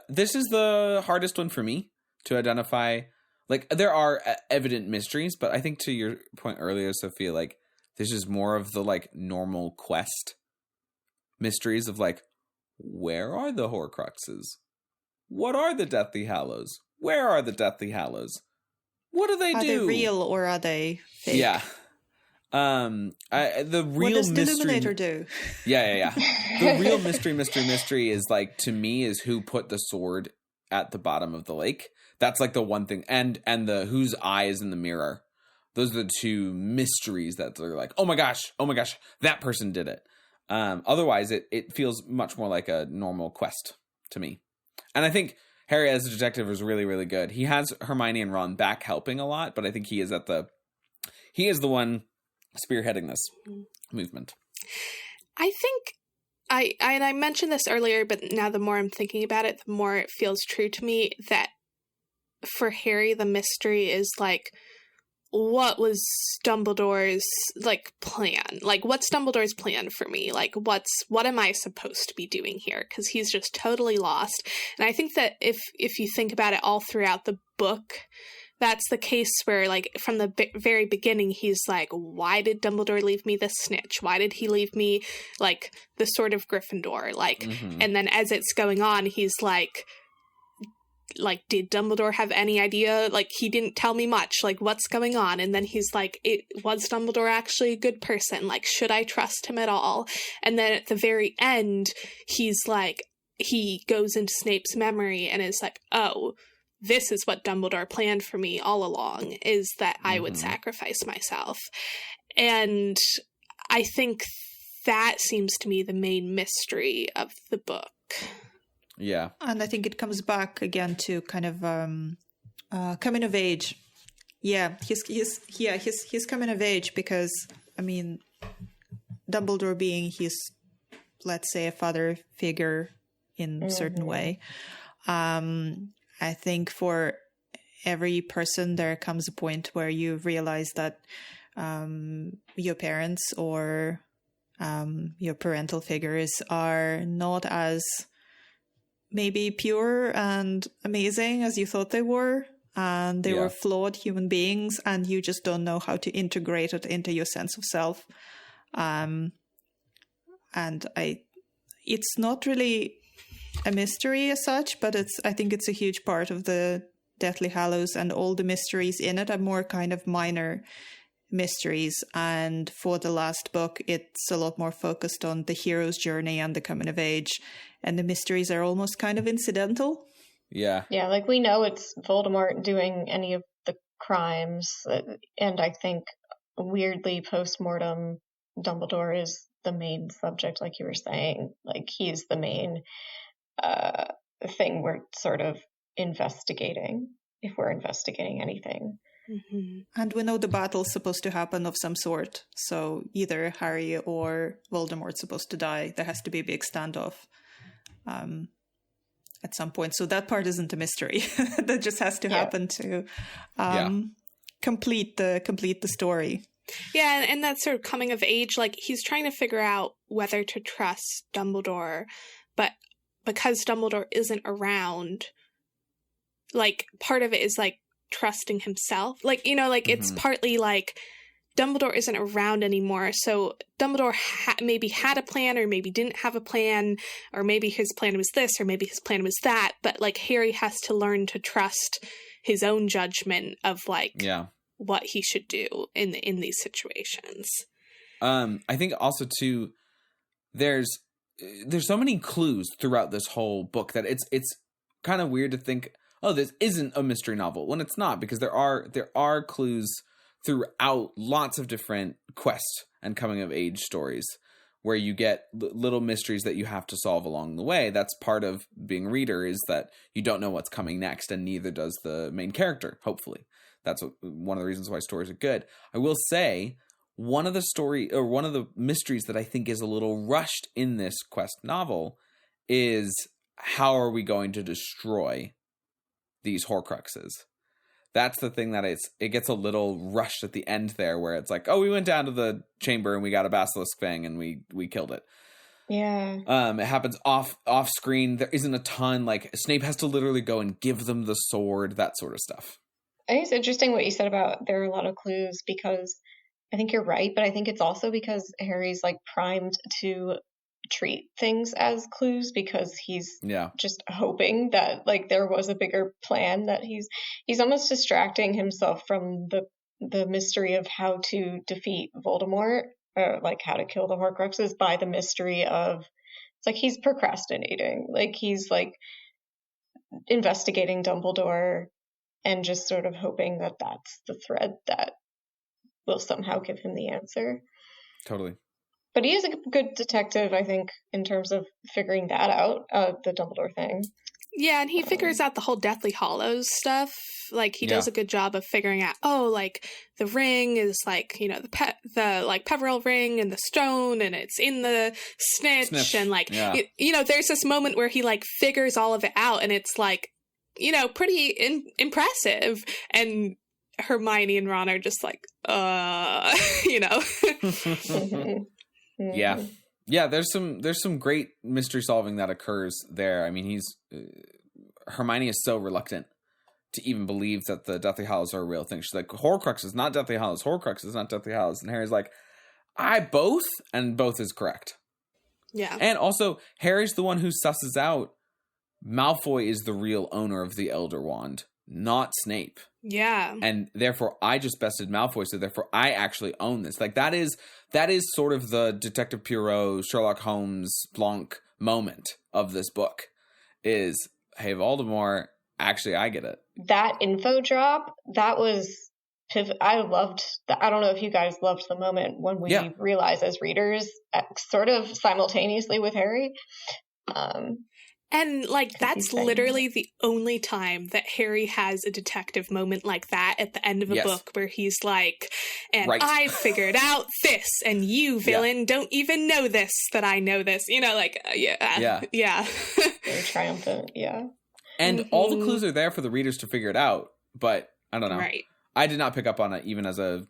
This is the hardest one for me to identify. Like, there are evident mysteries, but I think to your point earlier, Sophia, like, this is more of the like normal quest mysteries of like, where are the Horcruxes? What are the Deathly Hallows? Where are the Deathly Hallows? What do they do? Are they real or are they fake? Yeah. The real what does the mystery... Illuminator do? Yeah. The real mystery is like, to me, is who put the sword at the bottom of the lake. That's like the one thing. And the whose eye is in the mirror. Those are the two mysteries that are like, oh my gosh, that person did it. Otherwise, it feels much more like a normal quest to me. And I think Harry as a detective is really, really good. He has Hermione and Ron back helping a lot, but I think he is the one spearheading this movement. I think I mentioned this earlier, but now the more I'm thinking about it, the more it feels true to me that for Harry, the mystery is like, what was Dumbledore's like plan? Like, what's Dumbledore's plan for me? Like, what am I supposed to be doing here? Because he's just totally lost. And I think that if you think about it all throughout the book, that's the case where, like, from the very beginning, he's like, why did Dumbledore leave me this snitch? Why did he leave me, like, the Sword of Gryffindor? Like, and then as it's going on, he's like, did Dumbledore have any idea? Like, he didn't tell me much. Like, what's going on? And then he's like, was Dumbledore actually a good person? Like, should I trust him at all? And then at the very end, he's like, he goes into Snape's memory and is like, oh, this is what Dumbledore planned for me all along, is that I would sacrifice myself. And I think that seems to me the main mystery of the book. Yeah. And I think it comes back again to kind of coming of age. Yeah, he's coming of age because, I mean, Dumbledore being his, let's say, a father figure in a certain way. I think for every person there comes a point where you realize that your parents or your parental figures are not as maybe pure and amazing as you thought they were, and they were flawed human beings, and you just don't know how to integrate it into your sense of self. And it's not really a mystery as such, but I think it's a huge part of the Deathly Hallows, and all the mysteries in it are more kind of minor mysteries. And for the last book, it's a lot more focused on the hero's journey and the coming of age, and the mysteries are almost kind of incidental. Yeah. Yeah, like we know it's Voldemort doing any of the crimes, and I think weirdly post-mortem Dumbledore is the main subject, like you were saying. Like, he's the main thing we're sort of investigating, if we're investigating anything. And we know the battle's supposed to happen of some sort, so either Harry or Voldemort's supposed to die. There has to be a big standoff at some point, so that part isn't a mystery. That just has to happen to complete the story. Yeah, and that sort of coming of age, like, he's trying to figure out whether to trust Dumbledore, but because Dumbledore isn't around, like, part of it is, like, trusting himself. Like, you know, like, it's partly, like, Dumbledore isn't around anymore, so Dumbledore maybe had a plan, or maybe didn't have a plan, or maybe his plan was this, or maybe his plan was that, but, like, Harry has to learn to trust his own judgment of, like, what he should do in these situations. I think also, too, there's so many clues throughout this whole book that it's kind of weird to think, oh, this isn't a mystery novel, when it's not, because there are clues throughout lots of different quest and coming of age stories where you get little mysteries that you have to solve along the way. That's part of being a reader, is that you don't know what's coming next, and neither does the main character, hopefully. That's one of the reasons why stories are good. I will say, one of the mysteries that I think is a little rushed in this quest novel is, how are we going to destroy these Horcruxes? That's the thing that it gets a little rushed at the end there, where it's like, oh, we went down to the chamber and we got a basilisk fang and we killed it. Yeah. It happens off screen. There isn't a ton. Like, Snape has to literally go and give them the sword, that sort of stuff. I think it's interesting what you said about there are a lot of clues, because I think you're right, but I think it's also because Harry's, like, primed to treat things as clues because he's Yeah. just hoping that like there was a bigger plan, that he's almost distracting himself from the mystery of how to defeat Voldemort, or like how to kill the Horcruxes, by the mystery of, it's like he's procrastinating, like he's like investigating Dumbledore and just sort of hoping that that's the thread that will somehow give him the answer. Totally. But he is a good detective, I think, in terms of figuring that out, the Dumbledore thing. Yeah, and he figures out the whole Deathly Hallows stuff. Like, he does a good job of figuring out, oh, like, the ring is, like, you know, the Peverell ring and the stone, and it's in the snitch. And, like, you know, there's this moment where he, like, figures all of it out, and it's, like, you know, pretty impressive. And Hermione and Ron are just like, you know. Yeah, there's some great mystery solving that occurs there. I mean, Hermione is so reluctant to even believe that the Deathly Hallows are a real thing. She's like, Horcrux is not Deathly Hallows. Horcrux is not Deathly Hallows. And Harry's like, both, and both is correct. Yeah. And also, Harry's the one who susses out Malfoy is the real owner of the Elder Wand, not Snape. Yeah. And therefore, I just bested Malfoy, so therefore I actually own this. Like, that is sort of the Detective Poirot, Sherlock Holmes, Blanc moment of this book, is, hey, Voldemort, actually, I get it. That info drop, that was I loved that. I don't know if you guys loved the moment when we realize as readers, sort of simultaneously with Harry. And, like, that's literally the only time that Harry has a detective moment like that at the end of a book, where he's like, and I figured out this, and you, villain, don't even know this, that I know this. You know, like, yeah. Very triumphant, And all the clues are there for the readers to figure it out, but I don't know. Right. I did not pick up on it even as a,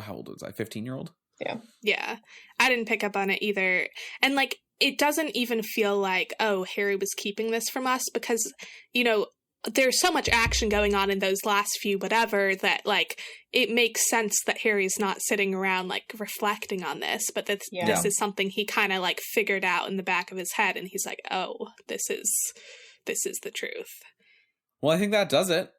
how old was I, 15-year-old? Yeah. Yeah. I didn't pick up on it either. And, like, it doesn't even feel like, oh, Harry was keeping this from us, because, you know, there's so much action going on in those last few whatever that, like, it makes sense that Harry's not sitting around, like, reflecting on this, but that this is something he kind of, like, figured out in the back of his head, and he's like, oh, this is the truth. Well, I think that does it.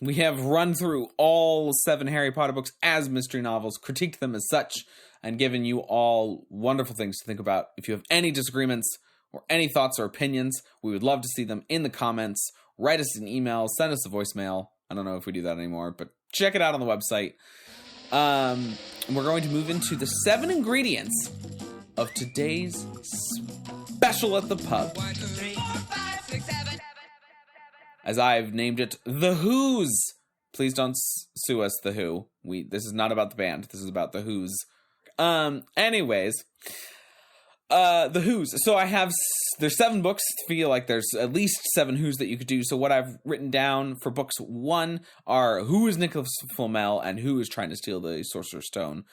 We have run through all 7 Harry Potter books as mystery novels, critiqued them as such, and given you all wonderful things to think about. If you have any disagreements or any thoughts or opinions, we would love to see them in the comments. Write us an email, send us a voicemail. I don't know if we do that anymore, but check it out on the website. We're going to move into the 7 ingredients of today's special at the pub. 1, 2, 3, 4, 5, 6, 7. As I've named it, The Who's. Please don't sue us, The Who. This is not about the band. This is about The Who's. Anyways, The Who's. So there's 7 books. Feel like there's at least 7 Who's that you could do. So what I've written down for books 1 are Who is Nicholas Flamel and Who is trying to steal the Sorcerer's Stone.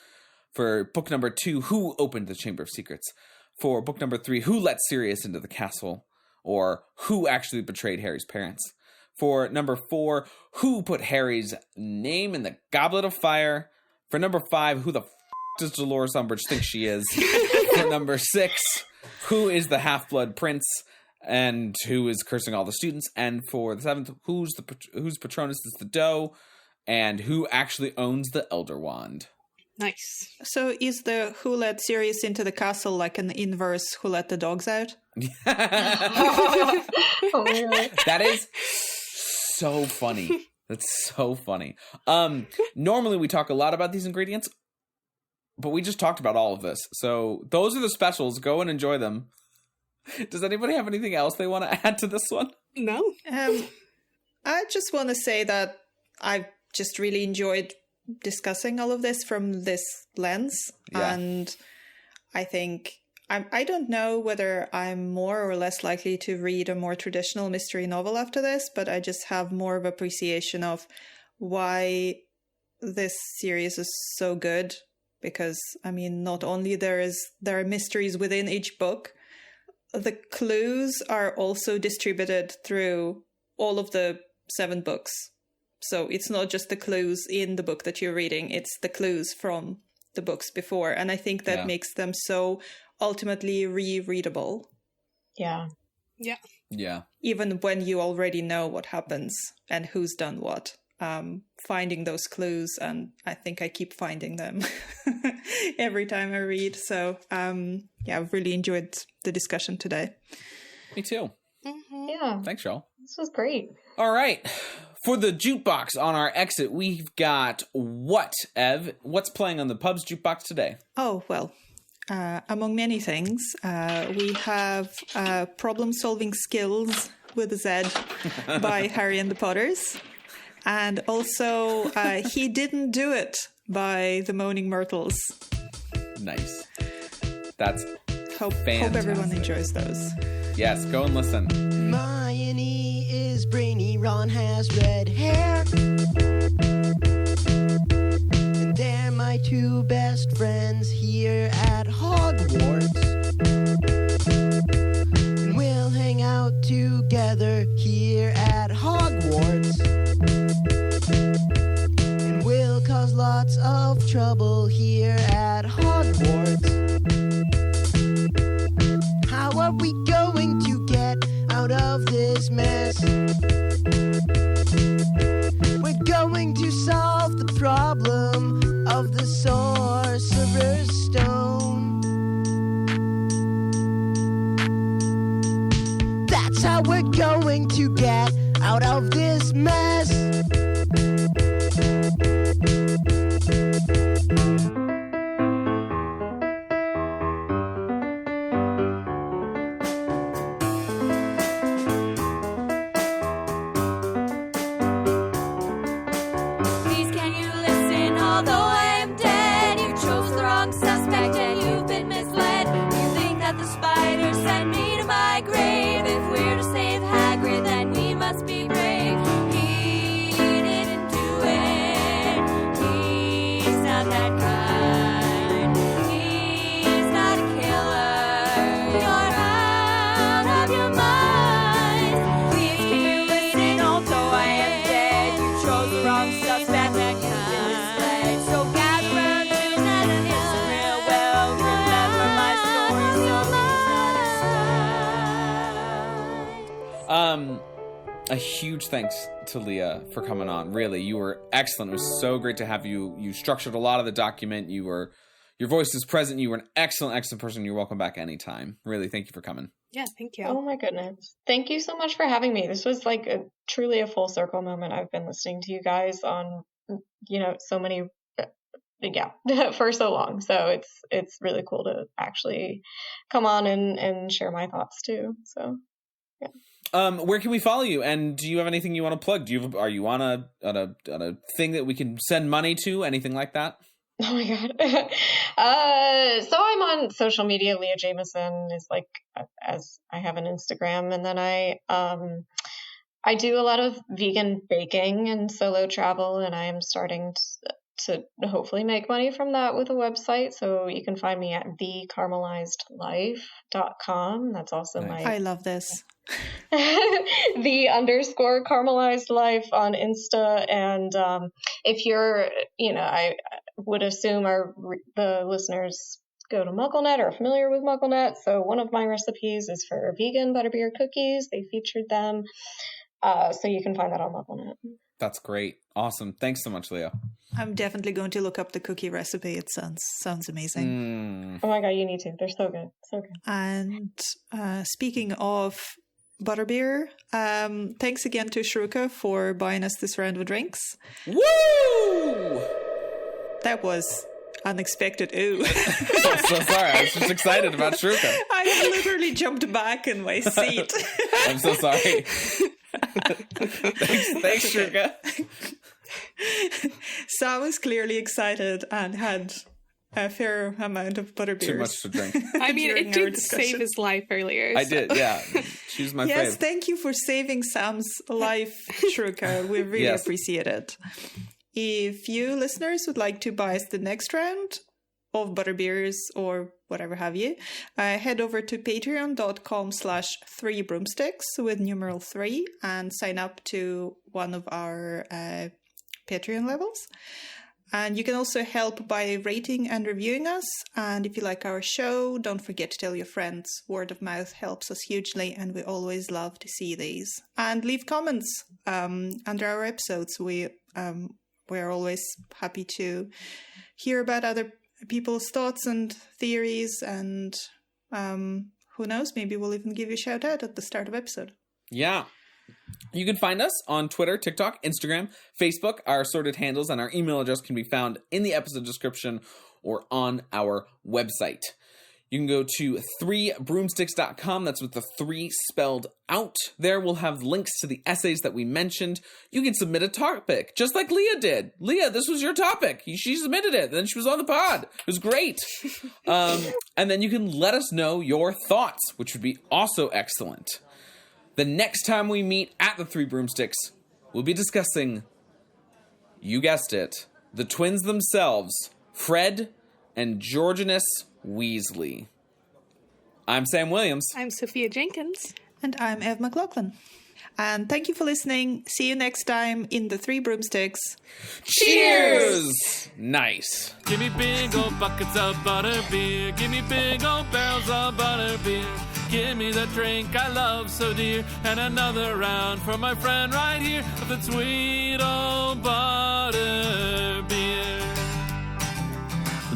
For book number 2, Who opened the Chamber of Secrets. For book number 3, Who let Sirius into the castle, or Who actually betrayed Harry's parents. For number 4, Who put Harry's name in the Goblet of Fire. For number 5, Who the does Dolores Umbridge think she is? For number 6, Who is the Half-Blood Prince and who is cursing all the students? And for the 7th, whose Patronus is the doe and who actually owns the Elder Wand? Nice. So is the Who let Sirius into the castle like an inverse Who let the dogs out? That is so funny. That's so funny. Normally we talk a lot about these ingredients, but we just talked about all of this. So those are the specials. Go and enjoy them. Does anybody have anything else they want to add to this one? No. I just want to say that I've just really enjoyed discussing all of this from this lens. Yeah. And I think I don't know whether I'm more or less likely to read a more traditional mystery novel after this, but I just have more of appreciation of why this series is so good. Because, I mean, not only there are mysteries within each book, the clues are also distributed through all of the 7 books. So it's not just the clues in the book that you're reading, it's the clues from the books before. And I think that makes them so ultimately rereadable. Yeah. Yeah. Even when you already know what happens and who's done what. Finding those clues, and I think I keep finding them every time I read. So, I've really enjoyed the discussion today. Me too. Mm-hmm. Yeah. Thanks, y'all. This was great. All right. For the jukebox on our exit, we've got what, Ev? What's playing on the pub's jukebox today? Oh, well, among many things, we have Problem-Solving Skills with a Z by Harry and the Potters. And also, He Didn't Do It by the Moaning Myrtles. Nice. That's Hope fantastic. everyone enjoys those. Yes, go and listen. Hermione is brainy, Ron has red hair. And they're my two best friends here at Hogwarts. And we'll hang out together here at Hogwarts. And we'll cause lots of trouble here at Hogwarts. How are we going to get out of this mess? We're going to solve the problem of the Sorcerer's Stone. That's how we're going to get out of this mess. Please can you listen? Although I am dead, you chose the wrong suspect and you've been misled. You think that the spider sent me to my grave. If we're to save Hagrid, then we must be brave. He didn't do it. He's not that kind. He's not a killer. You're out of your mind. Please can you listen? Although I am dead, you chose the wrong suspect and you've been misled. So gather round tonight and listen real well. Remember my story, so please let us slide. A huge thanks to Leah for coming on. Really, you were excellent. It was so great to have you. You structured a lot of the document. Your voice is present. You were an excellent person. You're welcome back anytime. Really, thank you for coming. Yeah, thank you. Oh my goodness. Thank you so much for having me. This was like truly a full circle moment. I've been listening to you guys on, so many, for so long. So it's really cool to actually come on and share my thoughts too. So, yeah. Where can we follow you? And do you have anything you want to plug? Are you on a thing that we can send money to? Anything like that? Oh my God. So I'm on social media. Leah Jamison is like, as I have an Instagram, and then I do a lot of vegan baking and solo travel, and I am starting to hopefully make money from that with a website. So you can find me at thecaramelizedlife.com. That's also I love this. the_caramelized life on Insta. And if you're, I would assume the listeners go to MuggleNet or are familiar with MuggleNet. So one of my recipes is for vegan butterbeer cookies. They featured them. So you can find that on MuggleNet. That's great. Awesome. Thanks so much, Leah. I'm definitely going to look up the cookie recipe. It sounds amazing. Oh my God, you need to. They're so good. So good. And speaking of butterbeer, thanks again to Shruka for buying us this round of drinks. Woo! That was unexpected. Ooh. I'm so sorry. I was just excited about Shruka. I literally jumped back in my seat. I'm so sorry. Thanks, Shruka. So I was clearly excited and had a fair amount of butterbeers. Too much to drink. I mean, during it our did discussion. save his life earlier. I so- did, yeah. She was my Yes, fave. thank you for saving Sam's life, Shruka. We really Yes. appreciate it. If you listeners would like to buy us the next round of butterbeers or whatever have you, head over to patreon.com/3broomsticks with numeral 3 and sign up to one of our Patreon levels. And you can also help by rating and reviewing us. And if you like our show, don't forget to tell your friends. Word of mouth helps us hugely, and we always love to see these. And leave comments under our episodes. We're always happy to hear about other people's thoughts and theories, and who knows, maybe we'll even give you a shout out at the start of episode. Yeah. You can find us on Twitter, TikTok, Instagram, Facebook. Our assorted handles and our email address can be found in the episode description or on our website. You can go to 3broomsticks.com. That's with the 3 spelled out. There we'll have links to the essays that we mentioned. You can submit a topic, just like Leah did. Leah, this was your topic. She submitted it. Then she was on the pod. It was great. And then you can let us know your thoughts, which would be also excellent. The next time we meet at the 3 Broomsticks, we'll be discussing, you guessed it, the twins themselves, Fred and Georgianus Weasley. I'm Sam Williams. I'm Sophia Jenkins. And I'm Ev McLaughlin. And thank you for listening. See you next time in the 3 Broomsticks. Cheers! Nice. Give me big old buckets of butter beer. Give me big old barrels of butter beer. Give me the drink I love so dear. And another round for my friend right here of the sweet old butter beer.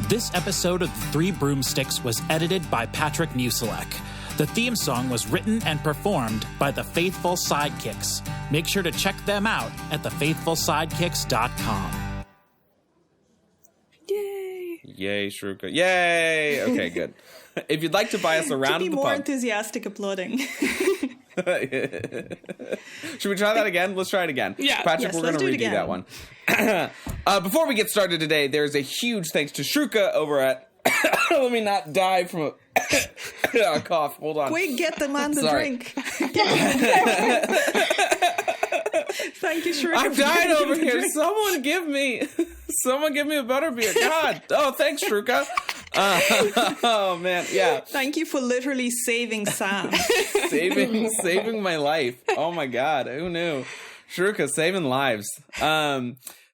This episode of The 3 Broomsticks was edited by Patrick Musilek. The theme song was written and performed by the Faithful Sidekicks. Make sure to check them out at thefaithfulsidekicks.com. Yay! Yay, Shruka. Yay! Okay, good. If you'd like to buy us a round To be of the more pub... enthusiastic applauding. Should we try that again? Let's try it again. Yeah. Patrick, Yes, we're going to let's do it redo again. that one. Before we get started today, there's a huge thanks to Shruka over at... Let me not die from a cough. Hold on. Quick, get the man the Sorry. drink. Thank you, Shruka. I'm for dying getting over the here. drink. Someone give me a butterbeer. God. Oh, thanks, Shruka. Oh, man. Yeah. Thank you for literally saving Sam. Saving my life. Oh, my God. Who knew? Shruka saving lives.